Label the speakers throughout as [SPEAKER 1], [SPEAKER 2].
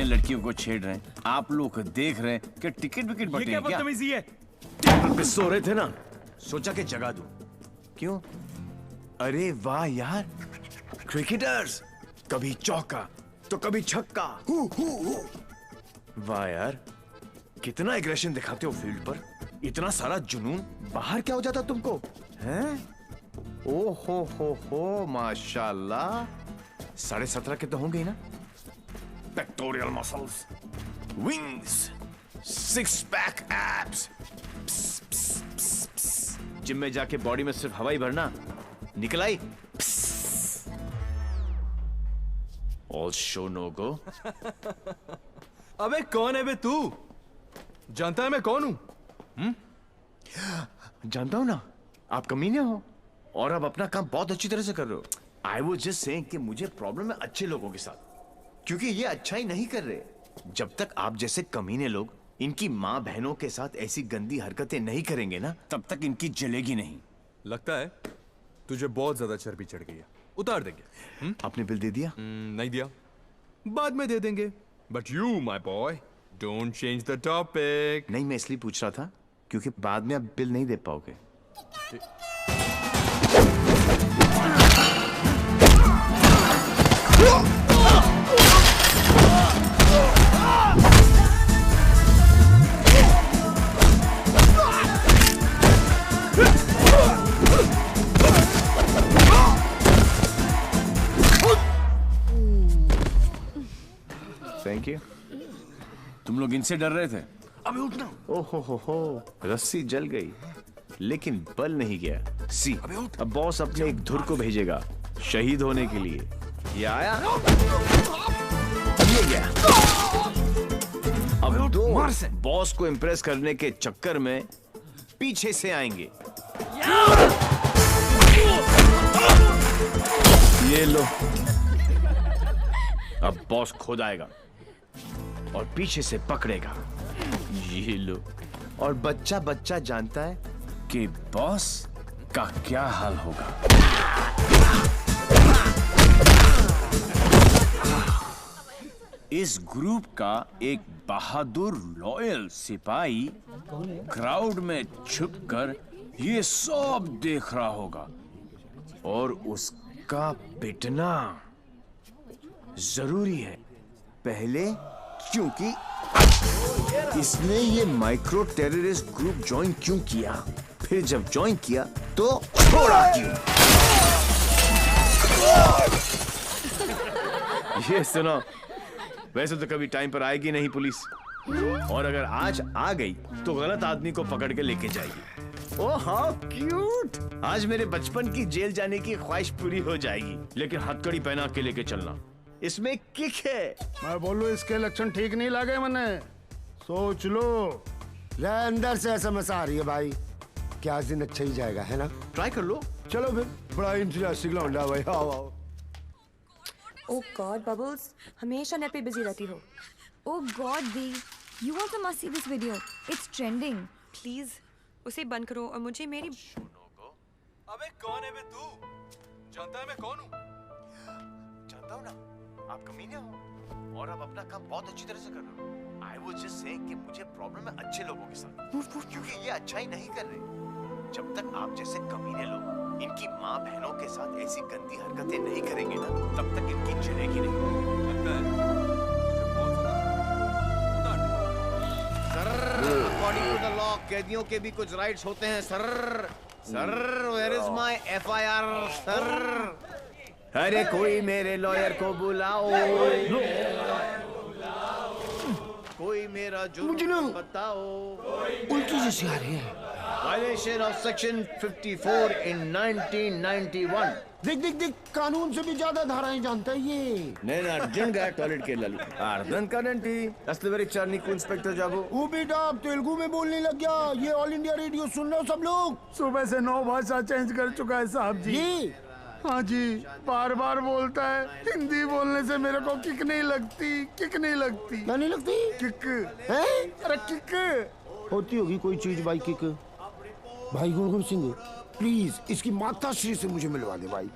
[SPEAKER 1] कमीने लड़कियों को छेड़ रहे हैं, आप लोग देख रहे हैं कि टिकट विकेट बटे हैं क्या?
[SPEAKER 2] बदतमीजी है।
[SPEAKER 1] पे सो रहे थे ना, सोचा कि जगा दूं। क्यों? अरे वाह यार, क्रिकेटर्स कभी चौका तो कभी छक्का। वाह यार, कितना एग्रेशन दिखाते हो फील्ड पर, इतना सारा जुनून। बाहर क्या हो जाता तुमको, हैं? ओ हो, माशाल्लाह। 17.5 के तो होंगे ही ना? Pectoral muscles, wings, 6 pack abs. Gym में जाके बॉडी में सिर्फ हवा ही भरना, निकल आई। ऑल शो नो गो।
[SPEAKER 2] अबे कौन है बे तू? जानता है मैं कौन हूं?
[SPEAKER 1] जानता हूं ना, आप कमीने हो और आप अपना काम बहुत अच्छी तरह से कर रहे हो। आई वाज जस्ट सेइंग कि मुझे प्रॉब्लम है अच्छे लोगों के साथ, क्योंकि ये अच्छा ही नहीं कर रहे। जब तक आप जैसे कमीने लोग इनकी माँ बहनों के साथ ऐसी गंदी हरकतें नहीं करेंगे ना, तब तक इनकी जलेगी नहीं।
[SPEAKER 2] लगता है तुझे बहुत ज्यादा चर्बी चढ़ गई है, उतार देंगे।
[SPEAKER 1] आपने बिल दे दिया?
[SPEAKER 2] नहीं दिया, बाद में दे देंगे। But you my boy don't change the topic.
[SPEAKER 1] नहीं, मैं इसलिए पूछ रहा था क्योंकि बाद में आप बिल नहीं दे पाओगे। Thank you. तुम लोग इनसे डर रहे थे?
[SPEAKER 2] अबे उठना।
[SPEAKER 1] ओहो हो, रस्सी जल गई लेकिन बल नहीं गया। सी, अब बॉस अपने एक धुर को भेजेगा शहीद होने के लिए। ये आया, ये गया। अब दो बॉस को इम्प्रेस करने के चक्कर में पीछे से आएंगे। ये लो। अब बॉस खुद आएगा और पीछे से पकड़ेगा। ये लो। और बच्चा बच्चा जानता है कि बॉस का क्या हाल होगा। इस ग्रुप का एक बहादुर लॉयल सिपाही क्राउड में छुपकर ये सब देख रहा होगा और उसका पिटना जरूरी है पहले, क्योंकि इसने ये माइक्रो टेररिस्ट ग्रुप ज्वाइन क्यों किया, फिर जब ज्वाइन किया तो छोड़ा क्यों। ये सुनो, वैसे तो कभी टाइम पर आएगी नहीं पुलिस, और अगर आज आ गई तो गलत आदमी को पकड़ के लेके जाएगी। Oh how cute. आज मेरे बचपन की जेल जाने की ख्वाहिश पूरी हो जाएगी, लेकिन हथकड़ी पहना के लेके चलना, इसमें किक है।
[SPEAKER 3] मैं बोलूं इसके लक्षण ठीक नहीं लगे मने, सोच लो। अंदर से SMS आ रही है भाई, क्या आज दिन अच्छा ही जाएगा, है ना?
[SPEAKER 1] ट्राई कर लो।
[SPEAKER 3] चलो फिर, बड़ा इंटरेस्टिंग लौंडा भाई। आओ आओ।
[SPEAKER 4] ओह गॉड बबल्स, हमेशा नेट पे बिजी रहती हो।
[SPEAKER 5] ओह गॉड दी, you also must see this video, it's trending.
[SPEAKER 4] Please उसे बंद करो और मुझे मेरी।
[SPEAKER 2] अबे कौन है बे तू? जानता है मैं कौन हूँ?
[SPEAKER 1] जानता हूँ ना, आप कमीने हो और आप अपना काम बहुत अच्छी तरह से कर रहे हो। आई वाज जस्ट सेइंग कि मुझे प्रॉब्लम है अच्छे लोगों के साथ, क्योंकि ये अच्छा ही नहीं कर रहे। जब तक आप जैसे कमीने लोग इनकी माँ बहनों के साथ ऐसी गंदी हरकतें नहीं करेंगे ना, तब तक इनकी जलेगी नहीं।
[SPEAKER 2] लगता है तुझे बहुत ज्यादा उतार देंगे।
[SPEAKER 1] Sir, according to the law कैदियों के भी कुछ राइट्स होते हैं sir. Sir, where is my FIR sir? अरे कोई मेरे लॉयर को बुलाओ, कोई मेरा जुर्म बताओ।
[SPEAKER 3] उल्टी जैसी आ रही है।
[SPEAKER 1] Violation of Section 54 in 1991.
[SPEAKER 3] देख देख देख, कानून से भी ज्यादा धाराएं जानता है ये।
[SPEAKER 1] నేను అర్జెంట్గా టాయిలెట్ కి వెళ్ళాలి. అర్థం కాదండి, అసలు వెరీ నీకు ఇన్స్పెక్టర్ జాబు.
[SPEAKER 3] वो बेटा अब तेलुगु में बोलने लग गया। ये ऑल इंडिया रेडियो सुन रहे हो सब लोग?
[SPEAKER 6] सुबह से 9 भाषा चेंज कर चुका है साहब जी।
[SPEAKER 3] ये
[SPEAKER 6] हाँ जी, बार बार बोलता है। हिंदी बोलने से मेरे को किक नहीं लगती, किक नहीं लगती।
[SPEAKER 3] क्या नहीं लगती?
[SPEAKER 6] किक
[SPEAKER 3] है?
[SPEAKER 6] अरे किक
[SPEAKER 3] होती होगी कोई चीज भाई किक। भाई गुणगुण सिंह, प्लीज इसकी माता श्री से मुझे मिलवा दे भाई।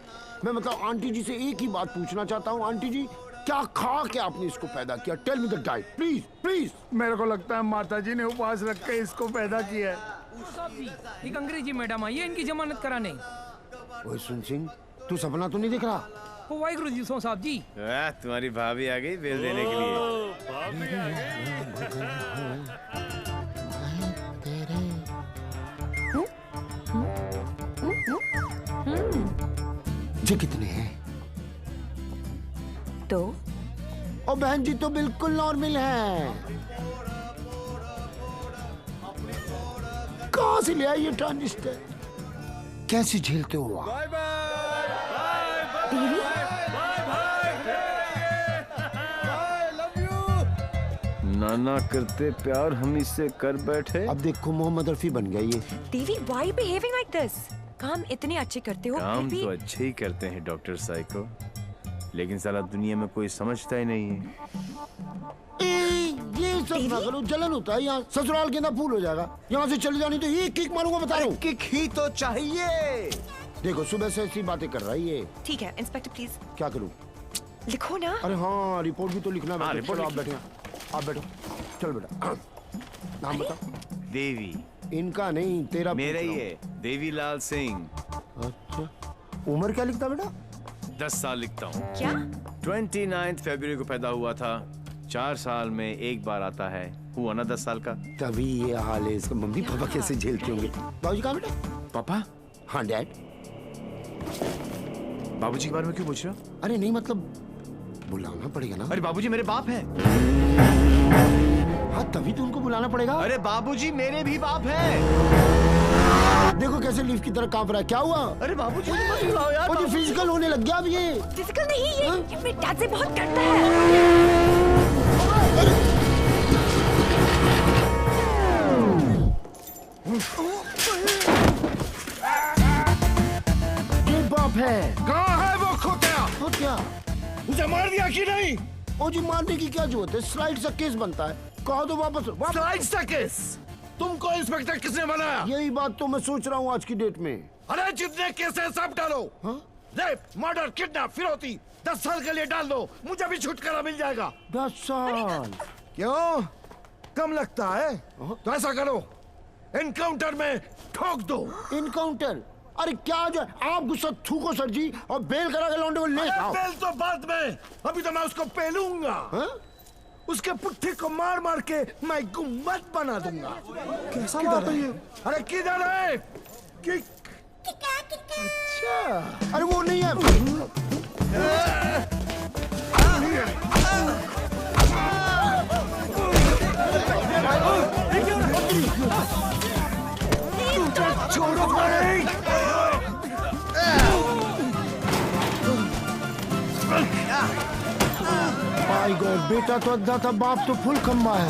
[SPEAKER 3] मैं मतलब आंटी जी से एक ही बात पूछना चाहता हूँ। आंटी जी, क्या खा के आपने इसको पैदा किया? Tell me the diet please please.
[SPEAKER 6] मेरे को लगता है माताजी ने उपवास रख के इसको पैदा किया है।
[SPEAKER 7] साहब जी, एक अंग्रेजी मैडम आई है इनकी जमानत कराने।
[SPEAKER 3] ओए सुन सिंह, तू सपना तो नहीं दिख रहा?
[SPEAKER 7] ओ वाहिगुरु जी सो साहब जी।
[SPEAKER 1] तुम्हारी भाभी आ गई बिल देने के लिए।
[SPEAKER 3] ये कितने हैं?
[SPEAKER 4] तो
[SPEAKER 3] और बहन जी तो बिल्कुल नॉर्मल है। कहाँ से ले आई ये ट्रांजिस्टर? कैसे झेलते हो आप?
[SPEAKER 1] नाना करते प्यार हम इससे कर बैठे।
[SPEAKER 3] अब देखो मोहम्मद रफी बन गया ये।
[SPEAKER 4] देवी व्हाई बिहेविंग लाइक दिस? काम इतने अच्छे करते हो
[SPEAKER 1] काम
[SPEAKER 4] फिर
[SPEAKER 1] तो
[SPEAKER 4] भी
[SPEAKER 1] अच्छे ही करते हैं डॉक्टर साइको, लेकिन साला दुनिया में कोई समझता ही नहीं है।
[SPEAKER 3] ये सब ना करो, जलन होता है यहाँ। ससुराल के अंदर फूल हो जाएगा। यहाँ से चली जानी तो एक किक मारूंगा, बता रहा हूँ।
[SPEAKER 1] किक ही तो चाहिए।
[SPEAKER 3] देखो सुबह से ऐसी बातें कर रहा है ये।
[SPEAKER 4] ठीक है इंस्पेक्टर प्लीज
[SPEAKER 3] क्या करूँ?
[SPEAKER 4] लिखो ना।
[SPEAKER 3] अरे हाँ, रिपोर्ट भी तो लिखना है।
[SPEAKER 1] रिपोर्ट
[SPEAKER 3] चलो आप बैठे, आप बैठो। चल बेटा, नाम बता।
[SPEAKER 1] देवी।
[SPEAKER 3] इनका नहीं, तेरा
[SPEAKER 1] मेरा
[SPEAKER 3] पूछ
[SPEAKER 1] ही
[SPEAKER 3] रहा
[SPEAKER 1] है, देवीलाल सिंह।
[SPEAKER 3] हूँ। अच्छा, उम्र क्या लिखता बेटा?
[SPEAKER 1] 10 साल लिखता हूँ।
[SPEAKER 4] क्या?
[SPEAKER 1] 29 फरवरी को पैदा हुआ था। 4 साल में एक बार आता है। हुआ ना 10 साल का।
[SPEAKER 3] तभी ये हाल है इसका। मम्मी पापा कैसे झेलते होंगे? बाबूजी कहाँ बेटा?
[SPEAKER 1] पापा?
[SPEAKER 3] हाँ डैड।
[SPEAKER 1] बाबूजी के बारे में क्यों पूछ रहे हो?
[SPEAKER 3] अरे नहीं मतलब बुलाना पड़ेगा ना।
[SPEAKER 1] अरे बाबूजी मेरे बाप हैं।
[SPEAKER 3] हाँ तभी तो उनको बुलाना पड़ेगा।
[SPEAKER 1] अरे बाबूजी मेरे भी बाप हैं।
[SPEAKER 3] देखो कैसे लीफ की तरह कांप रहा है। क्या हुआ?
[SPEAKER 1] अरे बाबूजी मत बुलाओ यार।
[SPEAKER 3] मुझे फिजिकल होने लग गया अब ये।
[SPEAKER 4] फिजिकल नहीं, ये मेरे डैड से बहुत करता है।
[SPEAKER 3] ये बाप है।
[SPEAKER 6] कहाँ है वो खोतिया?
[SPEAKER 3] तो क्या?
[SPEAKER 6] उसे मार दिया कि नहीं?
[SPEAKER 3] ओ जी मारने की क्या जरूरत है? स्लाइड सा केस बनता है। कहो तो वापस
[SPEAKER 6] स्लाइड सा केस? तुमको इंस्पेक्टर किसने बनाया?
[SPEAKER 3] यही बात तो मैं सोच रहा हूँ आज की डेट में।
[SPEAKER 6] अरे जितने केस है सब डालो।
[SPEAKER 3] हाँ?
[SPEAKER 6] रेप, मर्डर, किडनैप, फिरौती 10 साल के लिए डाल दो। मुझे भी छुटकारा मिल जाएगा।
[SPEAKER 3] 10 साल?
[SPEAKER 6] क्यों? कम लगता है? तो ऐसा करो, एनकाउंटर में ठोक दो।
[SPEAKER 3] इनकाउंटर? अरे क्या जो आप गुस्सा थूको सर जी और बेल करा के लौंडे को ले आओ।
[SPEAKER 6] बेल तो बाद में, अभी तो मैं उसको पेलूंगा।
[SPEAKER 3] हाँ?
[SPEAKER 6] उसके पुट्ठी को मार मार के मैं गुम्बद बना दूंगा।
[SPEAKER 3] कैसा बात है ये?
[SPEAKER 6] अरे किधर है? किक।
[SPEAKER 3] अच्छा, अरे वो नहीं है।
[SPEAKER 6] छोड़ो भाई।
[SPEAKER 3] माय गॉड, बेटा तो अद्धा था, बाप तो फुल खम्बा है।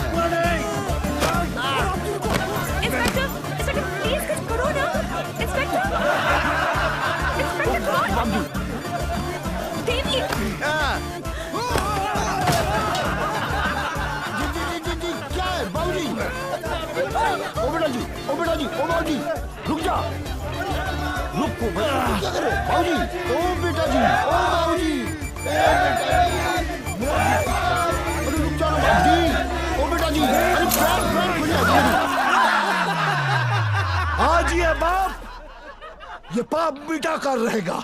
[SPEAKER 4] इंस्पेक्टर, इंस्पेक्टर प्लीज कुछ करो ना। इंस्पेक्टर, इंस्पेक्टर कौन? देवी।
[SPEAKER 3] जी, क्या है बाबूजी? ओ बेटा जी, ओ बेटा जी, ओ बाबूजी, रुक जा। रुको, क्या कर रहे हो बाबूजी? ओ बेटा जी, ओ बाबूजी, अरे रुक जाओ बाबूजी, ओ बेटा जी, अरे प्राण खुल जाएगा।
[SPEAKER 6] आज ये बाप ये पाप मिटा कर रहेगा।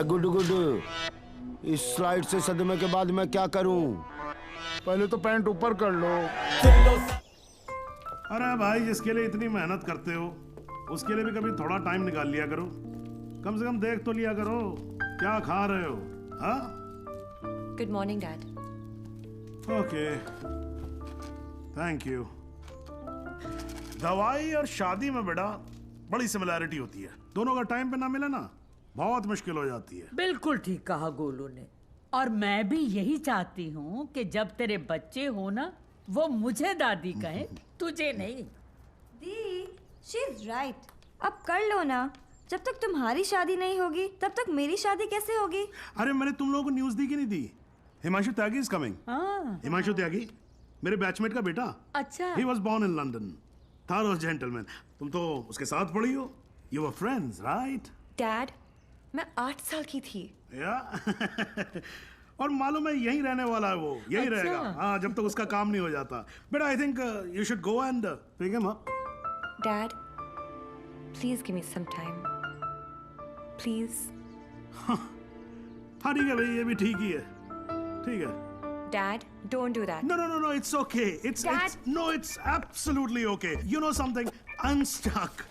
[SPEAKER 3] गुड गुड, इस स्लाइड से सदमे के बाद मैं क्या करूं?
[SPEAKER 6] पहले तो पैंट ऊपर कर लो।
[SPEAKER 8] अरे भाई, जिसके लिए इतनी मेहनत करते हो उसके लिए भी कभी थोड़ा टाइम निकाल लिया करो। कम से कम देख तो लिया करो क्या खा रहे हो। हाँ?
[SPEAKER 4] Good morning dad.
[SPEAKER 8] Okay, thank you. दवाई और शादी में बेटा बड़ी सिमिलैरिटी होती है। दोनों का टाइम पे ना मिले ना बहुत मुश्किल हो जाती है।
[SPEAKER 9] बिल्कुल ठीक कहा गोलू ने। और मैं भी यही चाहती हूँ कि जब तेरे बच्चे हो ना, वो मुझे दादी कहे, तुझे नहीं।
[SPEAKER 5] दी, शी इज राइट। अब कर लो ना। जब तक तुम्हारी शादी नहीं होगी तब तक मेरी शादी कैसे होगी?
[SPEAKER 8] अरे मैंने तुम लोगों को न्यूज दी कि नहीं दी? हिमांशु त्यागी इज कमिंग।
[SPEAKER 9] हाँ।
[SPEAKER 8] हिमांशु त्यागी मेरे बैचमेट का बेटा।
[SPEAKER 9] अच्छा।
[SPEAKER 8] He was born in London. Thorough gentleman. तुम तो उसके साथ पढ़ी हो? You were friends, right?
[SPEAKER 4] Dad, मैं 8 साल की थी।
[SPEAKER 8] Yeah. और मालूम है यहीं रहने वाला है वो, यहीं
[SPEAKER 9] अच्छा।
[SPEAKER 8] रहेगा। हाँ, जब तक उसका काम नहीं हो जाता। But I think you should go and pick him up.
[SPEAKER 4] Dad, please give me some time. Please.
[SPEAKER 8] हाँ ठीक है भाई, ये भी ठीक ही है। ठीक है।
[SPEAKER 4] Dad, don't do that.
[SPEAKER 8] No, it's okay. It's absolutely okay. You know something? I'm stuck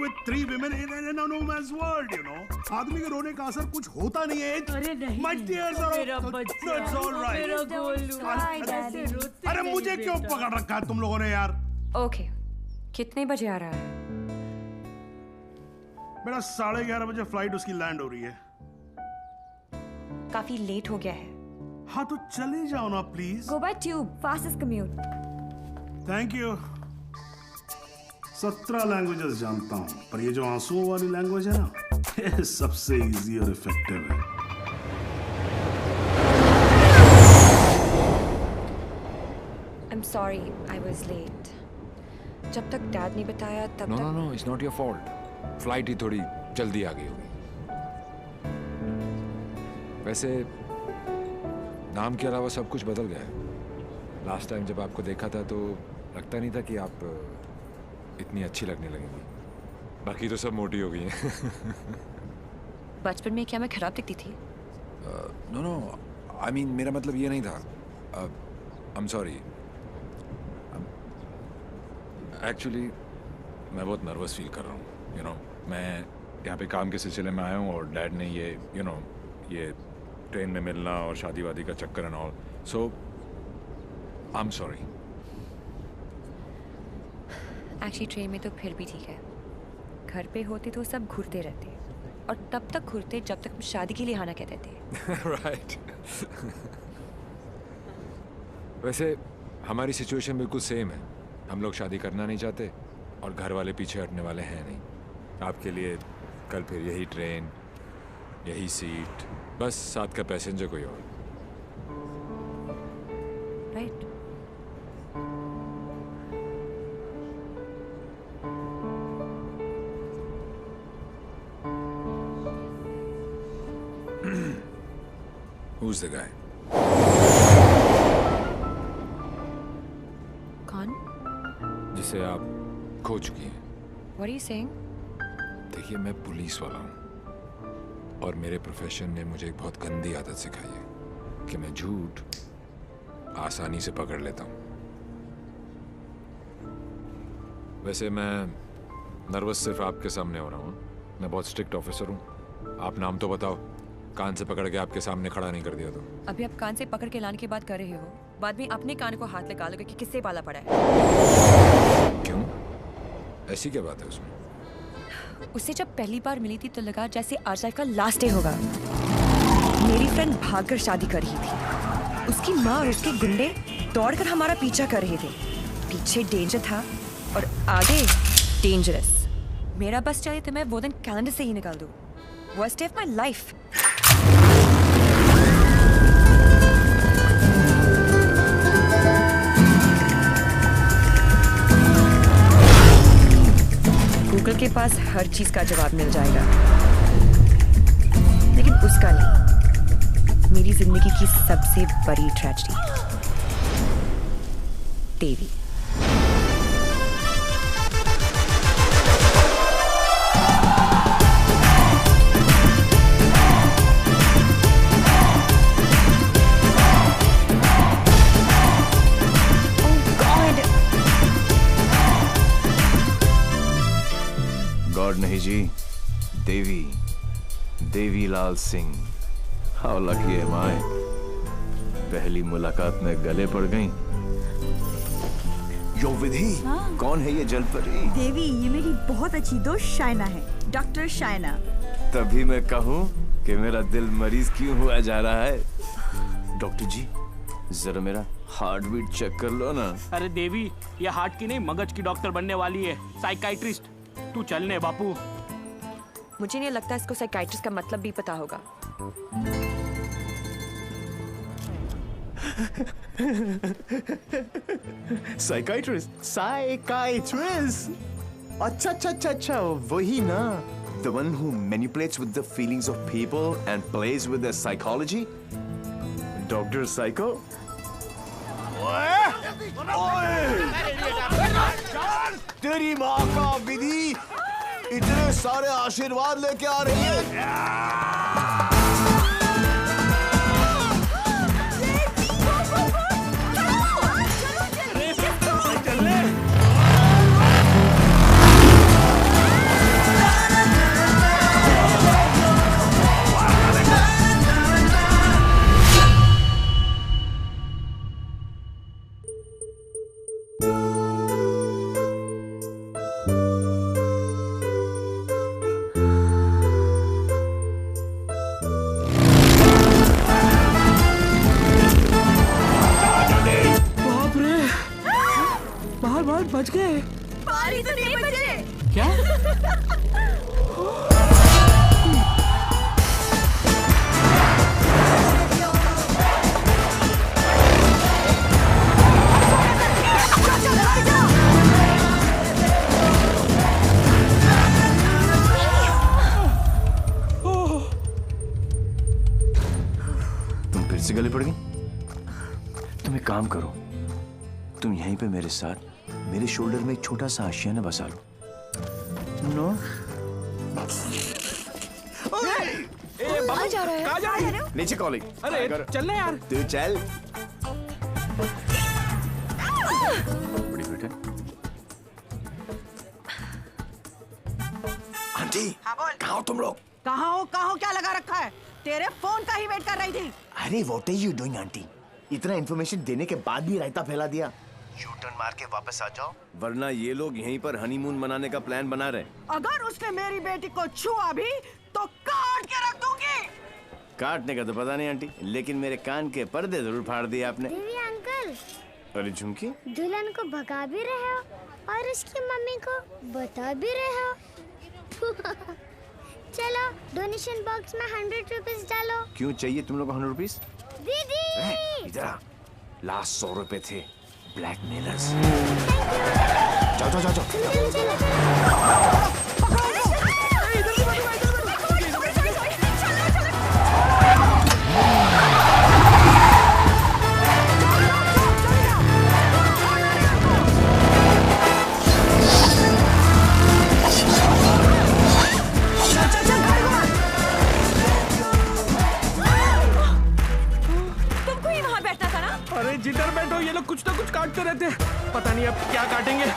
[SPEAKER 8] with 3 women in a no man's world, you know. आदमी के रोने का असर कुछ होता नहीं है।
[SPEAKER 9] अरे नहीं,
[SPEAKER 8] My tears are
[SPEAKER 9] मेरा बच्चा,
[SPEAKER 8] No, it's all right.
[SPEAKER 9] मेरा गोलू,
[SPEAKER 5] cry,
[SPEAKER 9] ऐसे
[SPEAKER 5] Daddy.
[SPEAKER 9] रोते
[SPEAKER 8] अरे मुझे
[SPEAKER 9] नहीं
[SPEAKER 8] क्यों
[SPEAKER 9] बेटा।
[SPEAKER 8] पकड़ रखा है तुम लोगों ने यार?
[SPEAKER 4] Okay. कितने बजे आ रहा है?
[SPEAKER 8] बेटा 11:30 बजे फ्लाइट उसकी लैंड हो रही है।
[SPEAKER 4] काफी लेट हो गया है।
[SPEAKER 8] हाँ तो चले जाओ ना please.
[SPEAKER 5] Go by tube, fastest commute.
[SPEAKER 8] Thank you. 17 languages जानता हूँ, पर ये जो आंसुओं वाली लैंग्वेज है ना, ये सबसे इजी और इफेक्टिव है।
[SPEAKER 4] I'm sorry, I was late. जब तक डैड ने बताया तब
[SPEAKER 10] नो
[SPEAKER 4] तक।
[SPEAKER 10] No no, it's not your fault. Flight ही थोड़ी जल्दी आ गई होगी। वैसे नाम के अलावा सब कुछ बदल गया है। लास्ट टाइम जब आपको देखा था तो लगता नहीं था कि आप इतनी अच्छी लगने लगेंगी। बाकी तो सब मोटी हो गई हैं।
[SPEAKER 4] बचपन में क्या मैं खराब दिखती थी?
[SPEAKER 10] नो नो, आई मीन मेरा मतलब ये नहीं था। I am sorry. एक्चुअली मैं बहुत नर्वस फील कर रहा हूँ। यू नो, मैं यहाँ पे काम के सिलसिले में आया हूँ और डैड ने ये ये ट्रेन में मिलना और शादी वादी का चक्कर and all, so I am sorry.
[SPEAKER 4] Actually train में तो फिर भी ठीक है। घर पे होते तो सब घूरते रहते, और तब तक घूरते जब तक हम शादी के लिए हाँ ना कहते थे।
[SPEAKER 10] राइट। वैसे हमारी सिचुएशन बिल्कुल सेम है। हम लोग शादी करना नहीं चाहते और घर वाले पीछे हटने वाले हैं नहीं। आपके लिए कल फिर यही ट्रेन, यही सीट, बस साथ का पैसेंजर कोई और।
[SPEAKER 4] राइट।
[SPEAKER 10] Who's the guy?
[SPEAKER 4] कौन?
[SPEAKER 10] जिसे आप खो चुकी हैं।
[SPEAKER 4] What are you saying?
[SPEAKER 10] देखिए, मैं पुलिस वाला हूँ और मेरे प्रोफेशन ने मुझे एक बहुत गंदी आदत सिखाई है कि मैं झूठ आसानी से पकड़ लेता हूँ। वैसे मैं नर्वस सिर्फ आपके सामने हो रहा हूँ। मैं बहुत स्ट्रिक्ट ऑफिसर हूँ। आप नाम तो बताओ, कान से पकड़ के आपके सामने खड़ा नहीं कर दिया तो।
[SPEAKER 4] अभी आप कान से पकड़ के लाने की बात कर रहे हो, बाद में अपने कान को हाथ लगा लोगे कि किससे पाला पड़ा है।
[SPEAKER 10] क्यों? ऐसी क्या बात है उसमें?
[SPEAKER 4] उससे जब पहली बार मिली थी तो लगा जैसे आज लाइफ का लास्ट डे होगा। मेरी फ्रेंड भागकर शादी कर रही थी। उसकी माँ और उसके गुंडे दौड़कर हमारा पीछा कर रहे थे। पीछे डेंजर था और आगे डेंजरस। मेरा बस चले तो मैं वो दिन कैलेंडर से ही निकाल दूँ। Worst day of my life. Google के पास हर चीज का जवाब मिल जाएगा, लेकिन उसका नहीं। मेरी जिंदगी की सबसे बड़ी ट्रेजेडी, देवी।
[SPEAKER 1] गॉड नहीं जी, देवी, देवी Lal Singh. How lucky M आई। पहली मुलाकात में गले पड़ गई। यो विधि, कौन है ये जलपरी?
[SPEAKER 11] देवी, ये मेरी बहुत अच्छी दोस्त शायना है, डॉक्टर शायना।
[SPEAKER 1] तभी मैं कहूँ कि मेरा दिल मरीज क्यों हुआ जा रहा है। डॉक्टर जी, जरा मेरा हार्ट बीट चेक कर लो ना।
[SPEAKER 12] अरे देवी, ये हार्ट की नहीं मगज की डॉक्टर बनने वाली है, साइकाइट्रिस्ट। तू चलने बापू।
[SPEAKER 4] मुझे नहीं लगता इसको साइकाइट्रिस्ट का मतलब भी पता होगा।
[SPEAKER 1] Psychiatrist. अच्छा, वही ना. The one who manipulates with the feelings of people and plays with their psychology. Dr. Psycho. तेरी माँ का विधि इतने सारे आशीर्वाद लेके आ रही है.
[SPEAKER 12] बच गए.
[SPEAKER 5] बारी तो नहीं बचे.
[SPEAKER 12] क्या?
[SPEAKER 1] तुम फिर से गले पड़ गई. तुम एक काम करो, तुम यहीं पे मेरे साथ मेरे शोल्डर में एक छोटा सा आशियाना बसा लो. नो.
[SPEAKER 4] कहाँ जा रहा है?
[SPEAKER 12] कहाँ जा रहे हो?
[SPEAKER 1] नीचे कॉलिंग.
[SPEAKER 12] अरे चल ना यार.
[SPEAKER 1] तू चल. बड़ी बेटा. आंटी.
[SPEAKER 13] हाँ बोल.
[SPEAKER 1] कहाँ हो तुम लोग?
[SPEAKER 13] कहाँ हो क्या लगा रखा है? तेरे फोन का ही वेट कर रही थी.
[SPEAKER 1] अरे what are you doing aunty? इतना इन्फॉर्मेशन देने के बाद भी रायता फैला दिया. यू टर्न मार के वापस आ जाओ, वरना ये लोग यहीं पर हनीमून मनाने का प्लान बना रहे.
[SPEAKER 13] अगर उसने मेरी बेटी को छुआ भी तो काट के रख दूंगी.
[SPEAKER 1] काटने का तो पता नहीं आंटी, लेकिन मेरे कान के पर्दे जरूर फाड़ दिए आपने.
[SPEAKER 14] देवी अंकल.
[SPEAKER 1] अरे झुमकी,
[SPEAKER 14] दुल्हन को भगा भी रहे हो और उसकी मम्मी को बता भी रहे हो. चलो डोनेशन बॉक्स में 100 रुपीस डालो.
[SPEAKER 1] क्यों चाहिए तुम लोग को 100 रुपीस?
[SPEAKER 14] दीदी
[SPEAKER 1] इधर आ. लास्ट 100 रुपए थे. ब्लैकमेलर्स. जाओ.
[SPEAKER 4] तुमको ही वहाँ बैठना था ना?
[SPEAKER 12] अरे जिधर बैठो ये लोग कुछ ना कुछ काटते रहते हैं. पता नहीं अब क्या काटेंगे.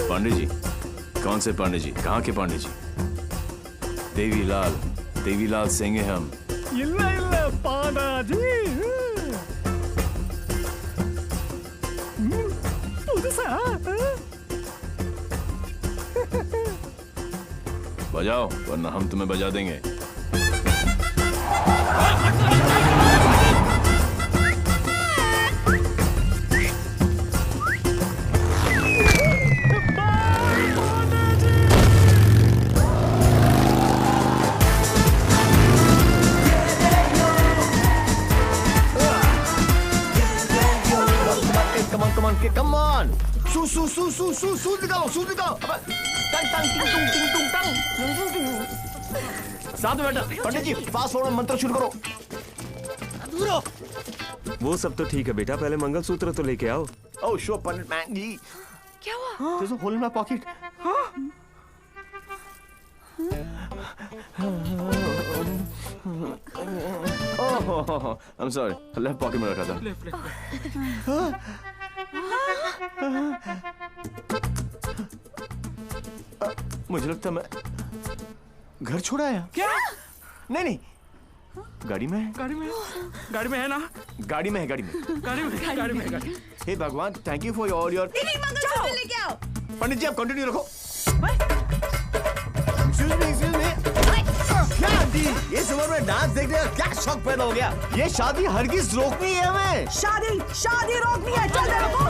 [SPEAKER 1] पांडे जी. कौन से पांडे जी? कहाँ के पांडे जी? देवीलाल सिंह हैं हम.
[SPEAKER 12] ಇಲ್ಲ ಪಾಂಡಾಜಿ. पुதுசா?
[SPEAKER 1] बजाओ, वरना हम तुम्हें बजा देंगे. Come on. Su निकालो. टंग टिंग टुंग टंग. साथ में बैठा. पंडित जी फास्ट फॉरवर्ड मंत्र शुरू करो.
[SPEAKER 15] वो सब तो ठीक है बेटा, पहले मंगलसूत्र तो लेके आओ.
[SPEAKER 1] Oh sure पंडित मैन जी.
[SPEAKER 4] क्या हुआ?
[SPEAKER 1] There's a hole in my pocket. Oh, I'm sorry. Left pocket में रखा था. मुझे लगता मैं घर छोड़ आया.
[SPEAKER 12] क्या?
[SPEAKER 1] नहीं. गाड़ी में है ना? गाड़ी में है. हे भगवान, thank you for all your.
[SPEAKER 5] Mangalsutra लेके आओ.
[SPEAKER 1] पंडित जी आप कंटिन्यू रखो. Excuse me. क्या आंटी, इस उम्र में डांस देखने का क्या शौक पैदा हो गया? ये शादी हरगिज रोकनी है हमें।
[SPEAKER 13] शादी रोकनी है। चल देखो,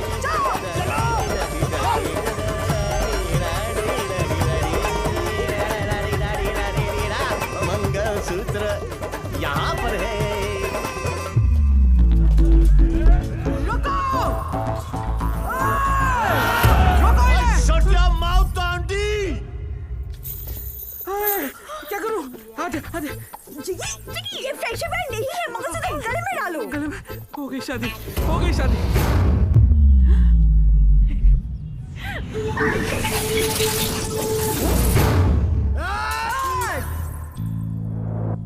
[SPEAKER 1] मंगलसूत्र यहाँ पर है।
[SPEAKER 13] क्या करूं? आधे ये फ्रेशर बैंड नहीं है, मंगलसूत्र गले में डालो।
[SPEAKER 12] गले में हो गई शादी, हो गई शादी।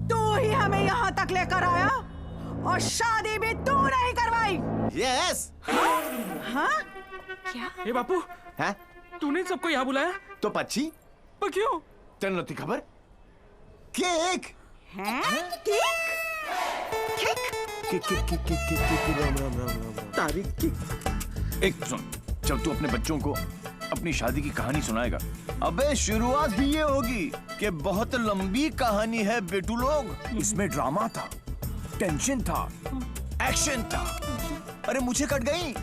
[SPEAKER 13] तू ही हमें यहाँ तक लेकर आया और शादी भी तू नहीं करवाई।
[SPEAKER 1] यस।
[SPEAKER 13] हाँ?
[SPEAKER 12] क्या? ए बापू,
[SPEAKER 1] है?
[SPEAKER 12] तूने सबको यहाँ बुलाया?
[SPEAKER 1] तो पक्षी?
[SPEAKER 12] पर क्यों?
[SPEAKER 1] तेन नती खबर? केक।
[SPEAKER 13] हैं? केक?
[SPEAKER 1] तारीख केक। एक सुन, जब तू अपने बच्चों को अपनी शादी की कहानी सुनाएगा, अबे शुरुआत ही ये होगी कि बहुत लंबी कहानी है बेटू लोग। इसमें ड्रामा था, टेंशन था, एक्शन था। अरे मुझे कट गई।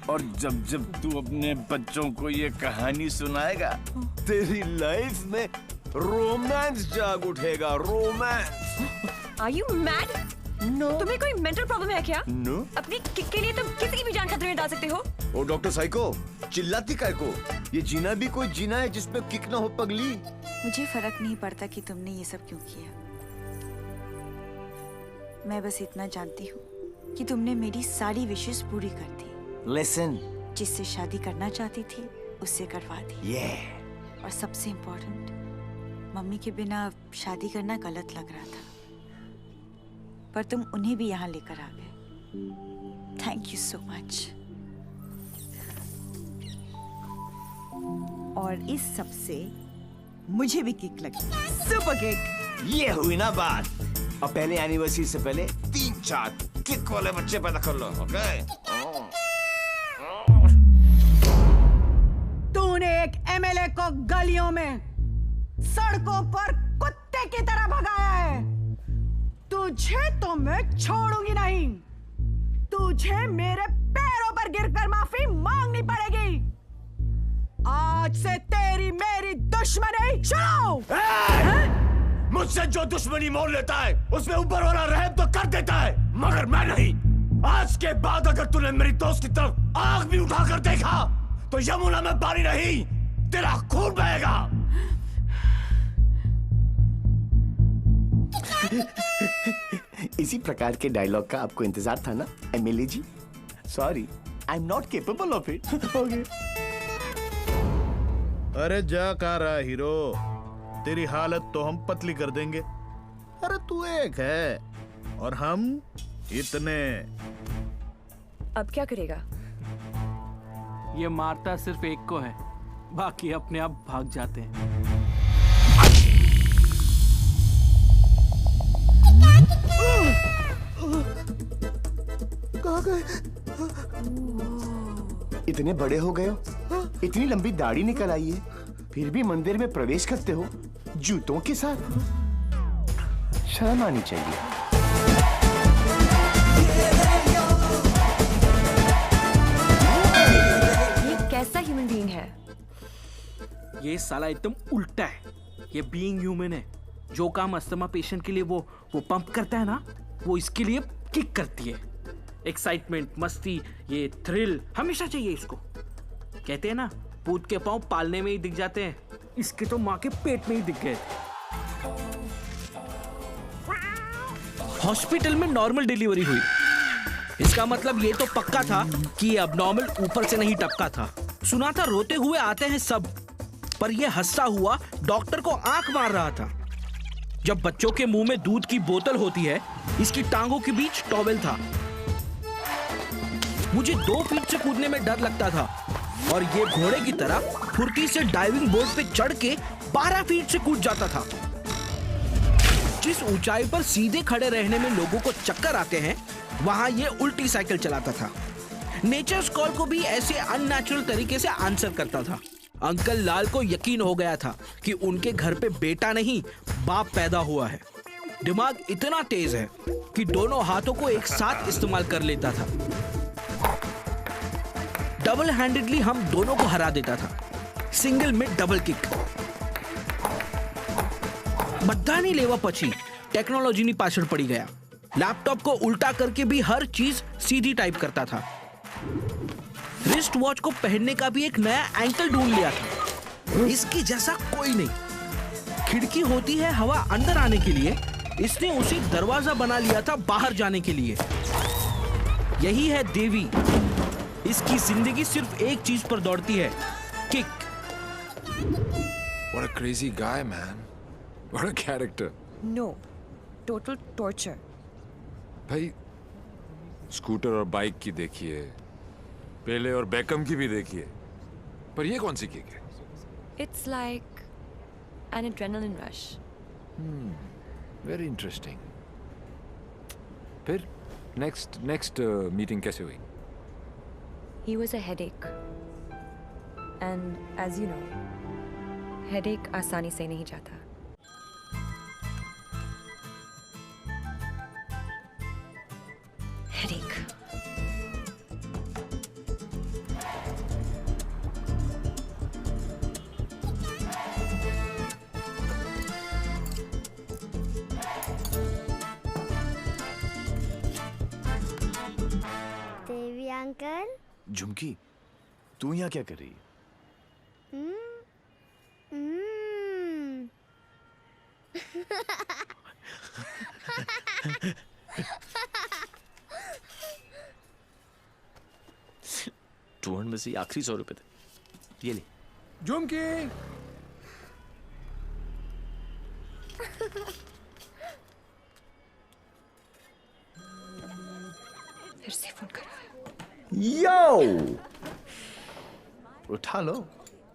[SPEAKER 1] और जब जब तू अपने बच्चों को ये कहानी सुनाएगा, तेरी लाइफ में रोमांस जाग उठेगा। Romance.
[SPEAKER 4] Are you mad?
[SPEAKER 1] No.
[SPEAKER 4] तुम्हें कोई मेंटल प्रॉब्लम है क्या?
[SPEAKER 1] No.
[SPEAKER 4] अपनी किक के लिए तुम किसी की भी जान खतरे में डाल सकते हो।
[SPEAKER 1] ओ डॉक्टर साइको, चिल्लाती काय को? ये जीना भी कोई जीना है जिसपे किक ना हो पगली।
[SPEAKER 5] मुझे फर्क नहीं पड़ता कि तुमने ये सब क्यों किया। मैं बस इतना जानती हूँ कि तुमने मेरी सारी विशेष पूरी कर दी।
[SPEAKER 1] Listen.
[SPEAKER 5] जिससे शादी करना चाहती थी उससे करवा दी।
[SPEAKER 1] Yeah.
[SPEAKER 5] और सबसे इम्पोर्टेंट, मम्मी के बिना शादी करना गलत लग रहा था, पर तुम उन्हें भी यहाँ लेकर आ गए। Thank you so much. और इस सब से मुझे भी किक लगी। Super kick.
[SPEAKER 1] ये हुई ना बात। अब पहले एनिवर्सरी से पहले 3-4 किक वाले बच्चे पैदा कर लो, ओके?
[SPEAKER 13] तूने एक एमएलए को गलियों में, सड़कों पर कुत्ते की तरह भगाया है। तुझे तो मैं छोड़ूंगी नहीं। तुझे मेरे पैरों पर गिरकर माफी मांगनी पड़ेगी। आज से तेरी मेरी दुश्मनी शुरू।
[SPEAKER 1] मुझसे जो दुश्मनी मोल लेता है उसमें ऊपर वाला रहम तो कर देता है, मगर मैं नहीं। आज के बाद अगर तूने मेरी दोस्त की तरफ आग भी उठाकर देखा तो यमुना में पानी नहीं, तेरा खून बहेगा। इसी प्रकार के डायलॉग का आपको इंतजार था ना MLA ji? Sorry, I am not capable of it. Okay.
[SPEAKER 6] अरे जा कहाँ रहा हीरो, तेरी हालत तो हम पतली कर देंगे। अरे तू एक है और हम इतने।
[SPEAKER 4] अब क्या करेगा?
[SPEAKER 12] ये मारता सिर्फ एक को है, बाकी अपने आप भाग जाते हैं।
[SPEAKER 1] कहाँ गए? इतने बड़े हो गए हो, इतनी लंबी दाढ़ी निकल आई है, फिर भी मंदिर में प्रवेश करते हो जूतों के साथ। शर्म आनी चाहिए।
[SPEAKER 4] ये कैसा ह्यूमन बीइंग है?
[SPEAKER 12] ये साला एकदम उल्टा है। ये बीइंग ह्यूमन है। जो काम अस्थमा पेशेंट के लिए वो पंप करता है ना, वो इसके लिए किक करती है। एक्साइटमेंट, मस्ती, ये थ्रिल हमेशा चाहिए इसको। कहते हैं ना, पूत के पांव पालने में ही दिख जाते हैं, इसके तो माँ के पेट में ही दिख गए थे। हॉस्पिटल में नॉर्मल डिलीवरी हुई, इसका मतलब ये तो पक्का था कि ये अबनॉर्मल ऊपर से नहीं टपका था। सुना था रोते हुए आते हैं सब, पर ये हंसता हुआ डॉक्टर को आंख मार रहा था। जब बच्चों के मुंह में दूध की बोतल होती है, इसकी टांगों के बीच टॉवेल था। मुझे 2 फीट से कूदने में डर लगता था और ये घोड़े की तरह फुर्ती से डाइविंग बोर्ड पे चढ़ के 12 फीट से कूद जाता था। जिस ऊंचाई पर सीधे खड़े रहने में लोगों को चक्कर आते हैं, वहां ये उल्टी साइकिल चलाता था। नेचर्स कॉल को भी ऐसे अननेचुरल तरीके से आंसर करता था। अंकल लाल को यकीन हो गया था कि उनके घर पे बेटा नहीं बाप पैदा हुआ है। दिमाग इतना तेज है कि दोनों हाथों को एक साथ इस्तेमाल कर लेता था। डबल हैंडेडली हम दोनों को हरा देता था, सिंगल में डबल किक। बधानी लेवा पची टेक्नोलॉजी ની પાછળ પડી गया। लैपटॉप को उल्टा करके भी हर चीज सीधी टाइप करता था। रिस्ट वॉच को पहनने का भी एक नया एंकल ढूंढ लिया था, इसके जैसा कोई नहीं। खिड़की होती है हवा अंदर आने के लिए, इसने उसे दरवाजा बना लिया था बाहर जाने के लिए। यही है देवी, इसकी जिंदगी सिर्फ एक चीज पर दौड़ती है, kick.
[SPEAKER 10] What a crazy guy, man. What a character.
[SPEAKER 4] No, total torture.
[SPEAKER 10] भाई स्कूटर और बाइक की देखिए, पेले और बेकम की भी देखिए, पर ये कौन सी किक है?
[SPEAKER 4] It's like an adrenaline rush.
[SPEAKER 10] Very interesting. फिर next meeting कैसे हुई?
[SPEAKER 4] He was a headache. And as you know, headache आसानी से नहीं जाता। Headache.
[SPEAKER 14] देवी अंकल।
[SPEAKER 1] झुमकी, तू यहाँ क्या कर रही है?
[SPEAKER 3] टूर में से आखिरी 100 रुपए थे, ये ले।
[SPEAKER 7] झुमकी।
[SPEAKER 4] फिर से फोन करा।
[SPEAKER 1] यो, उठा लो,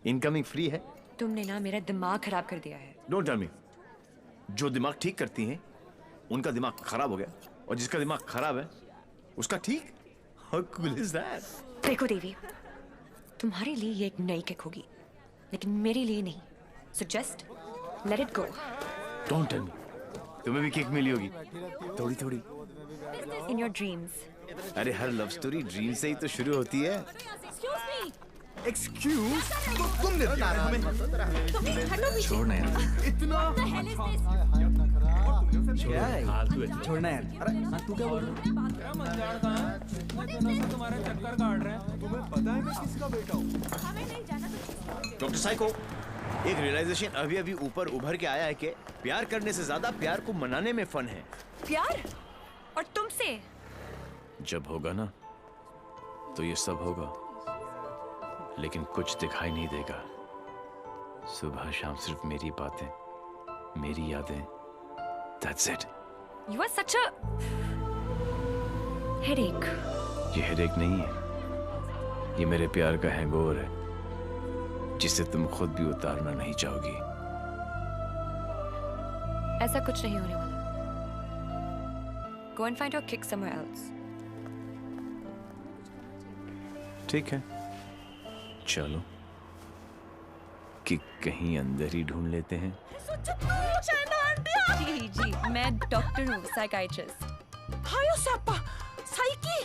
[SPEAKER 1] इनकमिंग फ्री है।
[SPEAKER 4] तुमने ना मेरा दिमाग खराब कर दिया है।
[SPEAKER 1] Don't tell me. जो दिमाग ठीक करती हैं उनका दिमाग खराब हो गया, और जिसका दिमाग खराब है उसका ठीक। How cool is that?
[SPEAKER 4] देखो देवी, तुम्हारे लिए ये एक नई किक होगी, लेकिन मेरे लिए नहीं। So just let it go.
[SPEAKER 1] Don't tell me. तुम्हें भी किक मिली होगी, थोड़ी थोड़ी।
[SPEAKER 4] In your dreams.
[SPEAKER 1] अरे हर लव स्टोरी ड्रीम से ही तो शुरू होती है।
[SPEAKER 2] Excuse? तो तुमने दिया है हमें?
[SPEAKER 1] छोड़ना यार।
[SPEAKER 2] इतना
[SPEAKER 3] छोड़ना यार।
[SPEAKER 2] अरे तू क्या बोल रहा है?
[SPEAKER 7] तुम्हारा चक्कर काट रहे हैं।
[SPEAKER 2] तुम्हें पता है मैं किसका बेटा हूँ?
[SPEAKER 1] डॉक्टर साइको, एक रियलाइजेशन अभी अभी ऊपर उभर के आया है कि प्यार करने से ज्यादा प्यार को मनाने में फन है।
[SPEAKER 4] प्यार? और तुमसे?
[SPEAKER 1] जब होगा ना तो ये सब होगा, लेकिन कुछ दिखाई नहीं देगा। सुबह शाम सिर्फ मेरी बातें, मेरी यादें। That's it.
[SPEAKER 4] You are such a headache.
[SPEAKER 1] ये हेडेक नहीं है, ये मेरे प्यार का हैंगओवर है, जिसे तुम खुद भी उतारना नहीं चाहोगी।
[SPEAKER 4] ऐसा कुछ नहीं होने वाला। Go and find your kick somewhere else.
[SPEAKER 1] ठीक है, चलो कि कहीं अंदर ही ढूंढ लेते हैं।
[SPEAKER 4] जी जी, मैं डॉक्टर हूँ, साइकाइट्रिस्ट।
[SPEAKER 13] हायो सप्पा, साइकी।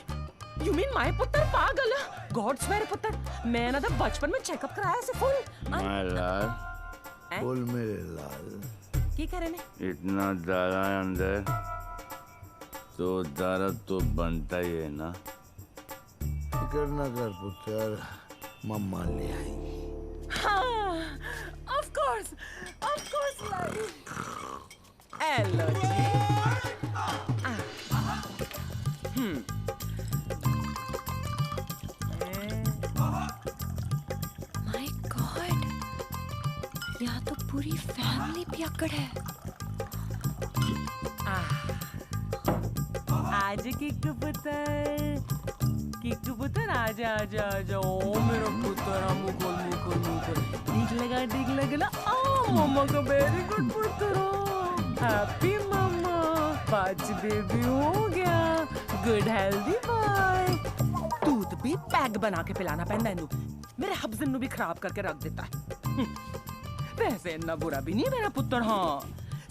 [SPEAKER 13] You mean my पुत्र पागल? God's मेरे पुत्र, मैं ना तो बचपन में चेकअप कराया से फुल।
[SPEAKER 3] माय लाल, फुल मेरे लाल।
[SPEAKER 13] की करे ने?
[SPEAKER 3] इतना दारा अंदर, तो दारा तो बनता ही है ना। फिकर ना कर पुत्र, मम्मा ले आएंगी।
[SPEAKER 13] हाँ, of course Lali. Hello ji.
[SPEAKER 4] My god, यहाँ तो पूरी फैमिली पियक्कड़ है।
[SPEAKER 13] आज किक पुत्र आजा आजा आजा। ओ मेरा पुत्र, मुकुल ठीक लगा ना। ओ मम्मा का वेरी गुड पुत्र, हैप्पी मम्मा, 5 बेबी हो गया, गुड हेल्दी बॉय। दूध भी पैग बना के पिलाना पैंदा है।
[SPEAKER 16] मेरे हब्जन भी खराब करके रख देता है। वैसे इतना बुरा भी नहीं मेरा पुत्र। हाँ,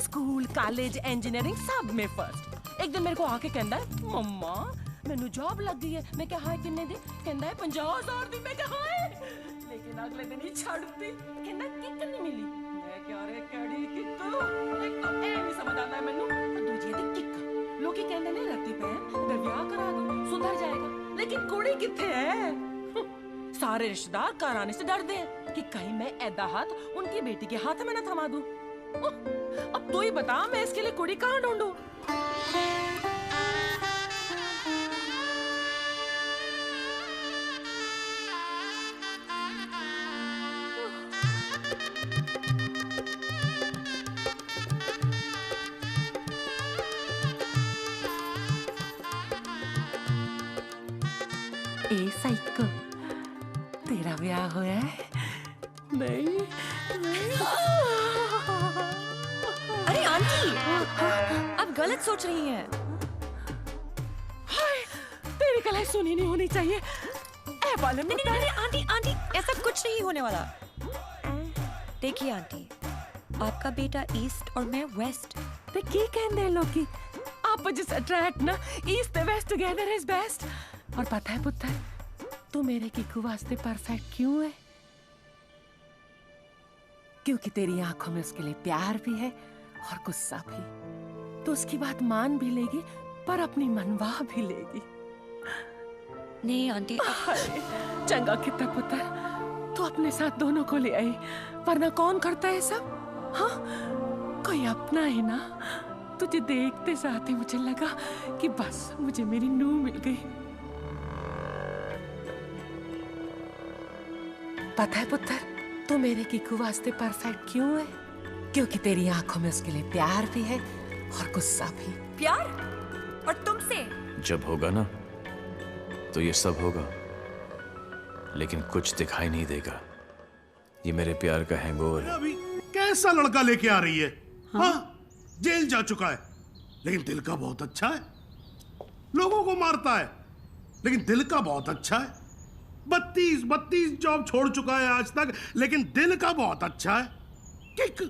[SPEAKER 16] स्कूल कॉलेज इंजीनियरिंग सब में फर्स्ट। एक दिन मेरे को आके कहता है मम्मा मैनू जॉब लग गई है। मैं क्या हाय किन्ने दी? कहता है 50,000 दी। मैं क्या हाय, लेकिन अगले दिन ही छड़ती। कहता किक नहीं मिली। मैं क्या रे केड़ी किक? एक तो ए नहीं समझ आता है मैनू, दूजी दी किक। लोकी कहंदे ने रत्ती पैन अगर ब्याह करा दो सुधर जाएगा, लेकिन कुड़ी किथे है? सारे रिश्तेदार घर आने से डरते हैं कि कहीं मैं ऐदा हाथ उनकी बेटी के हाथ में न थमा दूं। अब तू ही बता मैं इसके लिए कुड़ी कहाँ ढूंढूं? ए साइको, तेरा ब्याह हुआ है? नहीं।
[SPEAKER 4] अरे आंटी, आप गलत सोच रही हैं।
[SPEAKER 16] हाय, तेरी कलाई सुनी नहीं होनी चाहिए। ए बालम,
[SPEAKER 4] नहीं आंटी, आंटी ऐसा कुछ नहीं होने वाला। देखिए आंटी, आपका बेटा ईस्ट और मैं वेस्ट।
[SPEAKER 16] ते की कहंदे लोग आप जिस अट्रैक्ट ना ईस्ट ते वेस्ट टुगेदर इज बेस्ट। और पता है पुत्र, तू मेरे किकू वास्ते परफेक्ट क्यों है? क्योंकि तेरी आंखों में उसके लिए प्यार भी है और गुस्सा भी। तो उसकी बात मान भी लेगी पर अपनी मनवा भी लेगी।
[SPEAKER 4] नहीं आंटी।
[SPEAKER 16] चंगा कितना पुत्र, तू अपने साथ दोनों को ले आई, वरना कौन करता है सब? हाँ, कोई अपना ही ना। तुझे देखते साथ ही मुझे लगा कि बस मुझे मेरी नूह मिल गई। पता है पुत्र, तू मेरे किकू वास्ते परफेक्ट क्यों है? क्योंकि तेरी आंखों में उसके लिए प्यार भी है और गुस्सा भी।
[SPEAKER 4] प्यार? और तुमसे?
[SPEAKER 1] जब होगा ना तो ये सब होगा, लेकिन कुछ दिखाई नहीं देगा। ये मेरे प्यार का हैंगओवर है।
[SPEAKER 8] अभी कैसा लड़का लेके आ रही है? हाँ, जेल जा चुका है लेकिन दिल का बहुत अच्छा है। लोगों को मारता है लेकिन दिल का बहुत अच्छा है। 32 जॉब छोड़ चुका है आज तक, लेकिन दिल का बहुत अच्छा है। किक,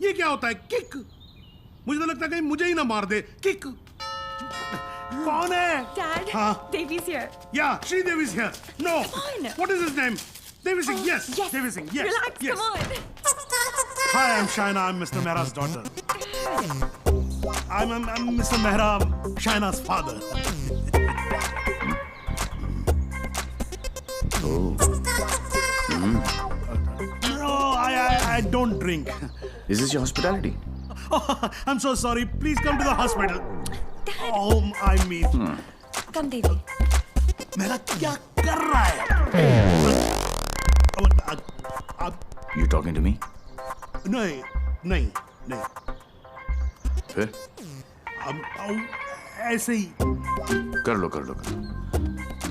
[SPEAKER 8] ये क्या होता है किक? मुझे तो लगता है कहीं मुझे ही ना मार दे। किक कौन है?
[SPEAKER 4] Dad,
[SPEAKER 8] हाँ?
[SPEAKER 4] Devi's here.
[SPEAKER 8] Yeah, Sridevi is here. No.
[SPEAKER 4] Come on.
[SPEAKER 8] What is his name? Devi Singh. Yes.
[SPEAKER 4] Yes.
[SPEAKER 8] Devi Singh. Yes.
[SPEAKER 4] Relax.
[SPEAKER 8] Yes.
[SPEAKER 4] Come on.
[SPEAKER 8] Hi, I'm Shaina. I'm Mr. Mehra's daughter. I'm Mr. Mehra, Shaina's father. No, I don't drink.
[SPEAKER 1] Is this your hospitality?
[SPEAKER 8] Oh, I'm so sorry. Please come to the hospital. Dad. Oh, I mean.
[SPEAKER 4] Come, Devi.
[SPEAKER 8] मेरा क्या कर रहा है?
[SPEAKER 1] You talking to me?
[SPEAKER 8] नहीं.
[SPEAKER 1] फिर?
[SPEAKER 8] ऐसे ही.
[SPEAKER 1] कर लो.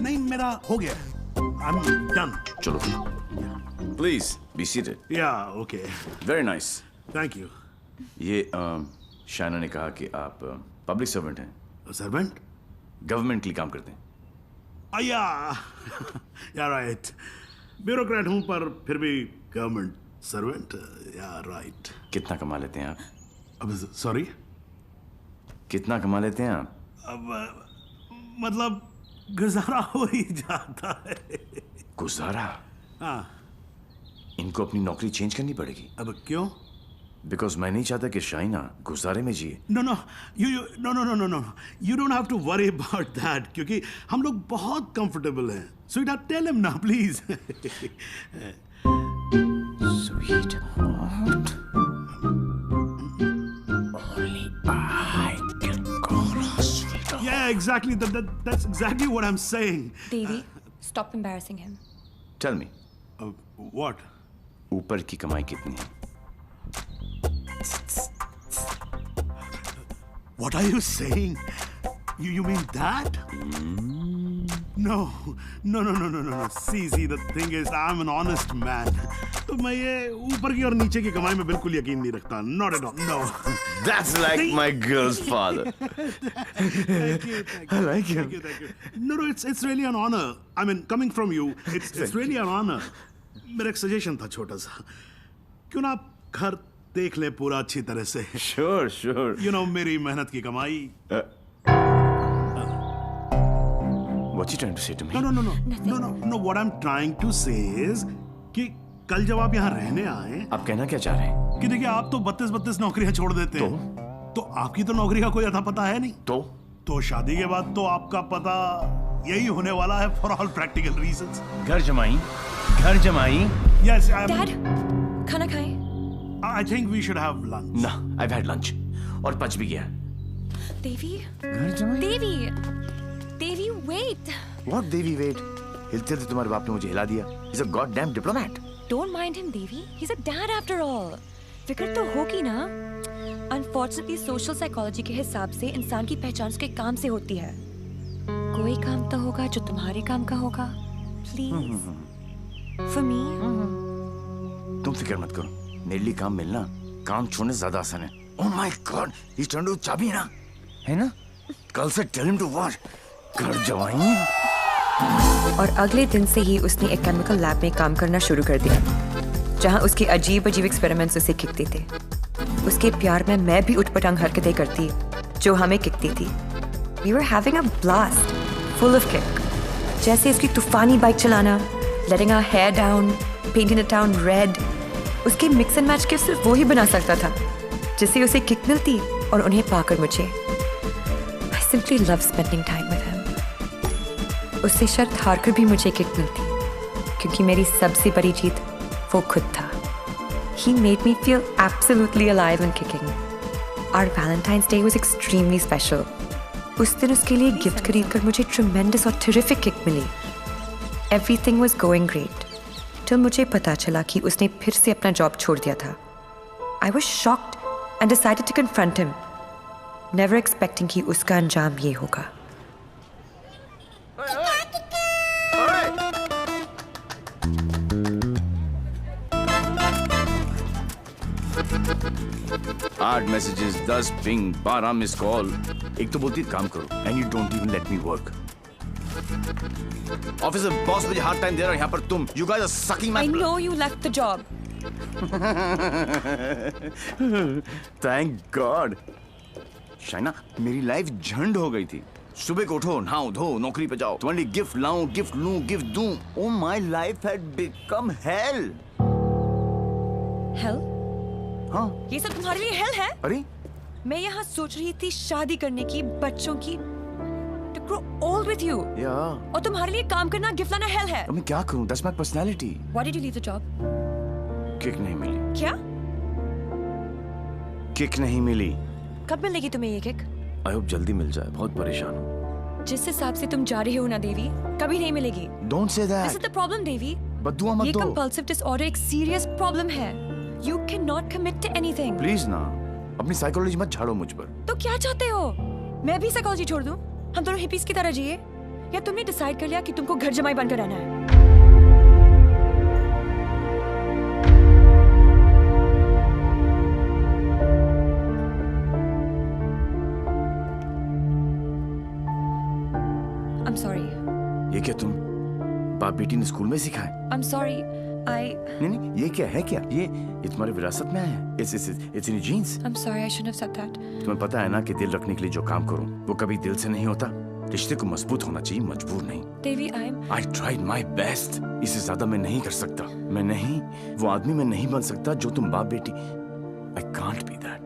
[SPEAKER 8] नहीं, मेरा हो गया. I'm done.
[SPEAKER 1] चलो. Please be seated.
[SPEAKER 8] Yeah, okay.
[SPEAKER 1] Very nice.
[SPEAKER 8] Thank you.
[SPEAKER 1] ये शाइना ने कहा कि आप पब्लिक सर्वेंट हैं।
[SPEAKER 8] सर्वेंट?
[SPEAKER 1] गवर्नमेंट के लिए काम करते हैं।
[SPEAKER 8] Yeah, right. ब्यूरोक्रेट हूँ पर फिर भी गवर्नमेंट सर्वेंट। Yeah, right.
[SPEAKER 1] कितना कमा लेते हैं आप?
[SPEAKER 8] अब सॉरी?
[SPEAKER 1] कितना कमा लेते हैं आप?
[SPEAKER 8] अब मतलब गुजारा हो ही जाता है।
[SPEAKER 1] गुजारा?
[SPEAKER 8] हाँ।
[SPEAKER 1] इनको अपनी नौकरी चेंज करनी पड़ेगी।
[SPEAKER 8] अब क्यों?
[SPEAKER 1] बिकॉज मैं नहीं चाहता कि शाइना गुजारे में जिए।
[SPEAKER 8] No. You don't have to worry about that क्योंकि हम लोग बहुत comfortable हैं। Sweetheart, tell him now, please.
[SPEAKER 1] Sweetheart. Only I can call her sweetheart.
[SPEAKER 8] Yeah, exactly. That's exactly what I'm saying.
[SPEAKER 4] Devi, stop embarrassing him.
[SPEAKER 1] Tell me.
[SPEAKER 8] What?
[SPEAKER 1] ऊपर की कमाई कितनी है?
[SPEAKER 8] What are you saying? You mean that? No. See, the thing is, I'm an honest man. तो मैं ये ऊपर की और नीचे की कमाई में बिल्कुल यकीन नहीं रखता. Not at all. No.
[SPEAKER 1] That's like my girl's father. I like him.
[SPEAKER 8] Thank you. No, it's really an honor. I mean, coming from you, it's really an honor. मेरा एक सजेशन था छोटा सा. क्यों ना आप घर देख ले पूरा अच्छी तरह से.
[SPEAKER 1] Sure.
[SPEAKER 8] You know, मेरी मेहनत की कमाई.
[SPEAKER 1] What's he trying to say to me?
[SPEAKER 8] No. What I'm trying to say is कि कल जब आप यहाँ रहने आए,
[SPEAKER 1] आप कहना क्या चाह रहे हैं?
[SPEAKER 8] कि देखिए आप तो 32 नौकरियां छोड़ देते हैं. तो आपकी तो नौकरी का कोई अता पता है नहीं. तो शादी के बाद तो आपका पता यही होने वाला है for all practical reasons.
[SPEAKER 1] घर जमाई.
[SPEAKER 8] Yes.
[SPEAKER 4] Dad, खाना खाएं.
[SPEAKER 8] I think we should have lunch.
[SPEAKER 1] No, I've had lunch. और पच भी गया.
[SPEAKER 4] देवी.
[SPEAKER 1] घर जमाई.
[SPEAKER 4] देवी, wait.
[SPEAKER 1] What Devi, wait? हिलते थे तुम्हारे बाप ने मुझे हिला दिया. He's a goddamn diplomat.
[SPEAKER 4] Don't mind him, Devi. He's a dad after all. फिक्र तो होगी ना. Unfortunately, social psychology के हिसाब से इंसान की पहचान उसके काम से होती है. कोई काम तो होगा जो तुम्हारे काम का होगा. Please. For me.
[SPEAKER 1] तुम फिक्र मत करो. मेरे लिए काम मिलना काम छोड़ने से ज्यादा आसान है. Oh my God, he's trying to चाबी ना, है ना? कल से tell him to watch. घर जवाई.
[SPEAKER 4] और अगले दिन से ही उसने एक केमिकल लैब में काम करना शुरू कर दिया, जहां उसके अजीब एक्सपेरिमेंट्स उसे खिकते थे. उसके प्यार में मैं भी उठपटांग हरकतें करती जो हमें खिकती थी. We were having a blast, full of kick. जैसे उसकी तूफानी बाइक चलाना, letting our hair down, painting the town red. उसके मिक्स एंड मैच के सिर्फ वो ही बना सकता था, जिससे उसे किक मिलती और उन्हें पाकर मुझे. I simply love spending time with him. उससे शर्त हारकर भी मुझे किक मिलती, क्योंकि मेरी सबसे बड़ी जीत वो खुद था. He made me feel absolutely alive and kicking. Our Valentine's Day was extremely special. उस दिन उसके लिए गिफ्ट खरीदकर मुझे tremendous और terrific kick milli. Everything was going great. till मुझे पता चला कि उसने फिर से अपना जॉब छोड़ दिया था. I was shocked and decided to confront him, never expecting कि उसका अंजाम ये होगा.
[SPEAKER 1] आठ मैसेजेस, 10 पिंग, 12 मिस कॉल. एक तो बोलती काम करो and you don't even let me work. Office में बॉस मुझे हार्ड टाइम दे रहा है, यहाँ पर तुम you guys are sucking my.
[SPEAKER 4] I know you left the job.
[SPEAKER 1] Thank god. Shaina, मेरी लाइफ झंड हो गई थी. सुबह को उठो, नहाओ धो, नौकरी पे जाओ, तुम्हारे लिए गिफ्ट लाऊं, गिफ्ट लूं, गिफ्ट दूं. Oh my life had become hell.
[SPEAKER 4] Hell?
[SPEAKER 1] हाँ.
[SPEAKER 4] ये सब तुम्हारे लिए hell है?
[SPEAKER 1] अरे?
[SPEAKER 4] मैं यहाँ सोच रही थी शादी करने की, बच्चों की, to grow old with you.
[SPEAKER 1] Yeah.
[SPEAKER 4] और तुम्हारे लिए काम करना, गिफ्ट लाना hell है.
[SPEAKER 1] अब मैं क्या करूं? That's my personality.
[SPEAKER 4] Why did you leave the job?
[SPEAKER 1] Kick नहीं मिली.
[SPEAKER 4] क्या?
[SPEAKER 1] किक नहीं मिली.
[SPEAKER 4] कब मिलेगी तुम्हें ये किक?
[SPEAKER 1] I hope जल्दी मिल जाए. बहुत परेशान हूँ.
[SPEAKER 4] जिस हिसाब से तुम जा रहे हो ना देवी, कभी नहीं मिलेगी.
[SPEAKER 1] Don't say that.
[SPEAKER 4] This is the problem, देवी.
[SPEAKER 1] बद्दुआ मत दो.
[SPEAKER 4] ये compulsive disorder एक serious problem है. You cannot commit to anything.
[SPEAKER 1] Please ना, अपनी साइकोलॉजी मत झाड़ो मुझ पर.
[SPEAKER 4] तो क्या चाहते हो? मैं भी साइकोलॉजी छोड़ दूं? हम दोनों हिपीज की तरह जिए? या तुमने डिसाइड कर लिया कि तुमको घर जमाई बनकर रहना है? I'm sorry.
[SPEAKER 1] ये क्या तुम बाप बेटी ने स्कूल में सिखाए?
[SPEAKER 4] I'm sorry.
[SPEAKER 1] नहीं, ये क्या है क्या? ये तुम्हारी विरासत में आया है. It's in your genes.
[SPEAKER 4] I'm sorry, I shouldn't have said that.
[SPEAKER 1] तुम्हें पता है ना कि दिल रखने के लिए जो काम करूं, वो कभी दिल से नहीं होता. रिश्ते को मजबूत होना चाहिए, मजबूर नहीं.
[SPEAKER 4] देवी,
[SPEAKER 1] I tried my best. इससे ज्यादा मैं नहीं कर सकता. मैं नहीं, वो आदमी मैं नहीं बन सकता जो तुम बाप बेटी. I can't be that.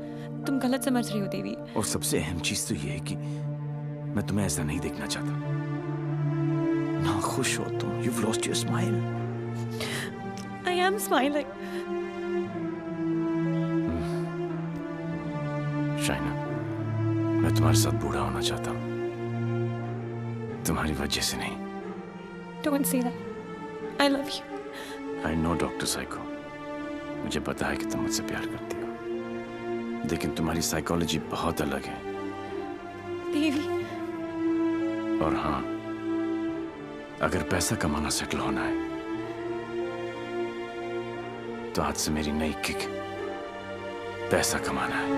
[SPEAKER 4] तुम गलत समझ रही हो देवी.
[SPEAKER 1] और सबसे अहम चीज तो ये है कि मैं तुम्हें ऐसा नहीं देखना चाहता. ना खुश हो तुम. You've lost your smile.
[SPEAKER 4] I am smiling.
[SPEAKER 1] Shaina, मैं तुम्हारे साथ बूढ़ा होना चाहता हूँ. तुम्हारी वजह से नहीं.
[SPEAKER 4] Don't say that. I love you.
[SPEAKER 1] I know, Dr. Psycho. मुझे पता है कि तुम मुझसे प्यार करती हो, लेकिन तुम्हारी साइकोलॉजी बहुत अलग है.
[SPEAKER 4] देवी.
[SPEAKER 1] और हाँ, अगर पैसा कमाना सेटल होना है, तो आज से मेरी नई किक पैसा कमाना है।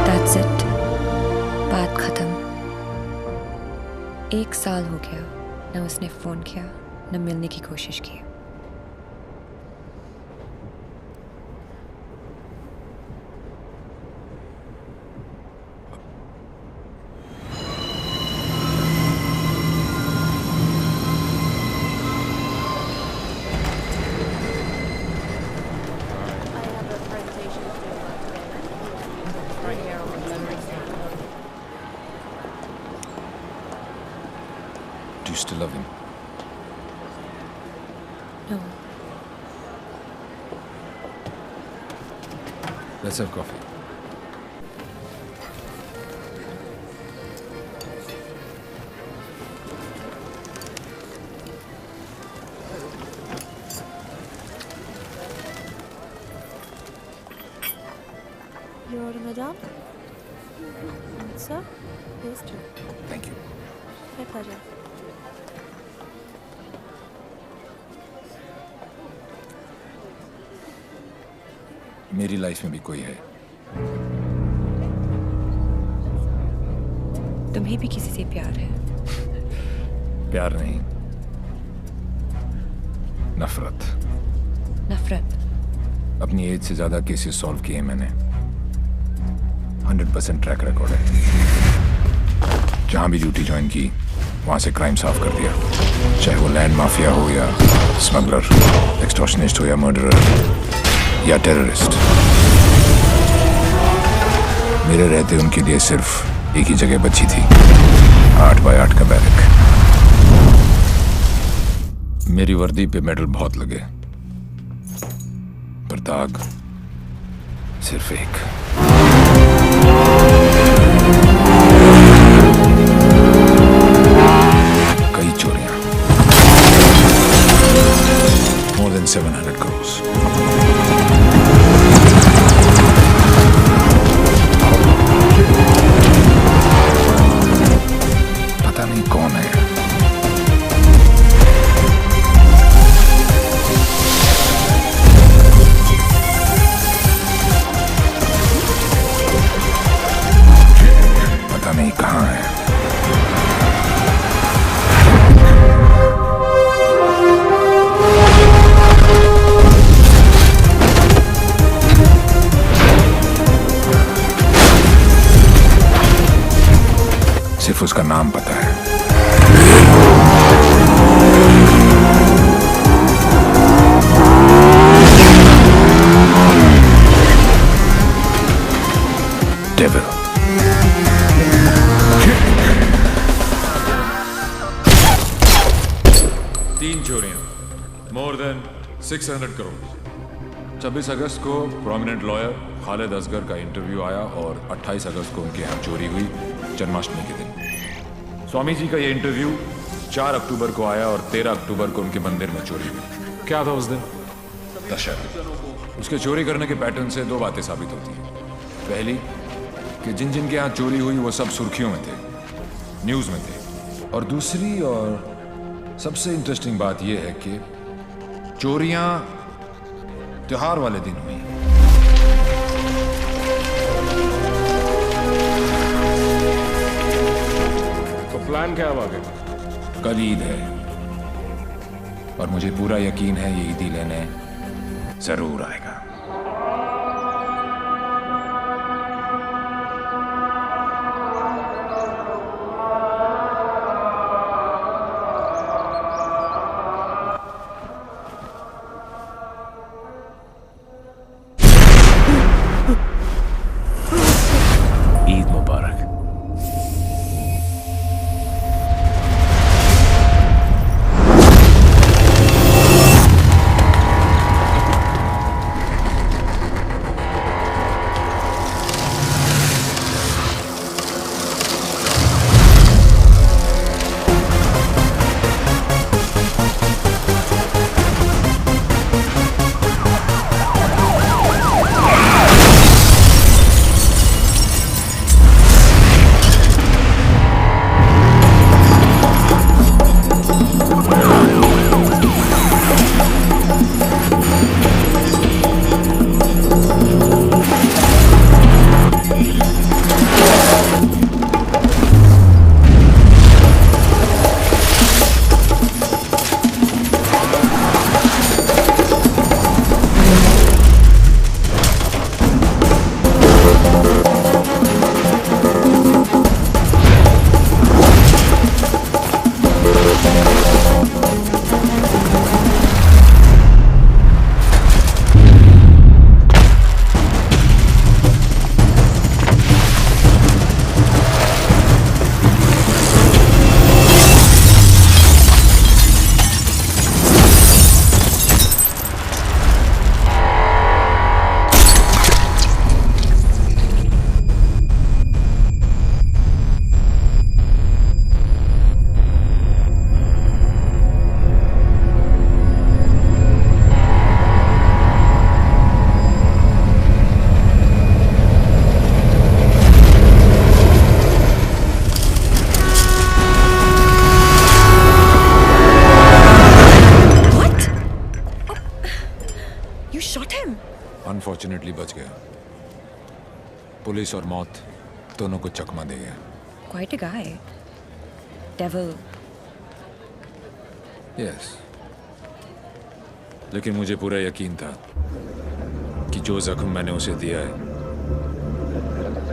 [SPEAKER 4] That's it. बात खत्म। 1 साल हो गया, न उसने फोन किया न मिलने की कोशिश की।
[SPEAKER 10] Do you still love him?
[SPEAKER 4] No.
[SPEAKER 10] Let's have coffee.
[SPEAKER 17] You order, madame? Sir? Yes, sir.
[SPEAKER 10] Thank you.
[SPEAKER 17] My pleasure.
[SPEAKER 10] मेरी लाइफ में भी कोई है।
[SPEAKER 4] तुम्हें भी किसी से प्यार है?
[SPEAKER 10] प्यार नहीं, नफरत।
[SPEAKER 4] नफरत?
[SPEAKER 10] अपनी एज से ज्यादा केसेस सॉल्व किए मैंने। 100% ट्रैक रिकॉर्ड है। जहां भी ड्यूटी ज्वाइन की वहां से क्राइम साफ कर दिया, चाहे वो लैंड माफिया हो या स्मगलर, एक्सटॉर्शनिस्ट हो या मर्डरर या टेररिस्ट। मेरे रहते उनके लिए सिर्फ एक ही जगह बची थी, 8 बाय 8 का बैरक। मेरी वर्दी पे मेडल बहुत लगे, पर दाग सिर्फ एक। कई चोरियां, more than 700 crores। पता नहीं कौन है। पता नहीं कहाँ है। सिर्फ उसका नाम पता है। डेविल।
[SPEAKER 18] तीन चोरियां, मोर देन 600 करोड़। 26 अगस्त को प्रोमिनेंट लॉयर खालिद असगर का इंटरव्यू आया और 28 अगस्त को उनके यहाँ चोरी हुई, जन्माष्टमी के दिन। स्वामी जी का ये इंटरव्यू 4 अक्टूबर को आया और 13 अक्टूबर को उनके मंदिर में चोरी हुई। क्या था उस दिन? दशहरा। उसके चोरी करने के पैटर्न से 2 बातें साबित होती हैं। पहली कि जिन जिन के यहाँ चोरी हुई वो सब सुर्खियों में थे, न्यूज़ में थे। और दूसरी और सबसे इंटरेस्टिंग बात यह है कि चोरियां त्योहार वाले दिन हुई। तो प्लान क्या अब आगे?
[SPEAKER 10] कल ईद है और मुझे पूरा यकीन है ये ईदी लेने जरूर आएगा। ईद मुबारक।
[SPEAKER 18] फॉर्चुनेटली बच गया। पुलिस और मौत दोनों को चकमा दे गया।
[SPEAKER 4] Quite a guy. Devil.
[SPEAKER 18] Yes, लेकिन मुझे पूरा यकीन था कि जो जख्म मैंने उसे दिया है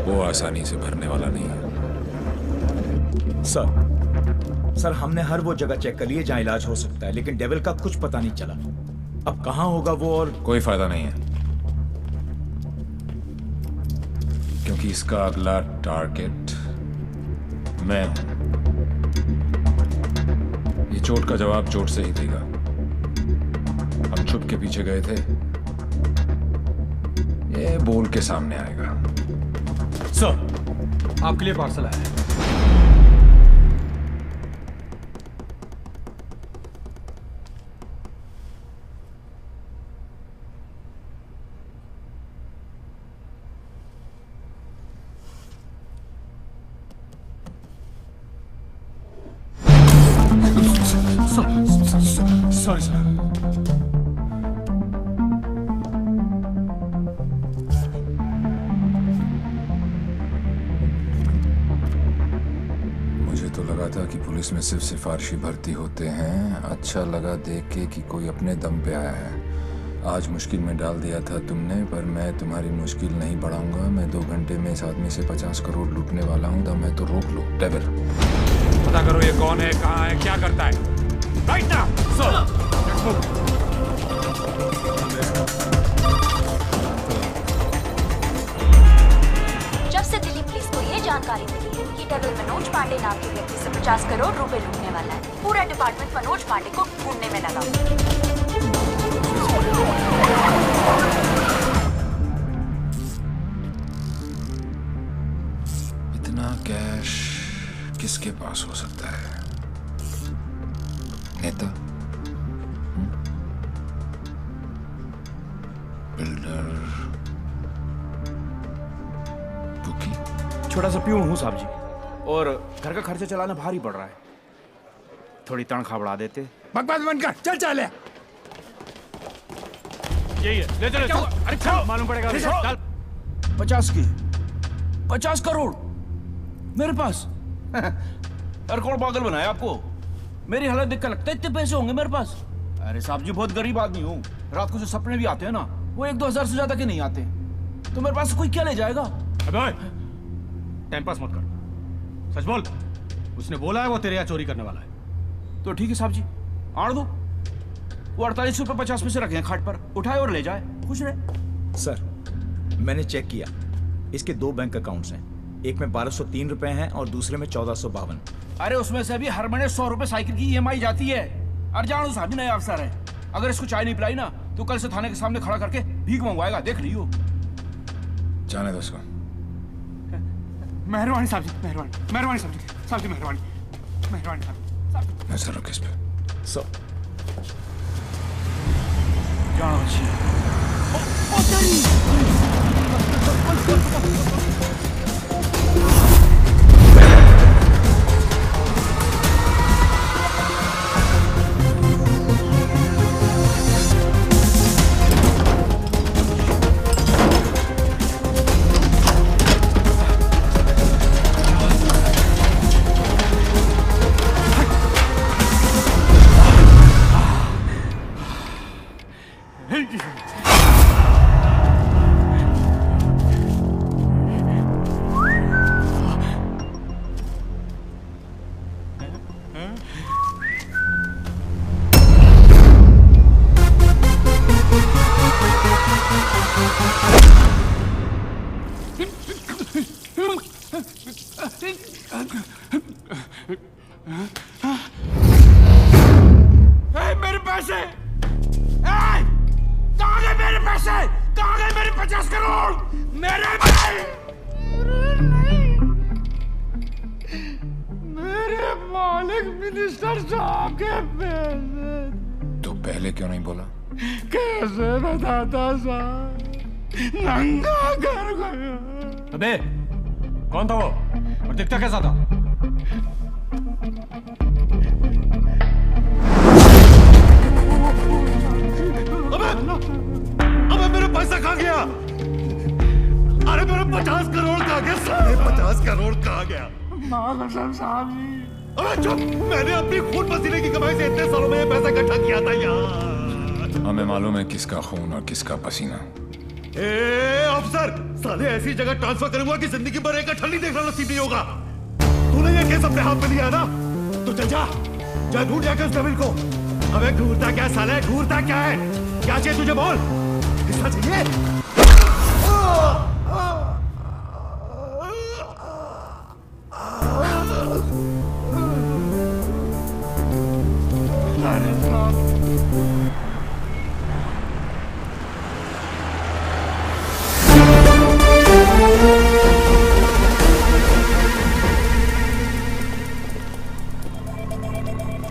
[SPEAKER 18] वो आसानी से भरने वाला नहीं है।
[SPEAKER 19] सर हमने हर वो जगह चेक कर ली है जहाँ इलाज हो सकता है, लेकिन डेविल का कुछ पता नहीं चला। अब कहाँ होगा वो, और
[SPEAKER 18] कोई फायदा नहीं है, क्योंकि इसका अगला टारगेट मैं हूं। ये चोट का जवाब चोट से ही देगा। हम छुप के पीछे गए थे, ये बोल के सामने आएगा।
[SPEAKER 7] सर, आपके लिए पार्सल आया है। Sorry sir.
[SPEAKER 18] मुझे तो लगा था कि पुलिस में सिर्फ सिफारिशी भर्ती होते हैं। अच्छा लगा देख के कि कोई अपने दम पे आया है। आज मुश्किल में डाल दिया था तुमने, पर मैं तुम्हारी मुश्किल नहीं बढ़ाऊंगा। मैं 2 घंटे में इस आदमी से 50 करोड़ लूटने वाला हूँ। दम है तो रोक लो। डेविल,
[SPEAKER 10] पता करो ये कौन है, कहाँ है, क्या करता है। Right now sir.
[SPEAKER 20] जब से दिल्ली पुलिस को ये जानकारी मिली है कि डेविल मनोज पांडे नाम के व्यक्ति से 50 करोड़ रुपए लूटने वाला है, पूरा डिपार्टमेंट मनोज पांडे को ढूंढने में लगा।
[SPEAKER 18] इतना कैश किसके पास हो सकता है? नेता, बिल्डर, बुकी।
[SPEAKER 21] छोटा सा प्यून हूँ साहब जी, और घर का खर्चा चलाना भारी पड़ रहा है। थोड़ी तनख्वाह बढ़ा देते।
[SPEAKER 7] बकवास बंद कर, चल चल। यही है, ले चलो। अरे चल, मालूम पड़ेगा। चल।
[SPEAKER 21] 50 करोड़ मेरे पास। अरे कौन पागल बनाया आपको? मेरी हालत देख कर लगता है इतने पैसे होंगे मेरे पास। अरे साहब जी, बहुत गरीब आदमी हूँ। रात को जो सपने भी आते हैं ना, वो 1-2 हजार से ज्यादा के नहीं आते। तो मेरे पास कोई क्या ले जाएगा?
[SPEAKER 7] अबे टाइम पास मत कर, सच बोल। उसने बोला है वो तेरे यहाँ चोरी करने वाला है।
[SPEAKER 21] तो ठीक है साहब जी, आड़ दो। वो 48 रुपए 50 पैसे रखे हैं खाट पर, उठाए और ले जाए, खुश रहे।
[SPEAKER 19] सर मैंने चेक किया, इसके 2 बैंक अकाउंट्स हैं। एक में 1203 रुपए हैं और दूसरे में 1452।
[SPEAKER 21] अरे उसमें से भी हर महीने 100 रुपए साइकिल की EMI जाती है। और जानो साहब जी, नया अफसर है, अगर इसको चाय नहीं पिलाई ना तो कल से थाने के सामने खड़ा करके भीख मंगवाएगा, देख लियो।
[SPEAKER 18] जाने दो उसको।
[SPEAKER 7] मेहरबानी साहब जी, मेहरबानी। मेहरबानी साहब जी, साहब जी मेहरबानी। मेहरबानी साहब।
[SPEAKER 18] नजर रख इस पे।
[SPEAKER 19] सर
[SPEAKER 21] जाओ जी। मेरे पैसे! कहाँ गए मेरे पैसे? कहाँ गए मेरे 50 करोड़? मेरे
[SPEAKER 7] मेरे मालिक मिनिस्टर साहब के पैसे।
[SPEAKER 18] तो पहले क्यों नहीं बोला?
[SPEAKER 7] कैसे बताता साहब, नंगा कर गया।
[SPEAKER 21] अबे कौन था वो और दिखता कैसा था?
[SPEAKER 8] अबे मेरा पैसा कहाँ गया? अरे मेरा 50 करोड़ कहाँ गया? साले 50 करोड़ कहाँ गया? अरे चुप! मैंने अपनी खून पसीने की कमाई से इतने सालों में ये पैसा इकट्ठा किया था यार।
[SPEAKER 18] हमें मालूम है किसका खून और किसका पसीना।
[SPEAKER 8] ए अफसर, साले ऐसी जगह ट्रांसफर करूंगा कि जिंदगी भर एक अठल नहीं देखना नसीब नहीं होगा। तूने ये केस अपने हाथ में लिया ना, तो चल जा ढूंढ जाकर उस डेविल को। अबे ढूंढता क्या साले, ढूंढता क्या है? क्या चाहिए तुझे बोल? किसका चाहिए?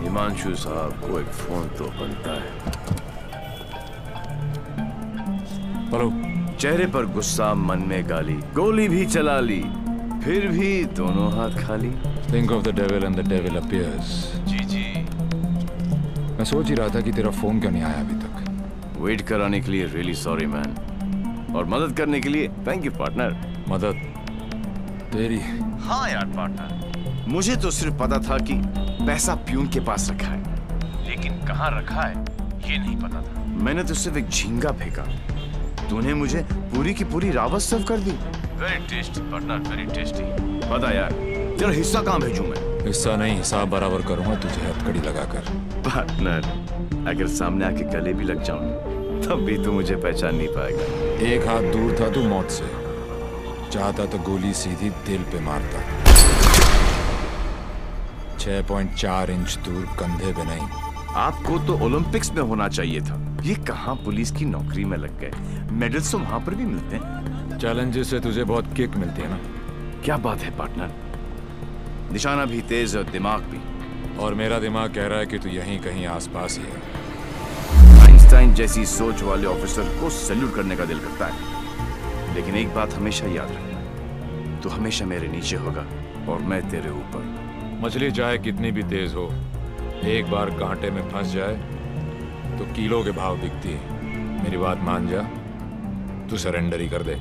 [SPEAKER 1] हिमांशु साहब को एक फोन तो बनता है।
[SPEAKER 18] हेलो।
[SPEAKER 1] चेहरे पर गुस्सा, मन में गाली, गोली भी चला ली, फिर भी दोनों हाथ खाली।
[SPEAKER 18] Think of the devil and the devil appears.
[SPEAKER 1] जी जी।
[SPEAKER 18] मैं सोच ही रहा था कि तेरा फोन क्यों नहीं आया अभी तक।
[SPEAKER 1] वेट कराने के लिए रियली सॉरी मैन, और मदद करने के लिए थैंक यू पार्टनर।
[SPEAKER 18] मदद तेरी?
[SPEAKER 1] हाँ यार पार्टनर, मुझे तो सिर्फ पता था कि पैसा प्यून के पास रखा है, लेकिन कहाँ रखा है ये नहीं पता था। मैंने तो सिर्फ एक झींगा फेंका, तूने मुझे पूरी की पूरी रावत सर्व कर दी। Very tasty partner, very tasty. बता यार, तेरा हिस्सा कहाँ भेजूं मैं?
[SPEAKER 18] हिस्सा नहीं, हिसाब बराबर करूंगा तुझे हथकड़ी लगाकर।
[SPEAKER 1] पार्टनर, अगर सामने आके गले भी लग जाऊं तब भी तू मुझे पहचान नहीं पाएगा।
[SPEAKER 18] एक हाथ दूर था तू मौत से, चाहता तो गोली सीधी दिल पे मारता। 6.4 इंच दूर, कंधे पे नहीं।
[SPEAKER 1] आपको तो ओलंपिक्स में होना चाहिए था। ये कहाँ पुलिस की नौकरी में लग गए? मेडल्स तो वहां पर भी मिलते हैं।
[SPEAKER 18] चैलेंजेस से तुझे बहुत किक मिलती है ना?
[SPEAKER 1] क्या बात है पार्टनर, निशाना भी तेज और दिमाग भी।
[SPEAKER 18] और मेरा दिमाग कह रहा है कि तू यहीं कहीं आसपास ही है।
[SPEAKER 1] आइंस्टाइन जैसी सोच वाले ऑफिसर को सैल्यूट करने का दिल करता है, लेकिन एक बात हमेशा याद रखना, तू हमेशा मेरे नीचे होगा और मैं तेरे ऊपर।
[SPEAKER 18] मछली चाहे कितनी भी तेज हो, एक बार कांटे में फंस जाए तो किलो के भाव बिकती है। मेरी बात मान जा, तू सरेंडर ही कर दे।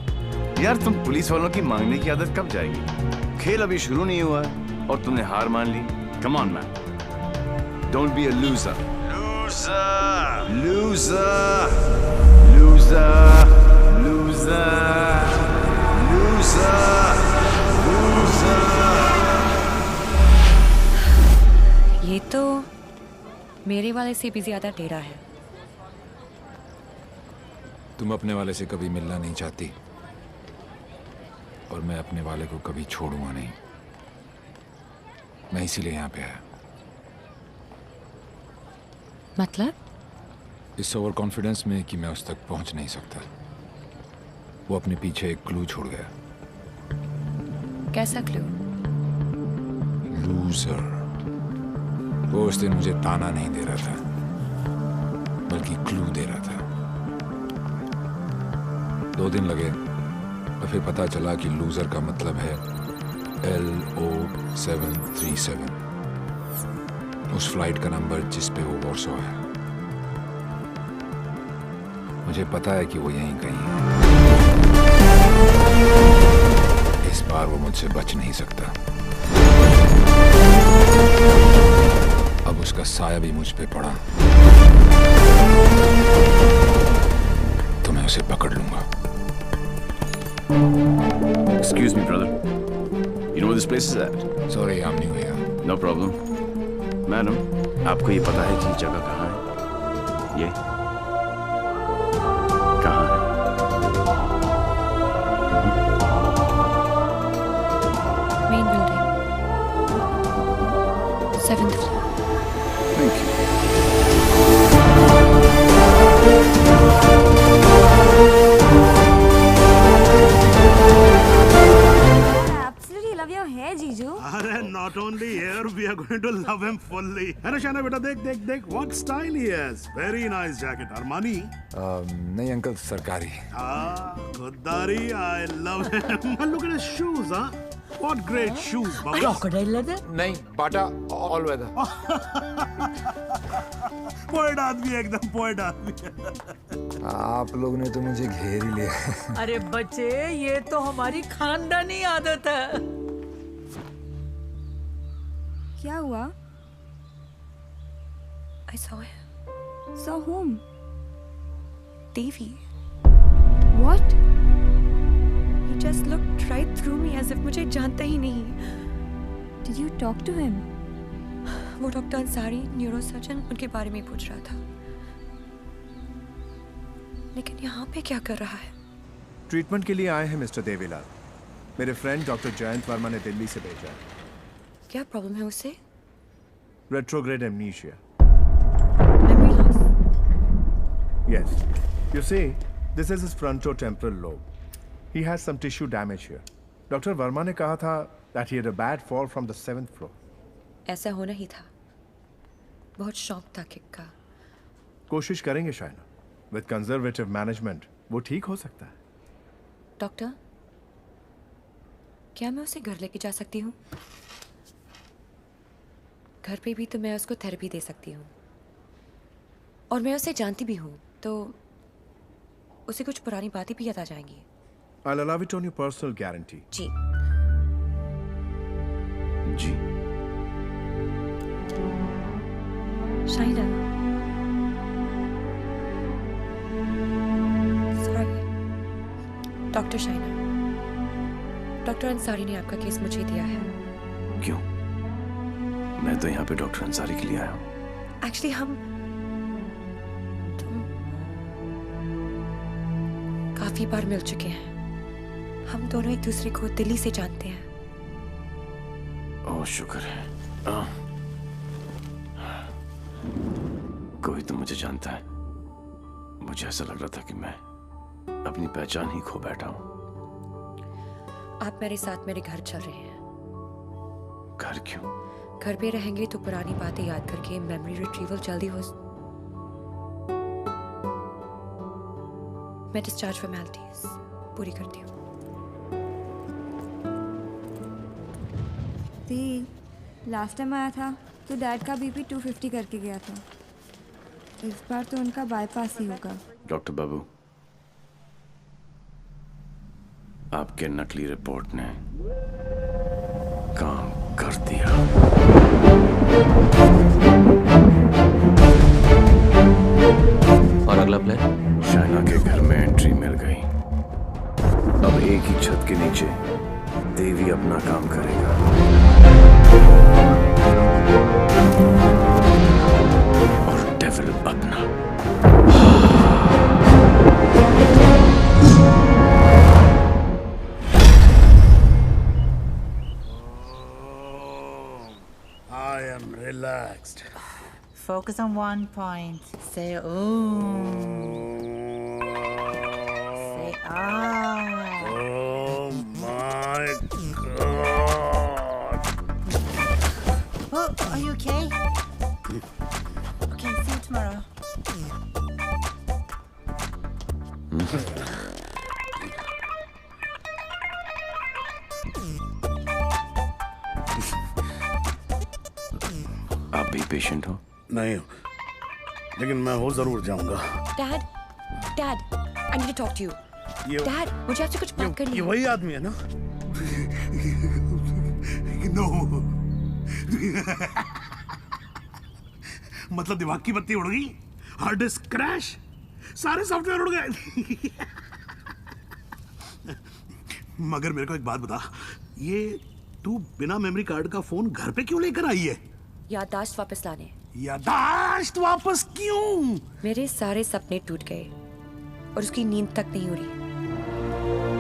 [SPEAKER 1] यार तुम पुलिस वालों की मांगने की आदत कब जाएगी? खेल अभी शुरू नहीं हुआ है और तुमने हार मान ली। Come on man, don't be a loser. Loser loser loser loser loser loser.
[SPEAKER 4] ये तो मेरे वाले से भी ज्यादा टेढ़ा है।
[SPEAKER 18] तुम अपने वाले से कभी मिलना नहीं चाहती, और मैं अपने वाले को कभी छोड़ूंगा नहीं। मैं इसीलिए यहाँ पे आया।
[SPEAKER 4] मतलब?
[SPEAKER 18] इस ओवर कॉन्फिडेंस में कि मैं उस तक पहुंच नहीं सकता। वो अपने पीछे एक क्लू छोड़ गया।
[SPEAKER 4] कैसा क्लू?
[SPEAKER 18] लूजर। वो उस दिन मुझे ताना नहीं दे रहा था, बल्कि क्लू दे रहा था। 2 दिन लगे और फिर पता चला कि लूजर का मतलब है LO737, उस फ्लाइट का नंबर जिस पे वो वॉर्सो है। मुझे पता है कि वो यहीं कहीं है। इस बार वो मुझसे बच नहीं सकता। अब उसका साया भी मुझ पे पड़ा तो मैं उसे पकड़ लूंगा।
[SPEAKER 1] Excuse me, brother. You know where this place is at?
[SPEAKER 18] Sorry, I'm new here.
[SPEAKER 1] No problem. Madam, आपको ये पता है कि ये जगह कहाँ है? ये कहाँ है?
[SPEAKER 4] Main building, 7th floor।
[SPEAKER 1] Thank you.
[SPEAKER 8] अरे not only here, we are going to love him fully. अरे शाना बेटा देख देख देख, what style he has. Very nice jacket. Armani?
[SPEAKER 18] नहीं अंकल, सरकारी।
[SPEAKER 8] खुददारी, I love him. And look at his shoes, huh? What great shoes, Bubbles.
[SPEAKER 16] Crocodile leather?
[SPEAKER 10] नहीं, बाटा all weather.
[SPEAKER 8] Poet आदमी है, एकदम पोएट आदमी।
[SPEAKER 15] आप लोग ने तो मुझे घेर ही लिया।
[SPEAKER 16] अरे बच्चे, ये तो हमारी खानदानी आदत है।
[SPEAKER 11] क्या हुआ?
[SPEAKER 4] I saw him.
[SPEAKER 11] Saw whom?
[SPEAKER 4] Devi.
[SPEAKER 11] What?
[SPEAKER 4] He just looked right through me as if मुझे जानता ही नहीं।
[SPEAKER 11] Did you talk to him?
[SPEAKER 4] वो डॉक्टर अंसारी, न्यूरोसर्जन, उनके बारे में पूछ रहा था। लेकिन यहाँ पे क्या कर रहा है?
[SPEAKER 1] ट्रीटमेंट के लिए आए हैं मिस्टर देवीलाल। मेरे फ्रेंड डॉक्टर जयंत वर्मा ने दिल्ली से भेजा है।
[SPEAKER 4] क्या प्रॉब्लम है उसे?
[SPEAKER 1] Retrograde amnesia.
[SPEAKER 4] Memory loss.
[SPEAKER 1] Yes. You see, this is his frontotemporal lobe. He has some tissue damage here. Dr. Verma ने कहा था that he had a bad fall from the 7th floor.
[SPEAKER 4] ऐसा होना ही था। बहुत शौक था किक का।
[SPEAKER 1] कोशिश करेंगे शायना। With conservative management, वो ठीक हो सकता है।
[SPEAKER 4] डॉक्टर, क्या मैं उसे घर लेके जा सकती हूँ? घर पे भी तो मैं उसको थेरेपी दे सकती हूँ। और मैं उसे जानती भी हूँ, तो उसे कुछ पुरानी बातें भी याद आ जाएंगी।
[SPEAKER 1] I'll allow it on your personal guarantee.
[SPEAKER 4] Ji.
[SPEAKER 1] Ji.
[SPEAKER 4] Shaina. Sorry. Doctor Shaina. Doctor Ansari ने आपका केस मुझे दिया है।
[SPEAKER 9] क्यों? मैं तो यहाँ पे डॉक्टर अंसारी के लिए आया हूँ।
[SPEAKER 4] एक्चुअली तुम काफी बार मिल चुके हैं। हम दोनों एक दूसरे को दिल्ली से जानते हैं।
[SPEAKER 9] ओह शुक्र है। कोई तो मुझे जानता है। मुझे ऐसा लग रहा था कि मैं अपनी पहचान ही खो बैठा हूँ।
[SPEAKER 4] आप मेरे साथ मेरे घर चल रहे हैं।
[SPEAKER 9] घर क्यों?
[SPEAKER 4] घर पे रहेंगे तो पुरानी बातें याद करके मेमोरी रिट्रीवल जल्दी हो। मैं डिस्चार्ज फॉर्मेलिटीज पूरी करती हूँ।
[SPEAKER 11] लास्ट टाइम आया था तो डैड का बीपी 250 करके गया था। इस बार तो उनका बाईपास ही होगा।
[SPEAKER 9] डॉक्टर बाबू, आपके नकली रिपोर्ट ने काम कर दिया।
[SPEAKER 21] और अगला प्लान?
[SPEAKER 9] शाइना के घर में एंट्री मिल गई। अब एक ही छत के नीचे देवी अपना काम करेगा। और डेविल अपना।
[SPEAKER 8] I am relaxed.
[SPEAKER 5] Focus on one point. Say ooh. Say ah.
[SPEAKER 8] Oh my God.
[SPEAKER 5] Oh, are you okay? Okay, see you tomorrow.
[SPEAKER 9] आप भी पेशेंट हो?
[SPEAKER 8] नहीं, लेकिन मैं हो जरूर जाऊंगा।
[SPEAKER 4] Dad, dad, I need to talk to you. Dad, मुझे आपसे कुछ बात करनी है।
[SPEAKER 8] ये वही आदमी है ना? नो। मतलब दिमाग की बत्ती उड़ गई, हार्ड डिस्क क्रैश, सारे सॉफ्टवेयर उड़ गए। मगर मेरे को एक बात बता, ये तू बिना मेमोरी कार्ड का फोन घर पे क्यों लेकर आई है?
[SPEAKER 4] याददाश्त वापस लाने।
[SPEAKER 8] याददाश्त वापस क्यों?
[SPEAKER 4] मेरे सारे सपने टूट गए और उसकी नींद तक नहीं उड़ी।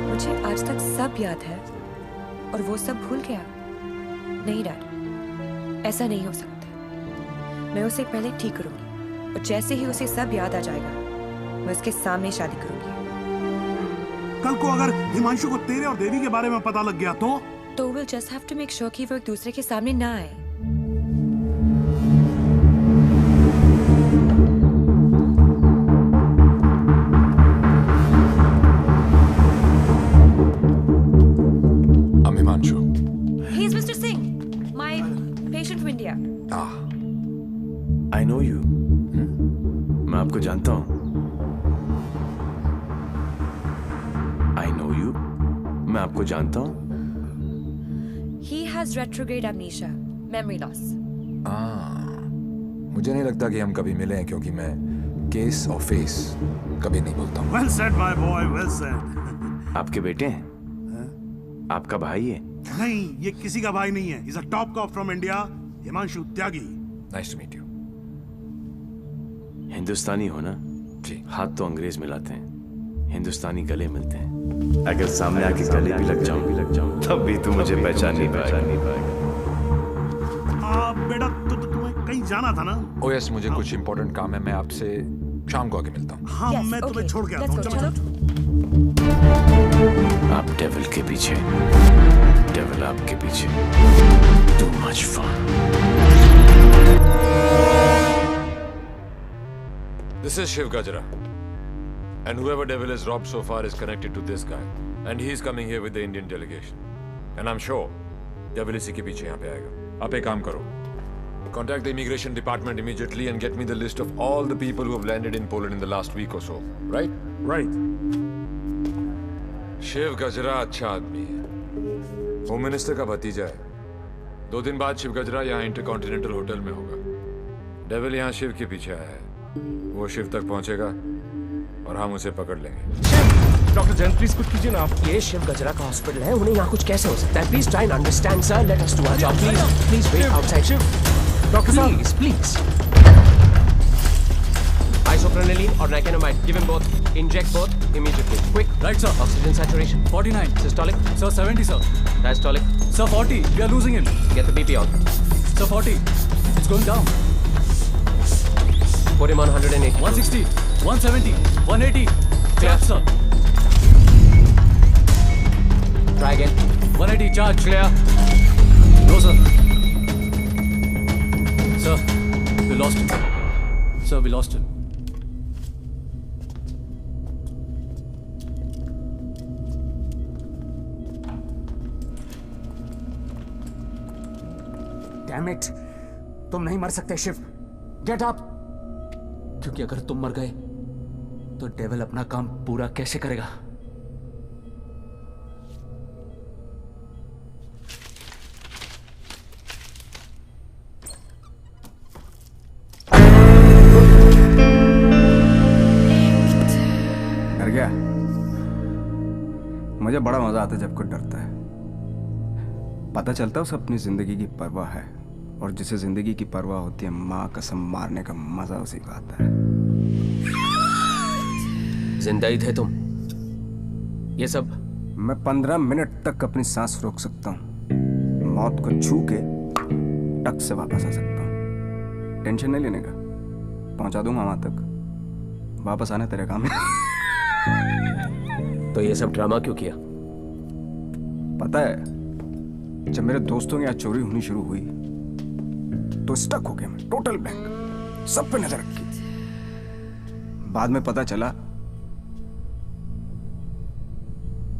[SPEAKER 4] मुझे आज तक सब याद है और वो सब भूल गया। नहीं डैड, ऐसा नहीं हो सकता। मैं उसे पहले ठीक करूंगी और जैसे ही उसे सब याद आ जाएगा मैं उसके सामने शादी करूंगी।
[SPEAKER 8] कल को अगर हिमांशु को तेरे और देवी के बारे में पता लग गया तो
[SPEAKER 4] we'll just have to make sure कि वो एक दूसरे के सामने ना आए।
[SPEAKER 18] I'm Himanshu.
[SPEAKER 4] He is Mr. Singh, my patient from India.
[SPEAKER 1] I know you. मैं आपको जानता हूँ. I know you. मैं आपको जानता हूँ.
[SPEAKER 4] He has retrograde amnesia, memory loss.
[SPEAKER 18] मुझे नहीं लगता कि हम कभी मिले हैं क्योंकि मैं केस और फेस कभी नहीं बोलता हूँ.
[SPEAKER 8] Well said, my boy. Well said.
[SPEAKER 1] आपके बेटे हैं? आपका भाई है?
[SPEAKER 8] नहीं, ये किसी का भाई नहीं है. He's a top cop from India, Himanshu Tyagi.
[SPEAKER 18] Nice to meet you.
[SPEAKER 1] हिंदुस्तानी हो ना? जी. हाथ तो अंग्रेज मिलाते हैं, हिंदुस्तानी गले मिलते हैं. अगर सामने आके गले भी लग जाऊं, तब भी तू मुझे पहचान नहीं पाएगा.
[SPEAKER 8] बेटा, तुम्हें कहीं जाना था ना?
[SPEAKER 18] Oh yes, मुझे कुछ इम्पोर्टेंट काम है. मैं आपसे शाम को आके मिलता हूँ.
[SPEAKER 8] हाँ, मैं तुम्हें छोड़ के आता हूँ. चलो.
[SPEAKER 1] आप डेविल के पीछे, डेविल आपके पीछे. Too much fun.
[SPEAKER 18] This is Shiv Gajra, and whoever devil is robbed so far is connected to this guy, and he is coming here with the Indian delegation, and I'm sure devil इसी के पीछे यहाँ पे आएगा. आप एक काम करो. Contact the immigration department immediately and get me the list of all the people who have landed in Poland in the last week or so. Right?
[SPEAKER 8] Right.
[SPEAKER 18] Shiv गजरा अच्छा आदमी है. होम मिनिस्टर का भतीजा है. 2 दिन बाद शिव गजरा यहाँ इंटरकॉन्टिनेंटल होटल में होगा. डेविल यहाँ शिव के पीछे आया है. वो शिव तक पहुंचेगा और हम उसे पकड़ लेंगे.
[SPEAKER 6] डॉक्टर जैन, प्लीज कुछ कीजिए ना आप. ये शिव गजरा का हॉस्पिटल है, उन्हें यहाँ कुछ कैसे हो सकता है? Please try and understand sir. Let us do our job. Please wait outside. Doctor साहब, please. Isoprenylene or nicotinamide. Give him both. Inject both immediately. Quick.
[SPEAKER 22] Right, sir.
[SPEAKER 6] Oxygen saturation
[SPEAKER 22] 49.
[SPEAKER 6] Systolic.
[SPEAKER 22] Sir, 70, sir.
[SPEAKER 6] Diastolic.
[SPEAKER 22] Sir, 40. We are losing him.
[SPEAKER 6] Get the BP on.
[SPEAKER 22] Sir, 40. It's going down.
[SPEAKER 6] Put him on 180.
[SPEAKER 22] 160. 170. 180.
[SPEAKER 6] Clear.
[SPEAKER 22] Sir.
[SPEAKER 6] Try again.
[SPEAKER 22] 180. Charge.
[SPEAKER 6] Clear.
[SPEAKER 22] No, sir. Sir, we lost him. Sir, we lost him.
[SPEAKER 6] Damn it! तुम नहीं मर सकते Shiv. Get up!
[SPEAKER 12] क्योंकि अगर तुम मर गए तो डेविल अपना काम पूरा कैसे करेगा?
[SPEAKER 23] डर गया? मुझे बड़ा मजा आता है जब कोई डरता है. पता चलता है उसे अपनी जिंदगी की परवाह है, और जिसे जिंदगी की परवाह होती है, माँ कसम मारने का मजा उसी को आता है.
[SPEAKER 6] जिंदा ही थे तुम? ये सब?
[SPEAKER 23] मैं 15 मिनट तक अपनी सांस रोक सकता हूँ. मौत को छू के टक से वापस आ सकता हूँ. टेंशन नहीं लेने का, पहुंचा दूंगा वहां तक. वापस आना तेरे काम है.
[SPEAKER 6] तो ये सब ड्रामा क्यों किया?
[SPEAKER 23] पता है, जब मेरे दोस्तों के यहाँ चोरी होनी शुरू हुई तो स्टक हो गया मैं. Total blank. सब पे नजर रखी. बाद में पता चला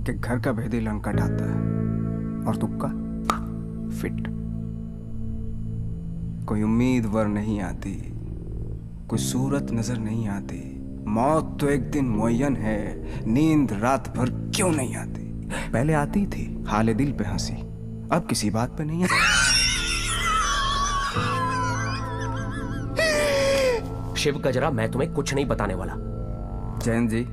[SPEAKER 23] कि घर का भेदी लंका ढाता है और तुक्का फिट. कोई उम्मीद वर नहीं आती, कोई सूरत नजर नहीं आती. मौत तो एक दिन मुअय्यन है, नींद रात भर क्यों नहीं आती. पहले आती थी हाले दिल पे हंसी, अब किसी बात पे नहीं है.
[SPEAKER 6] शिव गजरा, मैं तुम्हें कुछ नहीं बताने वाला.
[SPEAKER 23] जैन जी,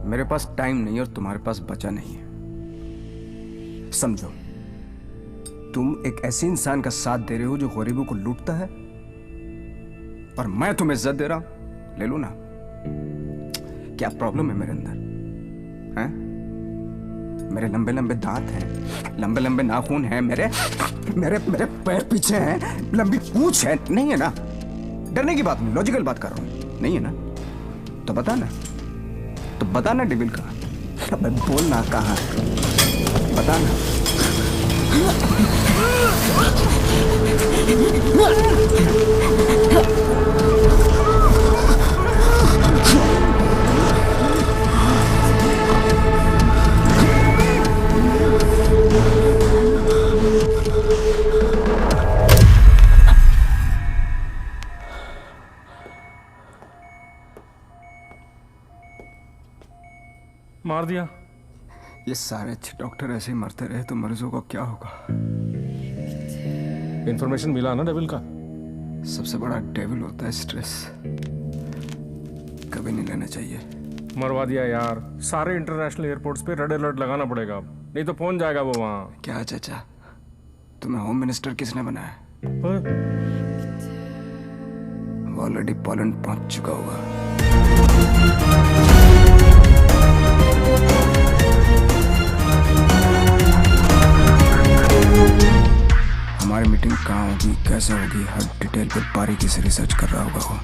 [SPEAKER 23] मेरे पास टाइम नहीं और तुम्हारे पास बचा नहीं है. समझो, तुम एक ऐसे इंसान का साथ दे रहे हो जो गरीबों को लूटता है, और मैं तुम्हें इज्जत दे रहा हूं. ले लो ना. क्या प्रॉब्लम है मेरे अंदर? हैं? मेरे लंबे लंबे दांत हैं, लंबे लंबे नाखून हैं, मेरे मेरे मेरे पैर पीछे हैं, लंबी पूंछ है. नहीं है ना? डरने की बात नहीं, लॉजिकल बात कर रहा हूं. नहीं है ना? तो बता ना. तो बता ना डेविल कहाँ. अबे बोल ना कहाँ है. बता ना.
[SPEAKER 22] मार दिया।
[SPEAKER 23] ये सारे अच्छे डॉक्टर ऐसे ही मरते रहे तो मरीजों को क्या होगा?
[SPEAKER 22] इंफॉर्मेशन मिला ना डेविल का?
[SPEAKER 23] सबसे बड़ा डेविल होता है स्ट्रेस। कभी नहीं लेना चाहिए।
[SPEAKER 22] मरवा दिया यार। सारे इंटरनेशनल एयरपोर्ट्स पे रेड अलर्ट लगाना पड़ेगा, नहीं तो पहुंच जाएगा वो वहां।
[SPEAKER 23] क्या चाचा, तुम्हें होम मिनिस्टर किसने बनाया? वो ऑलरेडी पोलैंड पहुंच चुका होगा। हमारी मीटिंग कहाँ होगी, कैसे होगी, हर डिटेल पर बारीकी से रिसर्च कर रहा होगा वो।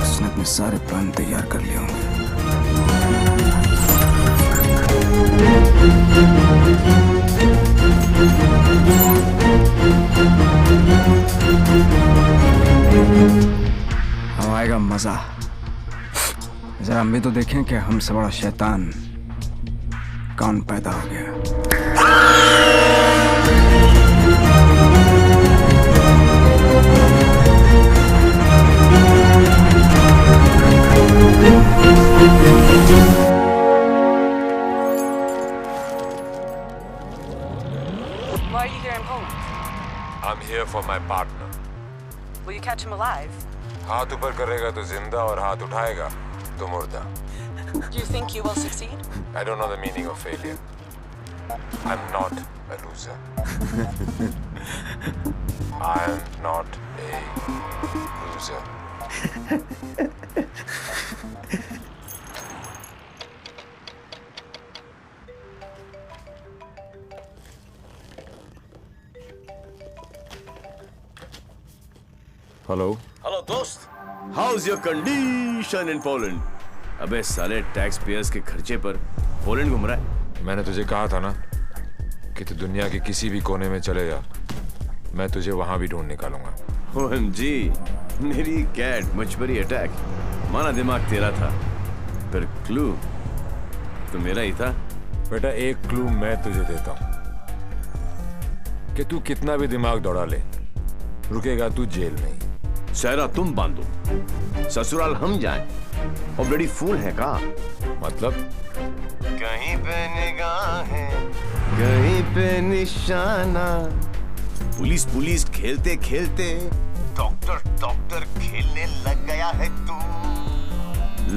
[SPEAKER 23] उसने अपने सारे प्लान तैयार कर लिए होंगे। अब आएगा मजा। जरा हम भी तो देखें कि हमसे बड़ा शैतान कौन पैदा हो गया।
[SPEAKER 2] Why are you here in Poland?
[SPEAKER 18] I'm here for my partner.
[SPEAKER 2] Will you catch him alive?
[SPEAKER 18] हाथ ऊपर करेगा तो जिंदा और हाथ उठाएगा तो मुर्दा.
[SPEAKER 2] Do you think you will succeed?
[SPEAKER 18] I don't know the meaning of failure. I'm not a loser. I am not a loser.
[SPEAKER 1] Hello
[SPEAKER 3] hello दोस्त,
[SPEAKER 1] how's your condition in Poland? अबे साले टैक्स पेयर्स के खर्चे पर Poland घूम रहा है।
[SPEAKER 18] मैंने तुझे कहा था ना कि तू दुनिया के किसी भी कोने में चले जा, मैं तुझे वहां भी ढूंढ निकालूंगा।
[SPEAKER 1] OMG, मेरी कैट मछबरी अटैक। माना दिमाग तेरा था, पर क्लू तो मेरा ही था।
[SPEAKER 18] बेटा एक क्लू मैं तुझे देता हूं कि तू कितना भी दिमाग दौड़ा ले, रुकेगा तू जेल में।
[SPEAKER 1] सहरा तुम बांधो, ससुराल हम जाएं। और ब्लडी फूल है का?
[SPEAKER 18] मतलब
[SPEAKER 1] कहीं पे निगाहें, कहीं पे निशाना। पुलिस पुलिस खेलते खेलते डॉक्टर डॉक्टर खेलने लग गया है तू।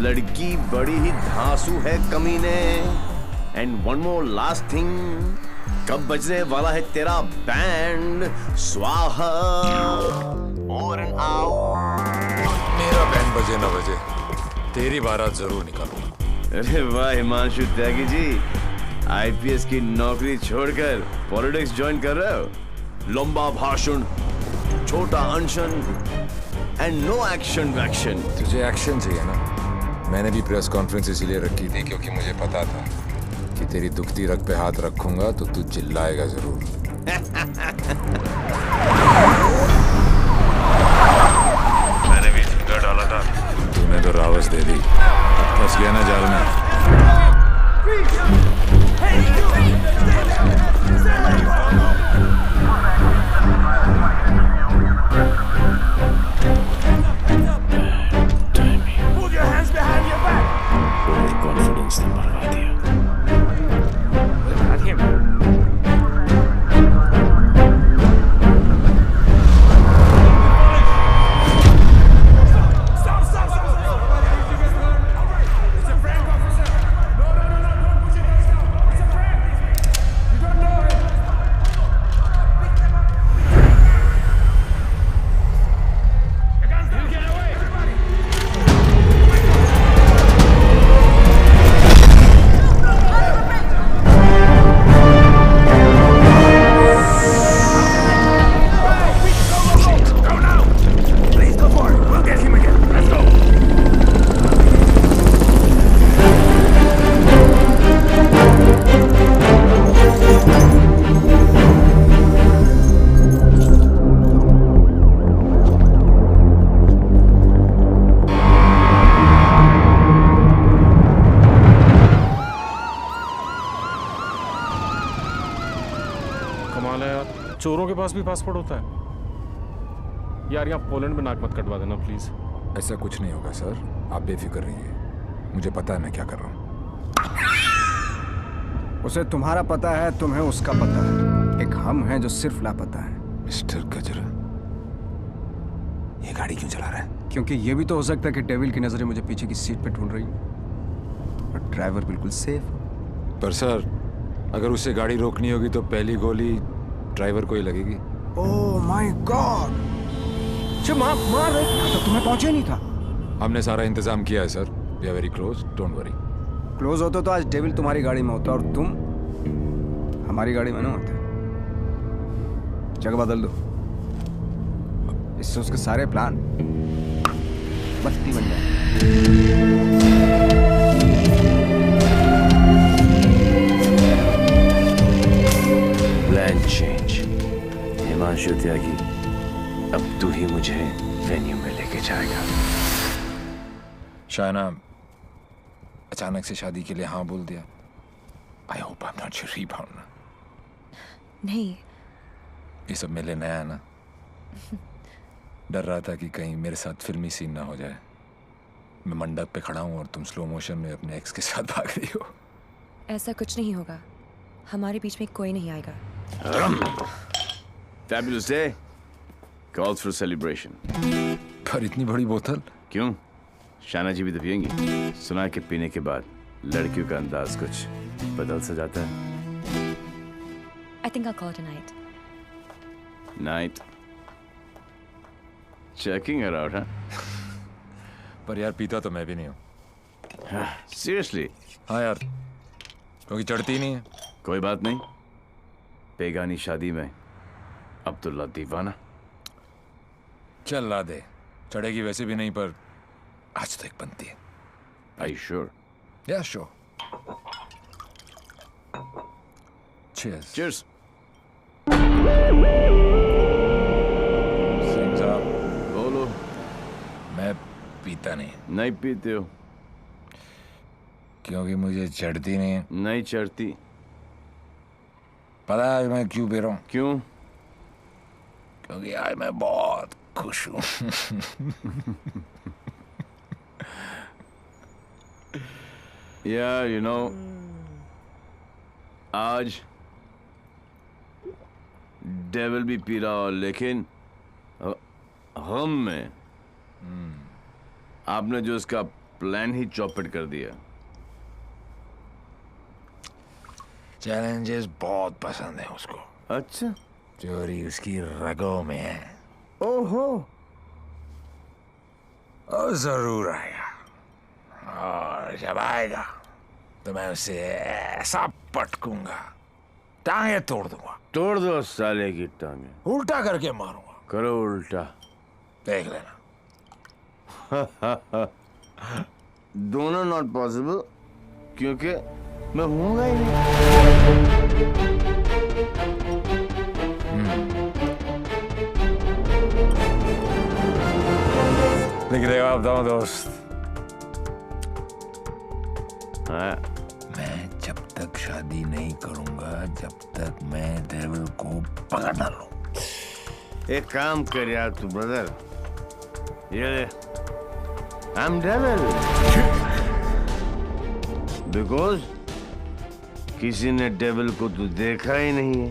[SPEAKER 1] लड़की बड़ी ही धांसू है कमीने। And one more last thing, कब बजने वाला है तेरा बैंड? स्वाहा ओवर एंड आउट।
[SPEAKER 18] मेरा बैंड बजे ना बजे, तेरी बारात जरूर निकालूंगा।
[SPEAKER 1] अरे वाह हिमांशु त्यागी जी, IPS की नौकरी छोड़कर पॉलिटिक्स ज्वाइन कर रहे हो? लंबा भाषण, छोटा अनशन एंड नो एक्शन वैक्शन।
[SPEAKER 18] तुझे एक्शन चाहिए ना? मैंने भी प्रेस कॉन्फ्रेंस इसीलिए रखी थी क्योंकि मुझे पता था कि तेरी दुखती रग पे हाथ रखूंगा तो तू चिल्लाएगा जरूर।
[SPEAKER 1] मैंने भी झुंगा डाला था,
[SPEAKER 18] तूने तो रावस दे दी। फंस गया ना जाल में।
[SPEAKER 1] Put your hands behind your back. Over confidence ने मरवा दिया।
[SPEAKER 22] चोरों के पास भी पासपोर्ट होता है? यार यहाँ पोलैंड में नाक मत कटवा देना प्लीज।
[SPEAKER 18] ऐसा कुछ नहीं होगा सर, आप बेफिक्र रहिए, मुझे पता है मैं क्या कर रहा हूँ।
[SPEAKER 23] उसे तुम्हारा पता है, तुम्हें उसका पता है, एक हम हैं जो सिर्फ लापता है।
[SPEAKER 18] मिस्टर गजरा, ये गाड़ी क्यों चला रहा है?
[SPEAKER 23] क्योंकि ये भी तो हो सकता है कि डेविल की नजरें मुझे पीछे की सीट पे ढूंढ रही और ड्राइवर बिल्कुल सेफ।
[SPEAKER 18] पर सर, अगर उसे गाड़ी रोकनी होगी तो पहली गोली ड्राइवर को ही लगेगी।
[SPEAKER 23] ओह माय गॉड, मार रहे तो तुम्हें पहुंचे नहीं था।
[SPEAKER 18] हमने सारा इंतजाम किया है sir, we are very close, don't worry.
[SPEAKER 23] Close होते तो आज डेविल तुम्हारी गाड़ी में होता और तुम हमारी गाड़ी में ना होते। जगह बदल दो, इससे उसके सारे प्लान बत्ती बन जाए।
[SPEAKER 9] Plan change. हिमांशु त्यागी, अब तू ही मुझे वेन्यू में लेके जाएगा।
[SPEAKER 18] शायना अचानक से शादी के लिए हाँ बोल दिया। I hope I am not your rebound.
[SPEAKER 4] नहीं,
[SPEAKER 18] ये सब मेरे लिए नया है ना। डर रहा था कि कहीं मेरे साथ फिल्मी सीन ना हो जाए। मैं मंडप पे खड़ा हूँ और तुम स्लो मोशन में अपने एक्स के साथ भाग रही हो।
[SPEAKER 4] ऐसा कुछ नहीं होगा, हमारे बीच में कोई नहीं आएगा।
[SPEAKER 9] Fabulous day. Calls for celebration.
[SPEAKER 18] पर इतनी बड़ी बोतल
[SPEAKER 9] क्यों? शाना जी भी तो पियेंगी। सुना कि पीने के बाद लड़कियों का अंदाज कुछ बदल सा जाता है।
[SPEAKER 4] I think I'll call it a night.
[SPEAKER 9] Night. Checking her out, huh?
[SPEAKER 18] पर यार पीता तो मैं भी नहीं हूँ।
[SPEAKER 9] Seriously?
[SPEAKER 18] हाँ यार, क्योंकि चढ़ती नहीं है।
[SPEAKER 9] कोई बात नहीं, बेगानी शादी में अब्दुल्ला दीवाना।
[SPEAKER 18] चल ला दे, चढ़ेगी वैसे भी नहीं, पर आज तो एक बनती है।
[SPEAKER 9] Are you sure?
[SPEAKER 18] Yeah, sure. Cheers.
[SPEAKER 9] Cheers.
[SPEAKER 18] Singh साहब,
[SPEAKER 9] बोलो।
[SPEAKER 18] मैं पीता नहीं।
[SPEAKER 9] नहीं पीते हो?
[SPEAKER 18] क्योंकि मुझे चढ़ती नहीं है।
[SPEAKER 9] नहीं चढ़ती।
[SPEAKER 18] पता है मैं क्यों पी रहा हूँ?
[SPEAKER 9] क्यों?
[SPEAKER 18] क्योंकि आज मैं बहुत खुश हूँ।
[SPEAKER 9] Yeah, you know, आज डेविल भी पी रहा हो, लेकिन हम में आपने जो उसका प्लान ही चौपट कर दिया।
[SPEAKER 18] चैलेंजेस बहुत पसंद है उसको।
[SPEAKER 9] अच्छा,
[SPEAKER 18] चोरी उसकी रगों में है।
[SPEAKER 9] ओहो,
[SPEAKER 18] और जरूर आएगा, और जब आएगा तो मैं उसे ऐसा पटकूंगा, टांगे तोड़ दूंगा।
[SPEAKER 9] तोड़ दो साले की टांगे।
[SPEAKER 18] उल्टा करके मारूंगा।
[SPEAKER 9] करो उल्टा,
[SPEAKER 18] देख लेना।
[SPEAKER 9] दोनों नॉट पॉसिबल, क्योंकि मैं हूँगा ही नहीं।
[SPEAKER 18] लिख देगा आप दो दोस्त। मैं जब तक शादी नहीं करूंगा जब तक मैं डेविल को पकड़ ना लूं।
[SPEAKER 9] एक काम कर यार तू ब्रदर, ये आई एम डेविल बिकॉज किसी ने डेविल को तू देखा ही नहीं है।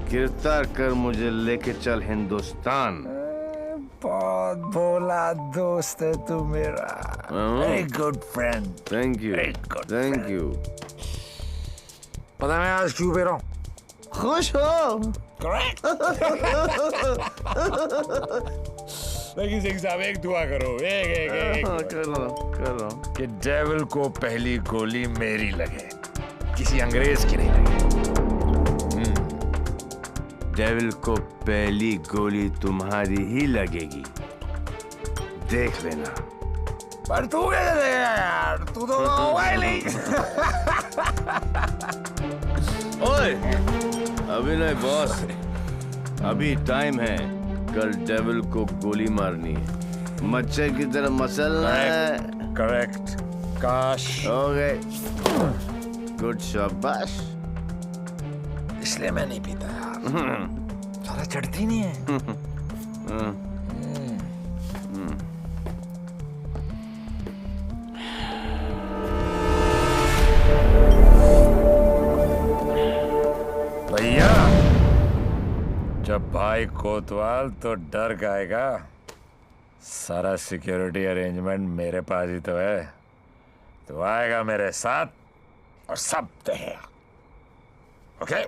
[SPEAKER 9] गिरफ्तार कर मुझे लेके चल हिंदुस्तान।
[SPEAKER 18] बहुत भोला दोस्त है तू मेरा। Very good friend.
[SPEAKER 9] Thank you, thank you.
[SPEAKER 18] पता मैं आज क्यों पी रहा हूँ?
[SPEAKER 9] खुश हो?
[SPEAKER 18] करेक्ट। लेकिन सिंह साहब एक दुआ करो, एक
[SPEAKER 9] कर रहा हूँ
[SPEAKER 18] कि डेविल को पहली गोली मेरी लगे, किसी अंग्रेज की नहीं लगे।
[SPEAKER 9] डेविल को पहली गोली तुम्हारी ही लगेगी, देख लेना।
[SPEAKER 18] पर तू कैसे देगा यार, तू तो होगा ही नहीं।
[SPEAKER 9] ओए, अभी नहीं बॉस, अभी टाइम है। कल डेविल को गोली मारनी है, मच्छर की तरह मसलना है।
[SPEAKER 18] करेक्ट। काश
[SPEAKER 9] हो गए। गुड शाबाश।
[SPEAKER 18] इसलिए मैं नहीं पीता यार।
[SPEAKER 10] चढ़ती नहीं है।
[SPEAKER 18] भैया, जब भाई कोतवाल तो डर गाएगा। सारा सिक्योरिटी अरेंजमेंट मेरे पास ही तो है। तो आएगा मेरे साथ और सब देखेगा। ओके?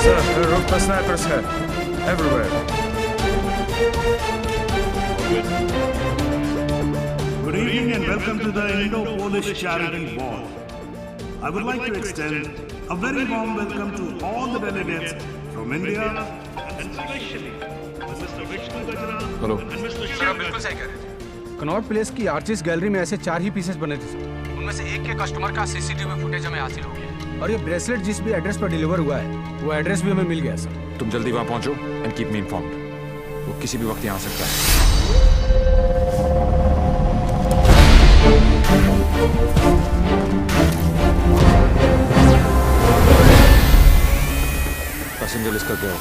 [SPEAKER 18] Sir, roof पर snipers है everywhere.
[SPEAKER 8] Good evening and welcome to the Indo-Polish Charity Ball. I would like to extend a very warm welcome to all the delegates from India and especially Mr. Vishnu Gajra
[SPEAKER 10] Hello.
[SPEAKER 8] and Mr. Shiv Gajra.
[SPEAKER 22] Connaught place की artist gallery में ऐसे 4 ही pieces बने थे sir.
[SPEAKER 6] उनमें से एक के customer का सीसीटीवी फुटेज हमें हासिल हो गया।
[SPEAKER 22] और ये ब्रेसलेट जिस भी एड्रेस पर डिलीवर हुआ है वो एड्रेस भी हमें मिल गया सर।
[SPEAKER 10] तुम जल्दी वहां पहुंचो एंड कीप मी इन्फॉर्म्ड। वो किसी भी वक्त यहाँ आ सकता है। पैसेंजर लिस्ट करके आओ।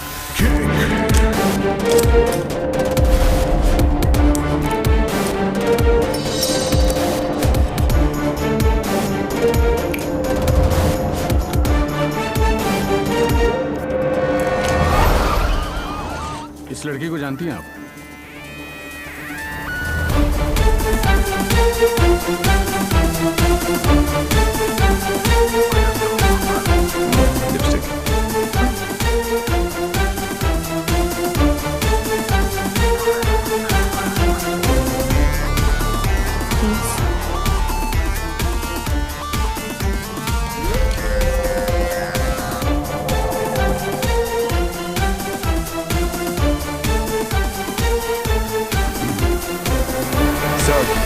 [SPEAKER 22] इस लड़की को जानती हैं आप?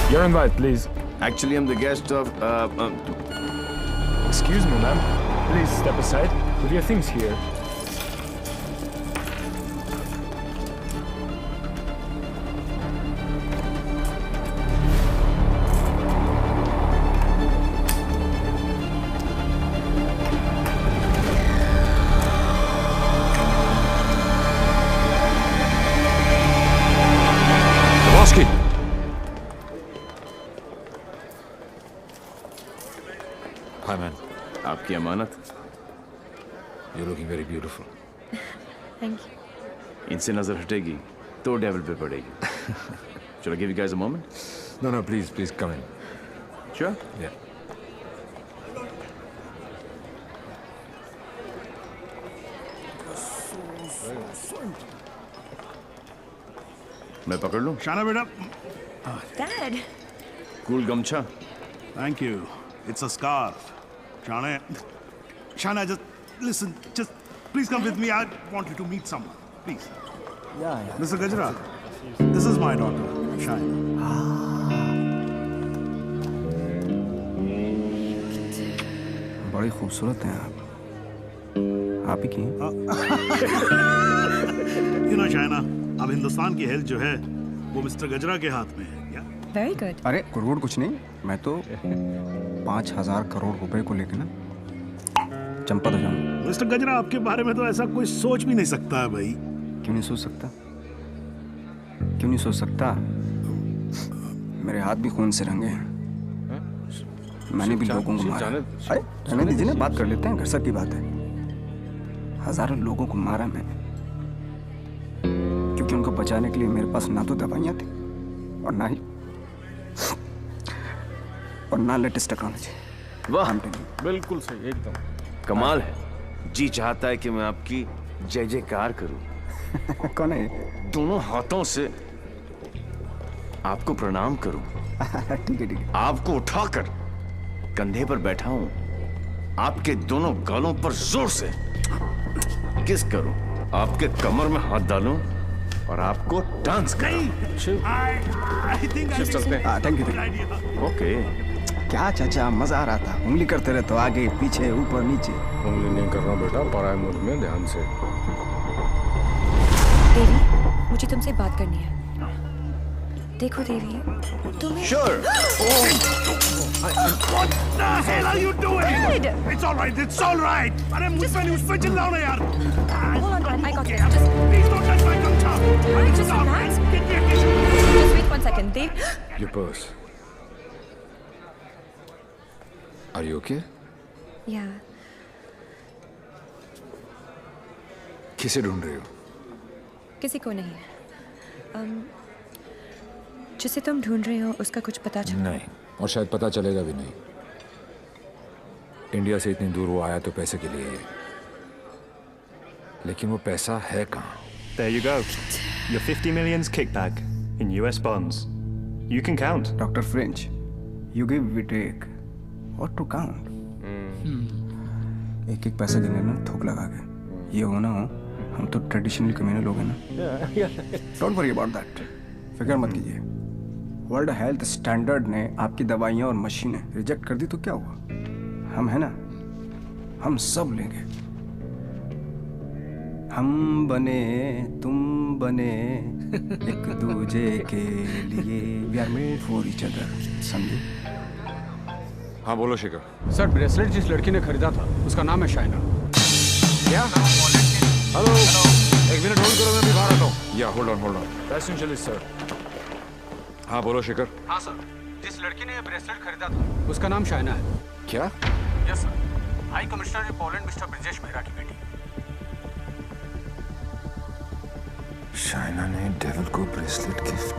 [SPEAKER 18] Your invite, please.
[SPEAKER 9] Actually, I'm the guest of.
[SPEAKER 18] Excuse me, ma'am. Please step aside. Put your things here.
[SPEAKER 10] Hi, man.
[SPEAKER 9] आपकी अमानत।
[SPEAKER 10] You're looking very beautiful.
[SPEAKER 17] Thank you.
[SPEAKER 9] इनसे नजर हटेगी तो डेविल पे पड़ेगी। Shall I give you guys a moment?
[SPEAKER 10] No, please come in.
[SPEAKER 9] Sure.
[SPEAKER 10] Yeah.
[SPEAKER 9] मैं पकड़ लूं?
[SPEAKER 8] शाना बेटा।
[SPEAKER 4] Dad.
[SPEAKER 9] Cool गमछा।
[SPEAKER 8] Thank you. It's a scarf. Shana, just listen. Just please come with me. I want you to meet someone. Please.
[SPEAKER 19] Yeah.
[SPEAKER 8] Mr. Gajra, this is my daughter, Shana.
[SPEAKER 23] बड़ी खूबसूरत हैं आप। आप ही की?
[SPEAKER 8] You know, Shana, अब हिंदुस्तान की health जो है वो मिस्टर गजरा के हाथ में है।
[SPEAKER 4] Very good.
[SPEAKER 23] अरे करोड़ कुछ नहीं, मैं तो 5,000 करोड़ रुपए को लेके ना चंपा तो जाऊँ।
[SPEAKER 8] मिस्टर गजरा, आपके बारे में तो ऐसा कोई सोच भी नहीं सकता है भाई।
[SPEAKER 23] क्यों नहीं सोच सकता? क्यों नहीं सोच सकता? मेरे हाथ भी खून से रंगे हैं। मैंने भी लोगों को मारा। अरे रहने दीजिए ना, बात कर लेते हैं, घर की बात है। हजारों लोगों को मारा मैंने, क्योंकि उनको बचाने के लिए मेरे पास ना तो दवाइयाँ थी और ना लेटेस्ट टेक्नोलॉजी।
[SPEAKER 9] वाह,
[SPEAKER 22] बिल्कुल सही, एकदम
[SPEAKER 9] कमाल है। जी चाहता है कि मैं आपकी जय जयकार करूं।
[SPEAKER 23] कौन है?
[SPEAKER 9] दोनों हाथों से आपको प्रणाम करूं।
[SPEAKER 23] ठीक है।
[SPEAKER 9] आपको उठाकर कंधे पर बैठा हूं, आपके दोनों गालों पर जोर से किस करूं, आपके कमर में हाथ डालूं और आपको डांस करूं।
[SPEAKER 8] I think I
[SPEAKER 23] thank you.
[SPEAKER 9] Okay.
[SPEAKER 23] क्या चाचा, मजा आ रहा था। उंगली करते रहे तो आगे पीछे ऊपर नीचे।
[SPEAKER 22] उंगली नहीं कर रहा बेटा, पराये मुल्क में ध्यान से।
[SPEAKER 4] देवी, मुझे तुमसे बात करनी है। देखो देवी, तुम्हें
[SPEAKER 1] Sure.
[SPEAKER 8] What the hell are you doing? It's all right. It's all right. अरे मुझ पे चिल्लाओ ना यार।
[SPEAKER 4] Hold on, Dad. I got
[SPEAKER 8] Okay,
[SPEAKER 4] this.
[SPEAKER 8] please don't touch my gumcha.
[SPEAKER 4] Just relax. Just wait 1 second, Dev.
[SPEAKER 18] Your purse. Are you okay?
[SPEAKER 4] Yeah.
[SPEAKER 18] किसे ढूंढ रही हो?
[SPEAKER 4] किसी को नहीं। जिसे तुम ढूंढ रहे हो उसका कुछ पता चला?
[SPEAKER 18] नहीं, और शायद पता चलेगा भी नहीं। इंडिया से इतनी दूर वो आया तो पैसे के लिए, लेकिन वो पैसा है कहाँ?
[SPEAKER 3] There you go. Your 50 million's kickback in US bonds. You can count.
[SPEAKER 23] Dr. French, you give, we take. What to count? एक एक पैसे गिनने ना थोक लगा के। ये हो ना हो, हम तो ट्रेडिशनल कम्युनल लोग हैं ना। Don't worry about that. फिक्र मत कीजिए। वर्ल्ड हेल्थ स्टैंडर्ड ने आपकी दवाइयाँ और मशीनें रिजेक्ट कर दी तो क्या हुआ? हम है ना, हम सब लेंगे। हम बने तुम बने एक दूजे के लिए, we are made for each other, समझे?
[SPEAKER 18] हाँ बोलो शिखर।
[SPEAKER 22] सर, ब्रेसलेट जिस लड़की ने खरीदा था उसका नाम है शाइना।
[SPEAKER 18] क्या? हेलो, एक मिनट होल्ड करो, मैं अभी बाहर आता हूँ। या होल्ड ऑन।
[SPEAKER 22] Passenger sir.
[SPEAKER 18] हाँ बोलो शिखर।
[SPEAKER 22] हाँ सर, जिस लड़की ने ये ब्रेसलेट खरीदा था उसका नाम शाइना है।
[SPEAKER 18] क्या?
[SPEAKER 22] Yes sir, high commissioner Poland mister Brijesh Mehra की बेटी।
[SPEAKER 18] शाइना ने डेविल को ब्रेसलेट गिफ्ट।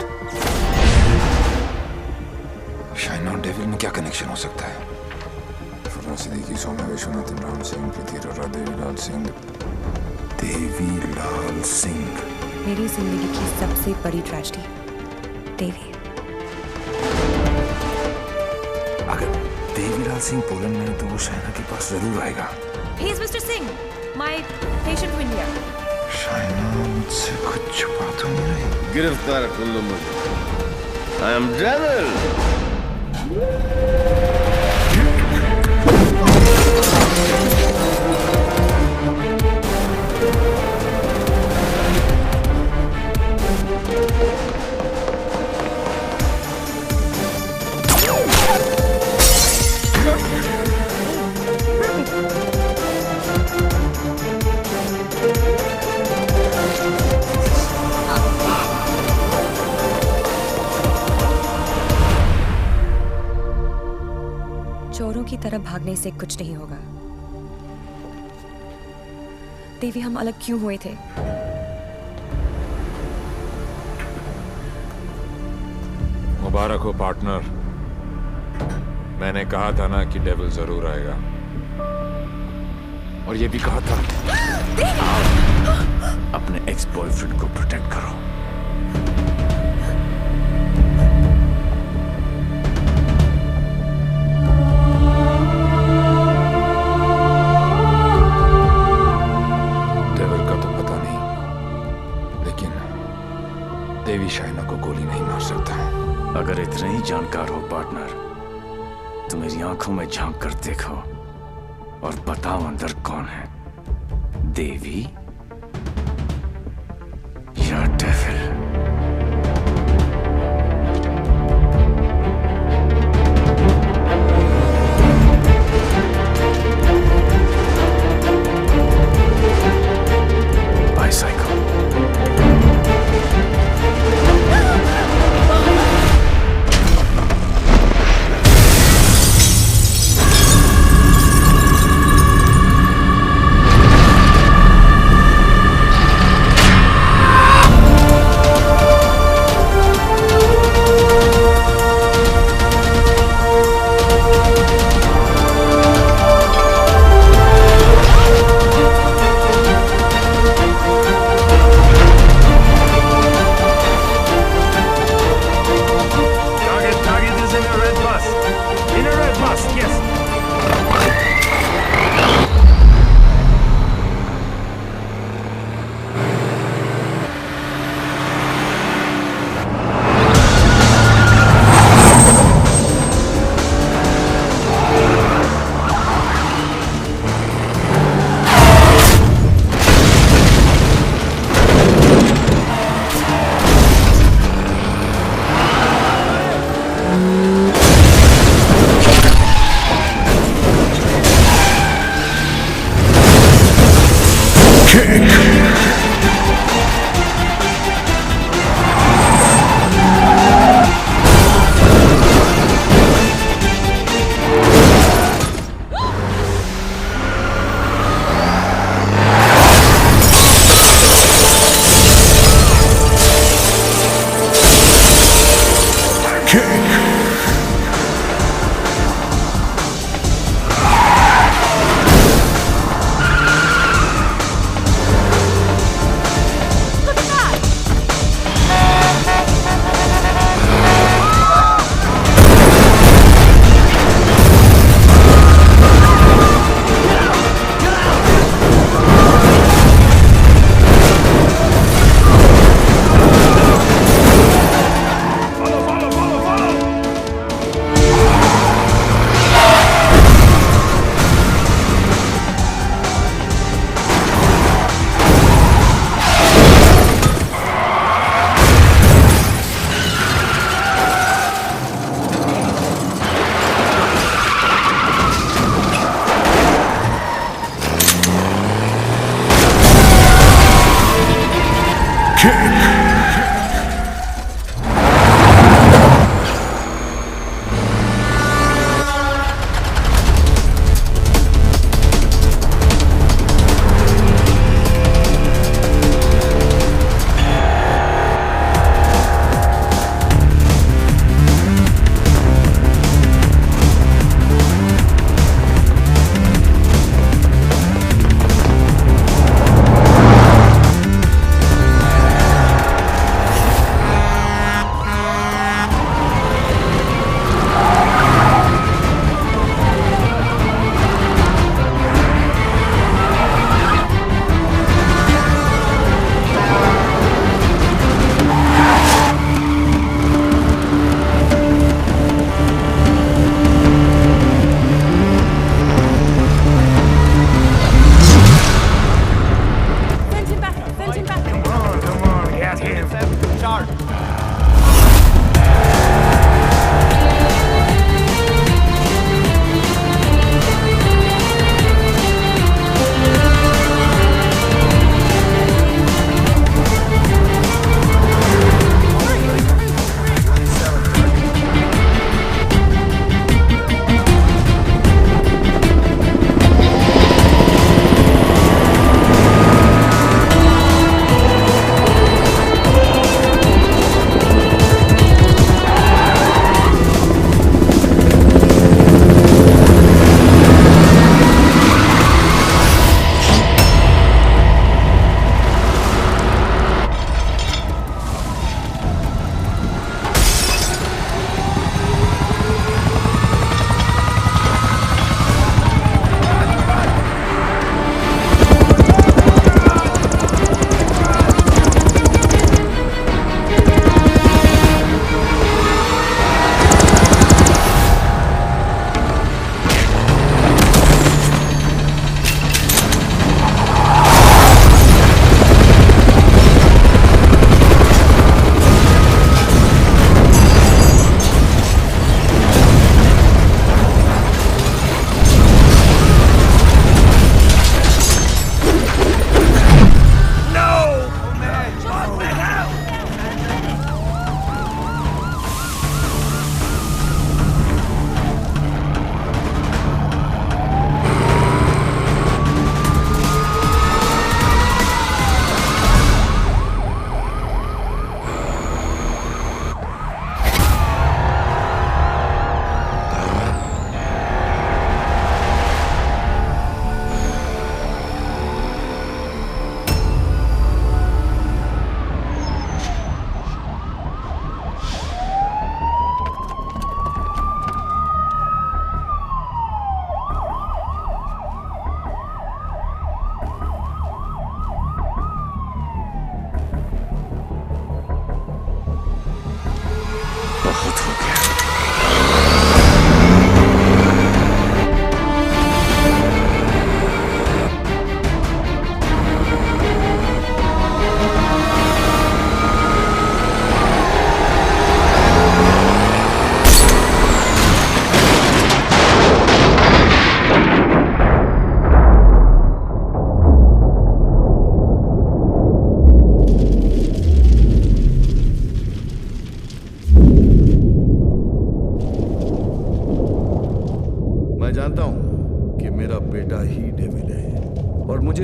[SPEAKER 18] शाइना और डेविल में क्या कनेक्शन हो सकता है? फुला सिद्दीकी, सौम्या विश्वनाथ, इमरान सिंह, प्रीति अरोरा, देवीलाल सिंह। देवीलाल सिंह
[SPEAKER 4] मेरी जिंदगी की सबसे बड़ी ट्रेजेडी, देवी।
[SPEAKER 18] अगर देवीलाल सिंह पोलैंड में है तो वो शाइना के पास जरूर आएगा।
[SPEAKER 4] He is Mr. Singh, my patient from India.
[SPEAKER 18] Shaina मुझसे कुछ छुपा तो नहीं रही?
[SPEAKER 9] गिरफ्तार कर लो मुझे। I am devil.
[SPEAKER 4] चोरों की तरह भागने से कुछ नहीं होगा। देवी, हम अलग क्यों हुए थे?
[SPEAKER 18] मुबारक हो पार्टनर। मैंने कहा था ना कि डेविल जरूर आएगा, और ये भी कहा था।
[SPEAKER 9] अपने एक्स बॉयफ्रेंड को प्रोटेक्ट करो।
[SPEAKER 18] डेविल का तो पता नहीं, लेकिन देवी शाइना को गोली नहीं मार सकता।
[SPEAKER 9] अगर इतने ही जानकार हो पार्टनर, तो मेरी आंखों में झांक कर देखो और बताओ अंदर कौन है, देवी या डेविल? Bicycle.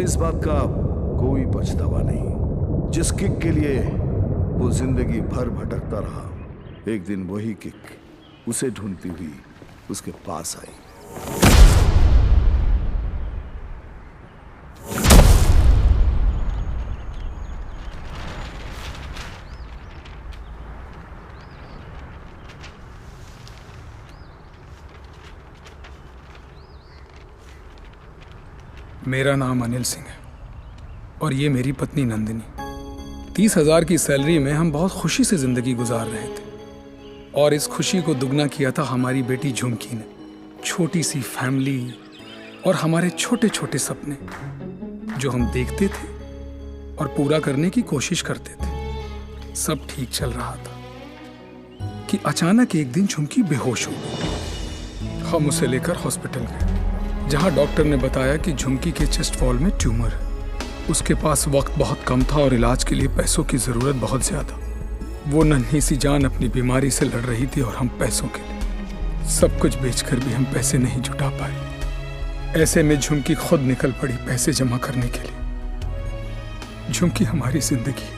[SPEAKER 13] इस बात का कोई पछतावा नहीं। जिस किक के लिए वो जिंदगी भर भटकता रहा, एक दिन वही किक उसे ढूंढती हुई उसके पास आई।
[SPEAKER 14] मेरा नाम अनिल सिंह है और ये मेरी पत्नी नंदिनी। 30,000 की सैलरी में हम बहुत खुशी से जिंदगी गुजार रहे थे और इस खुशी को दुगना किया था हमारी बेटी झुमकी ने। छोटी सी फैमिली और हमारे छोटे छोटे सपने जो हम देखते थे और पूरा करने की कोशिश करते थे। सब ठीक चल रहा था कि अचानक एक दिन झुमकी बेहोश हो गई। हम उसे लेकर हॉस्पिटल गए जहां डॉक्टर ने बताया कि झुमकी के चेस्ट वॉल में ट्यूमर है। उसके पास वक्त बहुत कम था और इलाज के लिए पैसों की जरूरत बहुत ज्यादा। वो नन्ही सी जान अपनी बीमारी से लड़ रही थी और हम पैसों के लिए सब कुछ बेचकर भी हम पैसे नहीं जुटा पाए। ऐसे में झुमकी खुद निकल पड़ी पैसे जमा करने के लिए। झुमकी हमारी जिंदगी है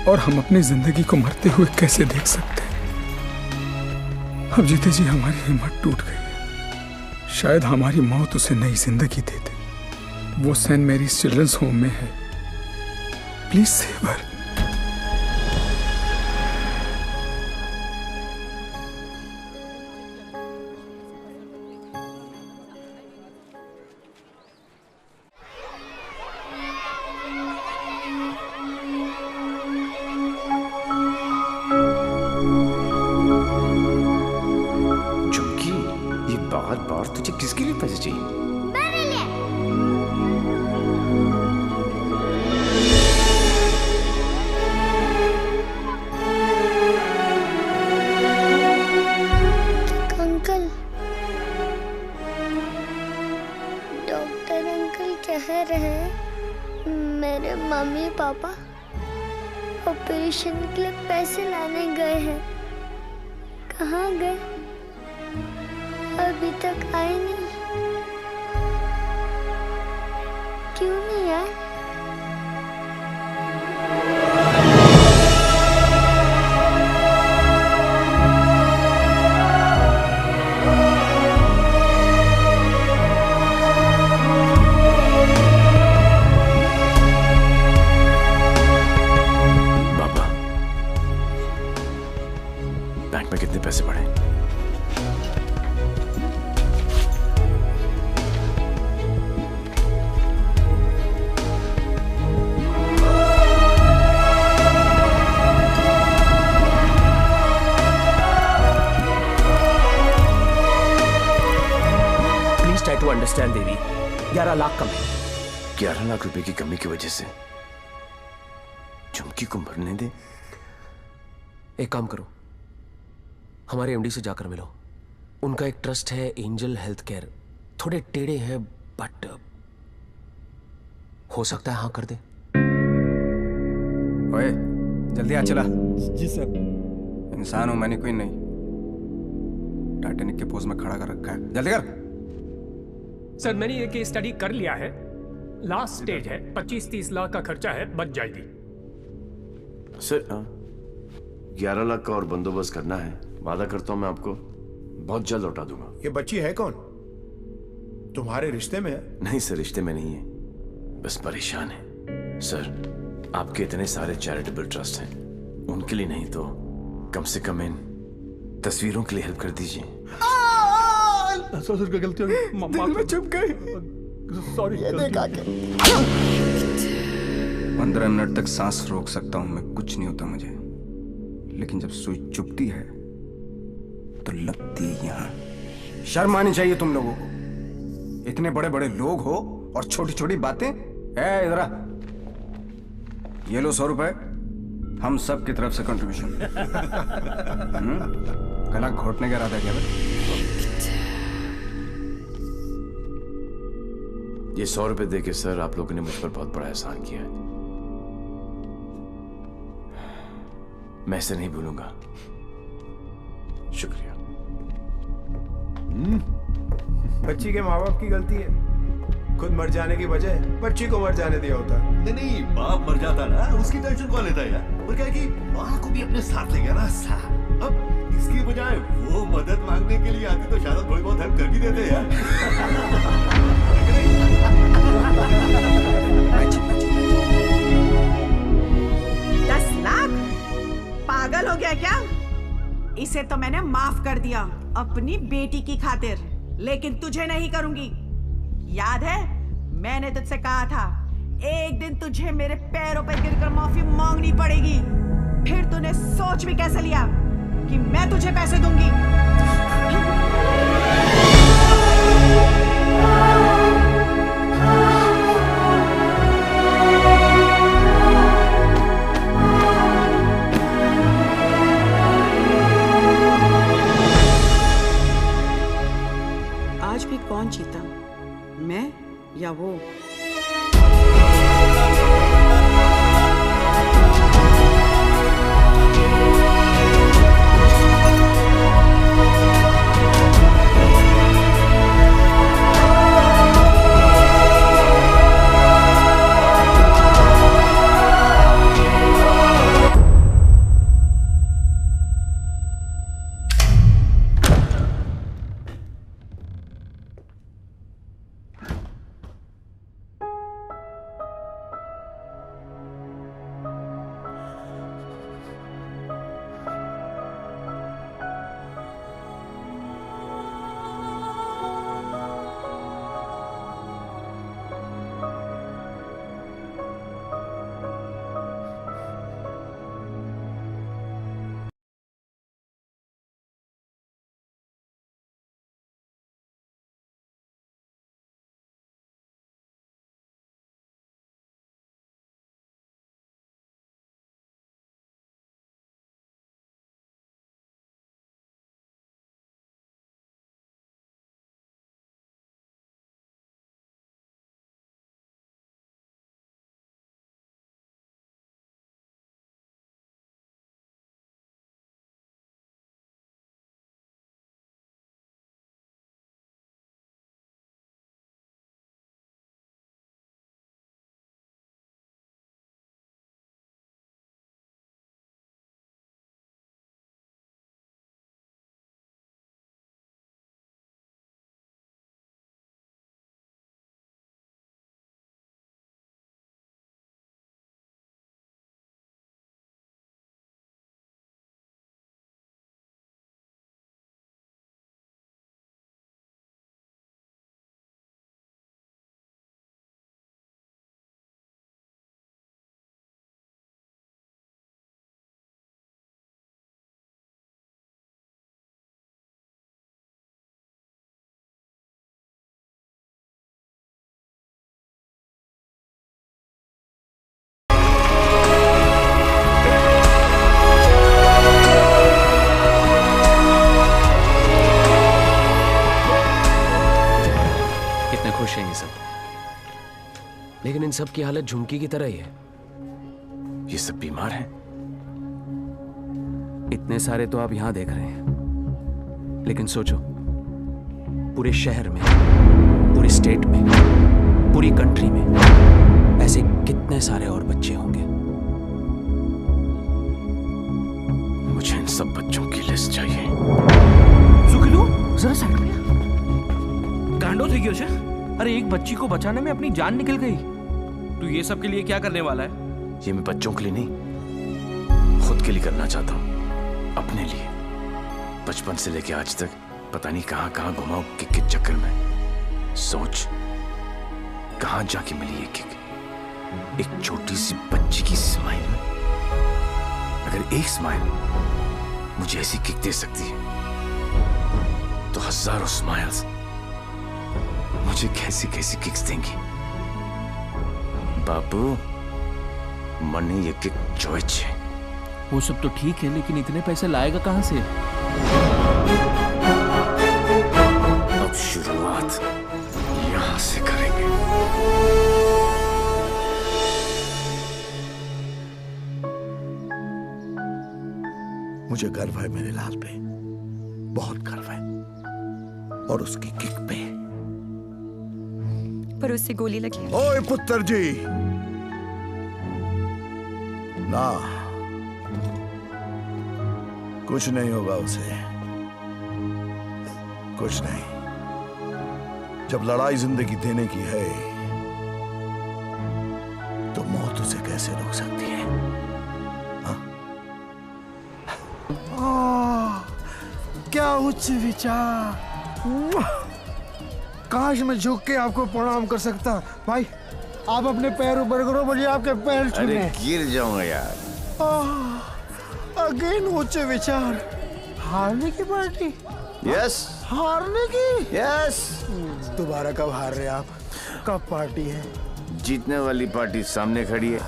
[SPEAKER 14] और हम अपनी जिंदगी को मरते हुए कैसे देख सकते हैं। अब जीते जी हमारी हिम्मत टूट गई। शायद हमारी मौत उसे नई जिंदगी दे दे। वो सेंट मैरीज चिल्ड्रंस होम में है। Please save her.
[SPEAKER 1] तुझे किसके लिए पैसे चाहिए?
[SPEAKER 20] मेरे लिए। अंकल, डॉक्टर अंकल कह रहे हैं मेरे मम्मी पापा ऑपरेशन के लिए पैसे लाने गए हैं। कहाँ गए? अभी तक आए नहीं। क्यों नहीं आए?
[SPEAKER 1] बाबा, बैंक में कितने पैसे पड़े?
[SPEAKER 6] टू अंडरस्टैंड देवी, 11 लाख कम है।
[SPEAKER 1] 11 लाख रुपए की कमी की वजह से झुमकी को मरने दे?
[SPEAKER 6] एक काम करो, हमारे एमडी से जाकर मिलो। उनका एक ट्रस्ट है एंजल हेल्थ केयर। थोड़े टेढ़े हैं बट हो सकता है हाँ कर दे।
[SPEAKER 23] ओए जल्दी आ चला।
[SPEAKER 24] जी सर।
[SPEAKER 23] इंसान हूं मैंने, कोई नहीं। टाइटैनिक के पोज में खड़ा कर रखा है, जल्दी कर।
[SPEAKER 22] सर मैंने ये केस स्टडी कर लिया है। लास्ट स्टेज है, 25-30 लाख का खर्चा है, बच जाएगी।
[SPEAKER 1] सर 11 लाख का और बंदोबस्त करना है। वादा करता हूं मैं आपको बहुत जल्द लौटा दूंगा।
[SPEAKER 19] ये बच्ची है कौन? तुम्हारे रिश्ते में है?
[SPEAKER 1] नहीं सर, रिश्ते में नहीं है, बस परेशान है। सर आपके इतने सारे चैरिटेबल ट्रस्ट हैं, उनके लिए नहीं तो कम से कम इन तस्वीरों के लिए हेल्प कर दीजिए।
[SPEAKER 24] सर का गलती हो गई, दिल में चुप गई। सॉरी। ये देखा के
[SPEAKER 23] 15 मिनट तक सांस रोक सकता हूं मैं, कुछ नहीं होता मुझे। लेकिन जब सुई चुभती है तो लगती है यहां। शर्म आनी चाहिए तुम लोगों को। इतने बड़े बड़े लोग हो और छोटी छोटी बातें। इधर आ, ये लो 100 रुपए, हम सब की तरफ से कंट्रीब्यूशन। गला घोटने का इरादा क्या भाई?
[SPEAKER 1] ये 100 रुपए देके सर आप लोगों ने मुझ पर बहुत बड़ा एहसान किया है। मैं इसे नहीं भूलूंगा। शुक्रिया।
[SPEAKER 19] बच्ची के माँ बाप की गलती है।
[SPEAKER 7] खुद मर जाने की बजाय बच्ची को मर जाने दिया होता।
[SPEAKER 11] नहीं नहीं, बाप मर जाता ना, उसकी टेंशन कौन लेता है यार? और क्या है कि माँ को भी अपने साथ ले गया ना साहब। अब इसकी बजाय वो मदद मांगने के लिए आती तो शायद थोड़ी बहुत हेल्प कर भी देते यार।
[SPEAKER 15] 10 लाख? पागल हो गया क्या? इसे तो मैंने माफ कर दिया अपनी बेटी की खातिर, लेकिन तुझे नहीं करूंगी। याद है मैंने तुझसे कहा था एक दिन तुझे मेरे पैरों पर गिरकर माफी मांगनी पड़ेगी। फिर तूने सोच भी कैसे लिया कि मैं तुझे पैसे दूंगी? आज भी कौन जीता, मैं या वो?
[SPEAKER 6] खुश हैं ये सब, लेकिन इन सब की हालत झुमकी की तरह ही है। ये सब बीमार हैं। इतने सारे तो आप यहां देख रहे हैं, लेकिन सोचो पूरे शहर में, पूरे स्टेट में, पूरी कंट्री में ऐसे कितने सारे और बच्चे होंगे। मुझे इन सब बच्चों की लिस्ट चाहिए।
[SPEAKER 12] सुखलू जरा साइड में गांडो થઈ ગયો છે। अरे एक बच्ची को बचाने में अपनी जान निकल गई। तू ये सब के लिए क्या करने वाला है?
[SPEAKER 6] ये मैं बच्चों के लिए नहीं, खुद के लिए करना चाहता हूं, अपने लिए। बचपन से लेके आज तक पता नहीं कहां कहां घुमा किक के चक्कर में। सोच कहां जाके मिली ये किक, एक छोटी सी बच्ची की स्माइल में। अगर एक स्माइल मुझे ऐसी किक दे सकती है, तो हजारों स्माइल्स मुझे कैसी कैसी किक्स देंगी। बाबू मनी ये किक चॉइस है।
[SPEAKER 12] वो सब तो ठीक है, लेकिन इतने पैसे लाएगा कहां से?
[SPEAKER 6] अब शुरुआत यहां से करेंगे।
[SPEAKER 13] मुझे गर्व है मेरे लाल पे, बहुत गर्व है, और उसकी किक पे।
[SPEAKER 4] पर और उससे गोली लगी।
[SPEAKER 13] ओए पुत्र जी, ना कुछ नहीं होगा उसे, कुछ नहीं। जब लड़ाई जिंदगी देने की है तो मौत उसे कैसे रोक सकती है?
[SPEAKER 7] क्या उच्च विचार! काश मैं झुक के आपको प्रणाम कर सकता। भाई आप अपने पैर ऊपर करो, मुझे आपके पैर छूने।
[SPEAKER 9] अरे गिर जाऊंगा यार।
[SPEAKER 7] अगेन उच्च विचार। हारने की पार्टी?
[SPEAKER 9] यस।
[SPEAKER 7] हारने की?
[SPEAKER 9] यस।
[SPEAKER 7] दोबारा कब हार रहे आप? कब पार्टी है?
[SPEAKER 9] जीतने वाली पार्टी सामने खड़ी है,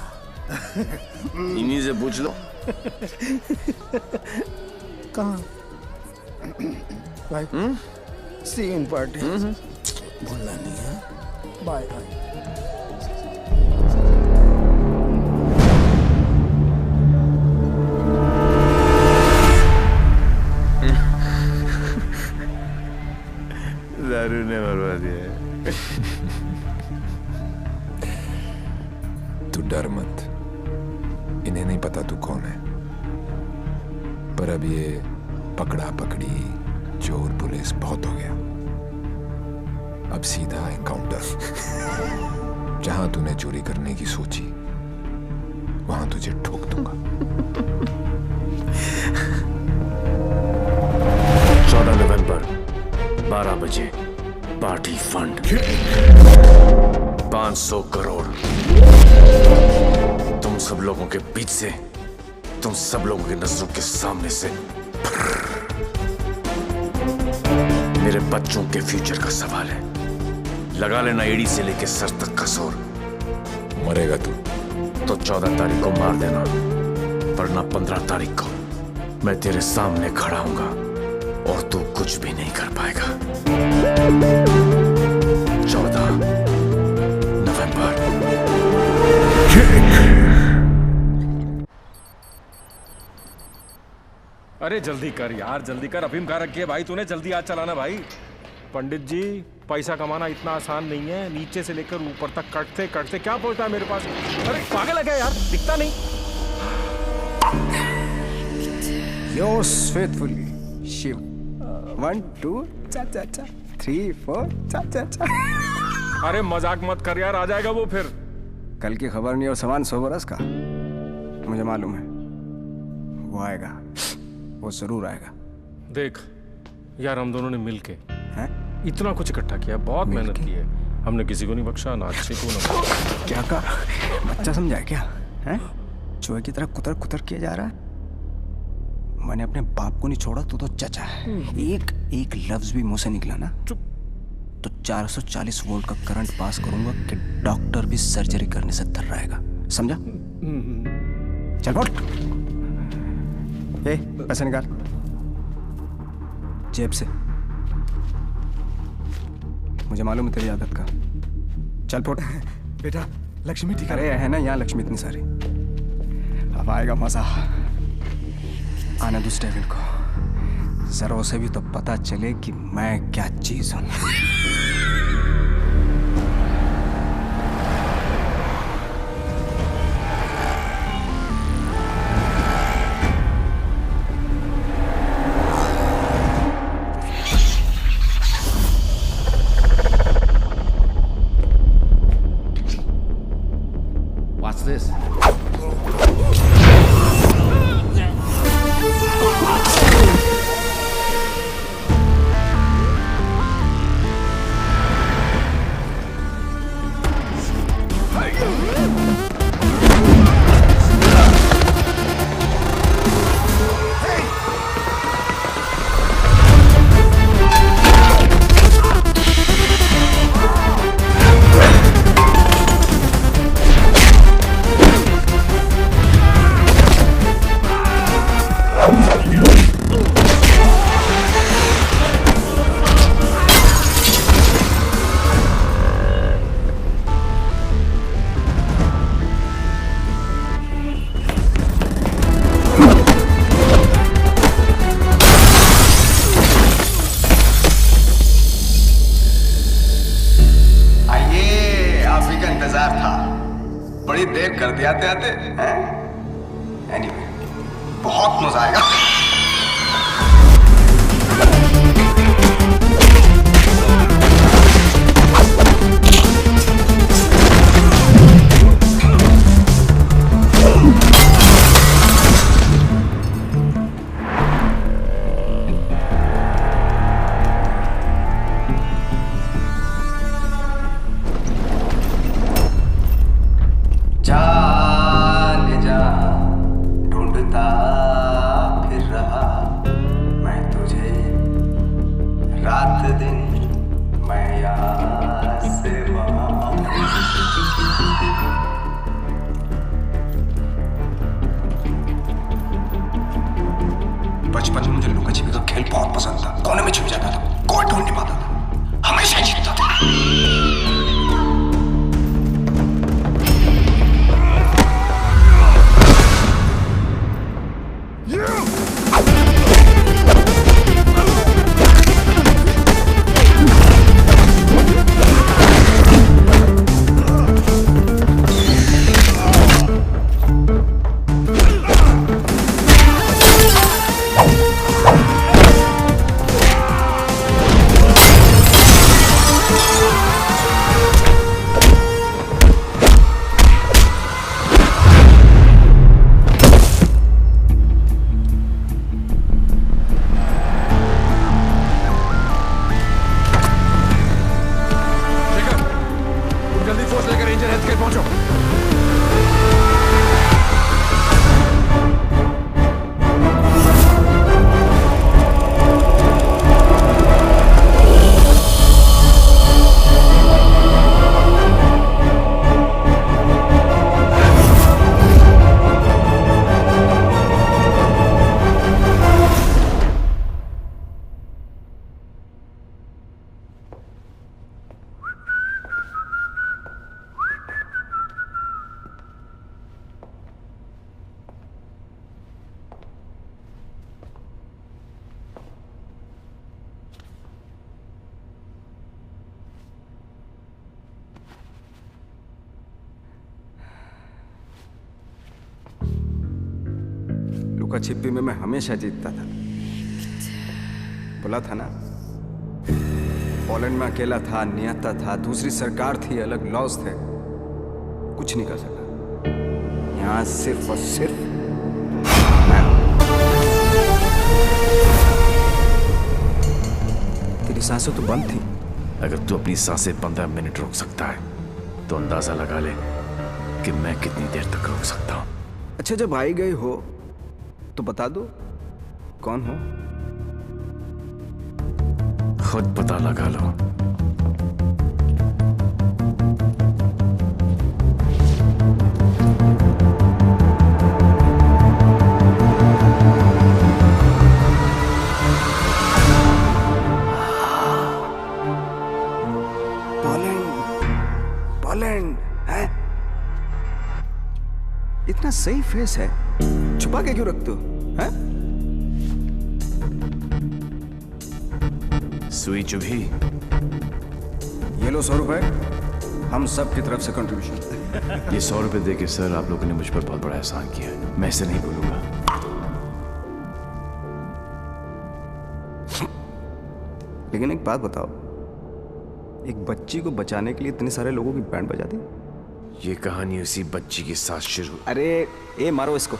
[SPEAKER 9] इन्हीं से पूछ लो।
[SPEAKER 7] कहाँ? भाई सी इन पार्टी। भूलना नहीं है। Bye bye.
[SPEAKER 9] दारू ने मरवा दिया।
[SPEAKER 18] तू डर मत, इन्हें नहीं पता तू कौन है, पर अब ये पकड़ा पकड़ी चोर पुलिस बहुत हो गया। अब सीधा एनकाउंटर। जहां तूने चोरी करने की सोची वहां तुझे ठोक दूंगा।
[SPEAKER 6] 14 नवंबर 12 बजे पार्टी फंड 500 करोड़ तुम सब लोगों के बीच से, तुम सब लोगों की नजरों के सामने से। मेरे बच्चों के फ्यूचर का सवाल है, लगा लेना एड़ी से लेके सर तक का जोर।
[SPEAKER 18] मरेगा तू
[SPEAKER 6] तो 14 तारीख को मार देना, वरना 15 तारीख को मैं तेरे सामने खड़ा हूंगा और तू कुछ भी नहीं कर पाएगा। 14 नवंबर।
[SPEAKER 2] अरे जल्दी कर यार, जल्दी कर। अफीम कहाँ रखी है भाई तूने? जल्दी आज चलाना भाई। पंडित जी, पैसा कमाना इतना आसान नहीं है। नीचे से लेकर ऊपर तक कटते कटते क्या पहुंचता है मेरे पास। अरे पागल है क्या यार, दिखता नहीं।
[SPEAKER 23] Yours faithfully, Shiv. 1 2 चा चा चा 3 4 चा चा चा।
[SPEAKER 2] अरे मजाक मत कर यार, आ जाएगा वो फिर।
[SPEAKER 23] कल की खबर नहीं और सामान 100 बरस का, मुझे मालूम है वो आएगा, वो जरूर आएगा।
[SPEAKER 2] देख यार, हम दोनों ने मिलके इतना कुछ इकट्ठा किया, बहुत मेहनत की है हमने, किसी को नहीं बख्शा, ना अच्छे को ना।
[SPEAKER 23] क्या कहा? बच्चा समझा है क्या? हैं? चूहे की तरह कुतर कुतर किया जा रहा है। मैंने अपने बाप को नहीं छोड़ा, तो चचा है। एक लफ्ज भी मुंह से निकला ना तो 440 वोल्ट का करंट पास करूंगा कि डॉक्टर भी सर्जरी करने से थर रहेगा, समझा? चल बोल। पैसा निकाल जेब से, मुझे मालूम है तेरी आदत का। चल फोट।
[SPEAKER 7] बेटा लक्ष्मी ठीक
[SPEAKER 23] अरे है ना यहाँ लक्ष्मी इतनी सारी। अब आएगा मजा। आने दो डेविल को, जरा उसे भी तो पता चले कि मैं क्या चीज हूं।
[SPEAKER 6] What's this?
[SPEAKER 23] भी आते आते हैं। एनीवे, बहुत मजा आएगा। बचपन में मुझे लुका छिपी का खेल बहुत पसंद था। कोने में छुप जाता था, कोई ढूंढ नहीं पाता था, हमेशा जीतता था। लुका छिपी में मैं हमेशा जीतता था। बोला था ना, पोलैंड में अकेला था, नियता था, दूसरी सरकार थी, अलग लॉज थे, कुछ नहीं कर सका। यहाँ सिर्फ और सिर्फ तेरी सांसें तो बंद थी।
[SPEAKER 6] अगर तू अपनी सांसें 15 मिनट रोक सकता है तो अंदाजा लगा ले कि मैं कितनी देर तक रोक सकता हूं।
[SPEAKER 23] अच्छा, जब आई गई हो तो बता दो कौन हो।
[SPEAKER 6] खुद पता लगा लो।
[SPEAKER 23] पोलैंड है? इतना सही फेस है, छुपा के क्यों रखते हो? हैं?
[SPEAKER 6] सुई चुभी।
[SPEAKER 23] ये लो 100 रुपए, हम सब की तरफ से कंट्रीब्यूशन।
[SPEAKER 6] ये 100 रुपए देके सर आप लोगों ने मुझ पर बहुत बड़ा एहसान किया है, मैं इसे नहीं भूलूंगा।
[SPEAKER 23] लेकिन एक बात बताओ, एक बच्ची को बचाने के लिए इतने सारे लोगों की बैंड बजा दी?
[SPEAKER 6] ये कहानी उसी बच्ची के साथ शुरू।
[SPEAKER 23] अरे ए मारो इसको।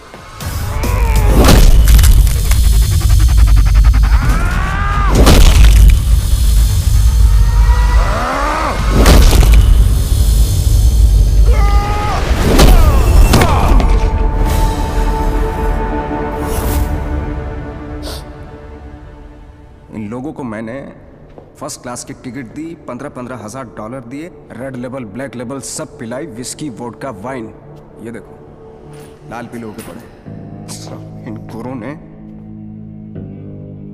[SPEAKER 23] इन लोगों को मैंने फर्स्ट क्लास की टिकट दी, 15-15 हजार $15 दिए, रेड लेबल ब्लैक लेबल सब पिलाई, विस्की वोडका वाइन। ये देखो लाल पीले होके पड़े। इन गुरों ने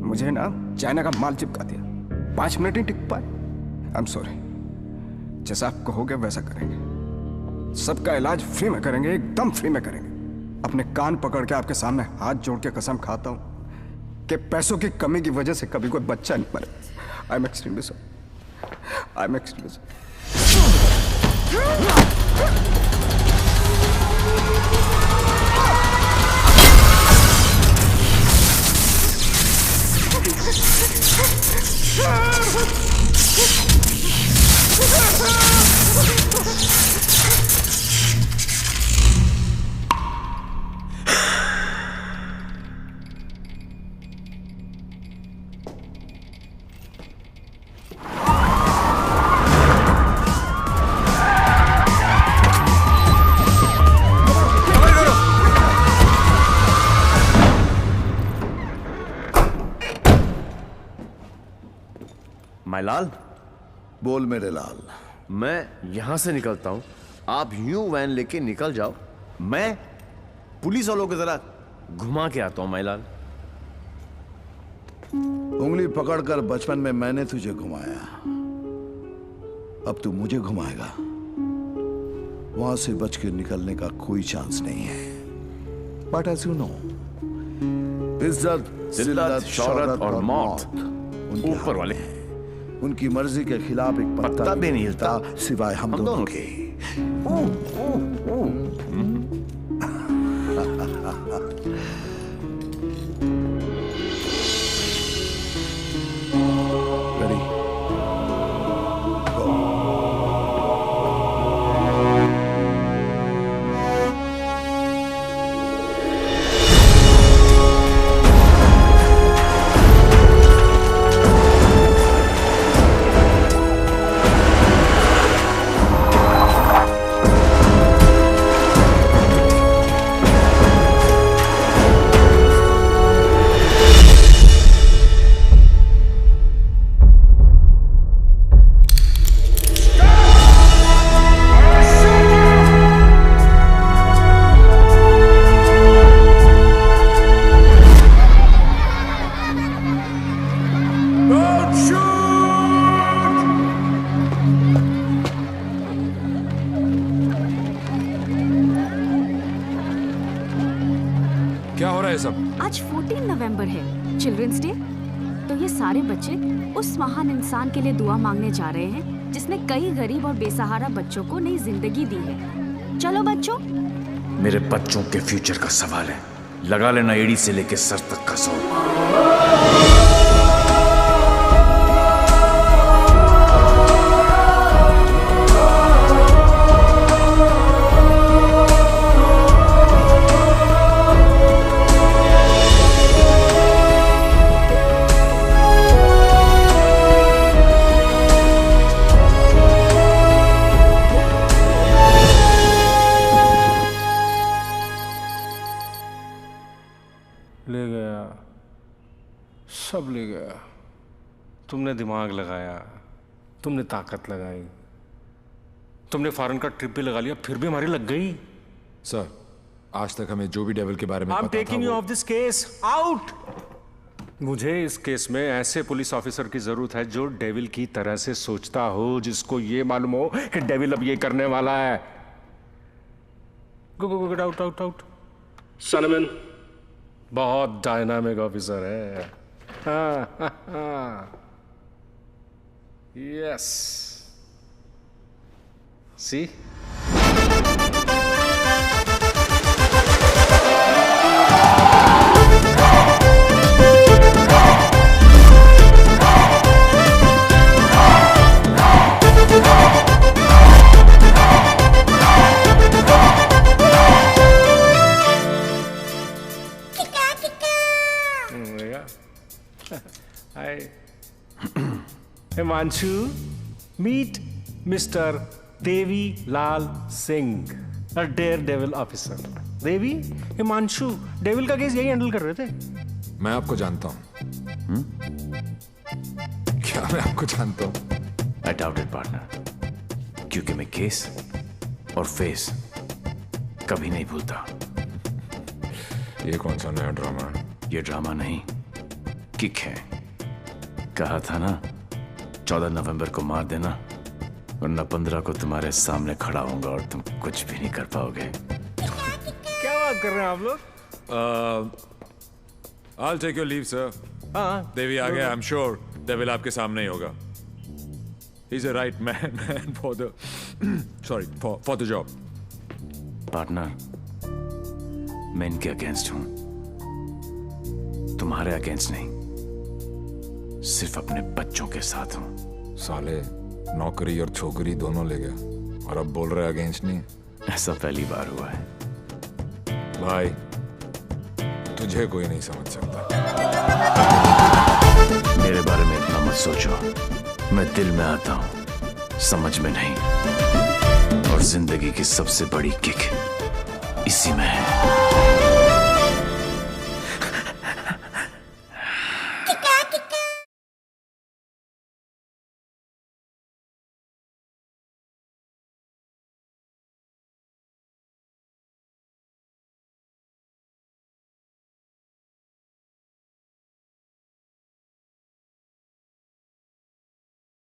[SPEAKER 23] मुझे ना चाइना का माल चिपका दिया, 5 मिनट ही टिक पाए। आई एम सॉरी, जैसा आप कहोगे वैसा करेंगे। सबका इलाज फ्री में करेंगे, एकदम फ्री में करेंगे। अपने कान पकड़ के आपके सामने हाथ जोड़ के कसम खाता हूं कि पैसों की कमी की वजह से कभी कोई बच्चा नहीं मरे। I am extremely sorry, I am extremely sorry.
[SPEAKER 9] मायलाल,
[SPEAKER 13] बोल मेरे लाल।
[SPEAKER 9] मैं यहां से निकलता हूं, आप यूं वैन लेके निकल जाओ, मैं पुलिस वालों की तरह घुमा के आता हूं मायलाल।
[SPEAKER 13] उंगली पकड़कर बचपन में मैंने तुझे घुमाया, अब तू मुझे घुमाएगा। वहां से बच के निकलने का कोई चांस नहीं है। बट एज यू नो, इज्जत, जिल्लत, शौहरत और मौत
[SPEAKER 9] ऊपर वाले,
[SPEAKER 13] उनकी मर्जी के खिलाफ एक पत्ता भी नहीं हिलता सिवाय हम दोनों के।
[SPEAKER 5] आज 14 नवंबर है, चिल्ड्रंस डे। तो ये सारे बच्चे उस महान इंसान के लिए दुआ मांगने जा रहे हैं जिसने कई गरीब और बेसहारा बच्चों को नई जिंदगी दी है। चलो बच्चों।
[SPEAKER 6] मेरे बच्चों के फ्यूचर का सवाल है, लगा लेना एड़ी से लेके सर तक का जोर।
[SPEAKER 2] ले गया, सब ले गया। तुमने दिमाग लगाया, तुमने ताकत लगाई, तुमने फॉरेन का ट्रिप भी लगा लिया, फिर भी हमारी लग गई।
[SPEAKER 18] सर, आज तक हमें जो भी डेविल के बारे में
[SPEAKER 2] I'm
[SPEAKER 18] पता था
[SPEAKER 2] taking you off this case. Out! मुझे इस केस में ऐसे पुलिस ऑफिसर की जरूरत है जो डेविल की तरह से सोचता हो, जिसको ये मालूम हो कि डेविल अब ये करने वाला है। Go go go, get out out out. Sanman बहुत डायनामिक ऑफिसर है। Yes, see Himanshu, meet Mr. Devi Lal Singh, a daredevil officer. Devi, Himanshu, devil का केस यही हैंडल कर रहे थे।
[SPEAKER 18] मैं आपको जानता हूं। क्या मैं आपको जानता हूं?
[SPEAKER 6] I doubt it, partner, क्योंकि मैं केस और फेस कभी नहीं भूलता।
[SPEAKER 18] ये कौन सा नया ड्रामा है?
[SPEAKER 6] ये ड्रामा नहीं, किक है। कहा था ना, 14 नवंबर को मार देना, वरना 15 को तुम्हारे सामने खड़ा होऊंगा और तुम कुछ भी नहीं कर पाओगे।
[SPEAKER 2] क्या बात कर रहे हैं आप लोग?
[SPEAKER 18] I'll take your leave, sir.
[SPEAKER 2] हाँ,
[SPEAKER 18] देवी आ गया, I'm sure डेविल आपके सामने ही होगा। He's a right man for the for the job.
[SPEAKER 6] Partner, मैं इनके अगेंस्ट हूं, तुम्हारे अगेंस्ट नहीं, सिर्फ अपने बच्चों के साथ हूं।
[SPEAKER 18] साले नौकरी और छोकरी दोनों ले गया और अब बोल रहे अगेंस्ट नहीं।
[SPEAKER 6] ऐसा पहली बार हुआ है।
[SPEAKER 18] भाई, तुझे कोई नहीं समझ सकता।
[SPEAKER 6] मेरे बारे में इतना मत सोचो, मैं दिल में आता हूं, समझ में नहीं। और जिंदगी की सबसे बड़ी किक इसी में है।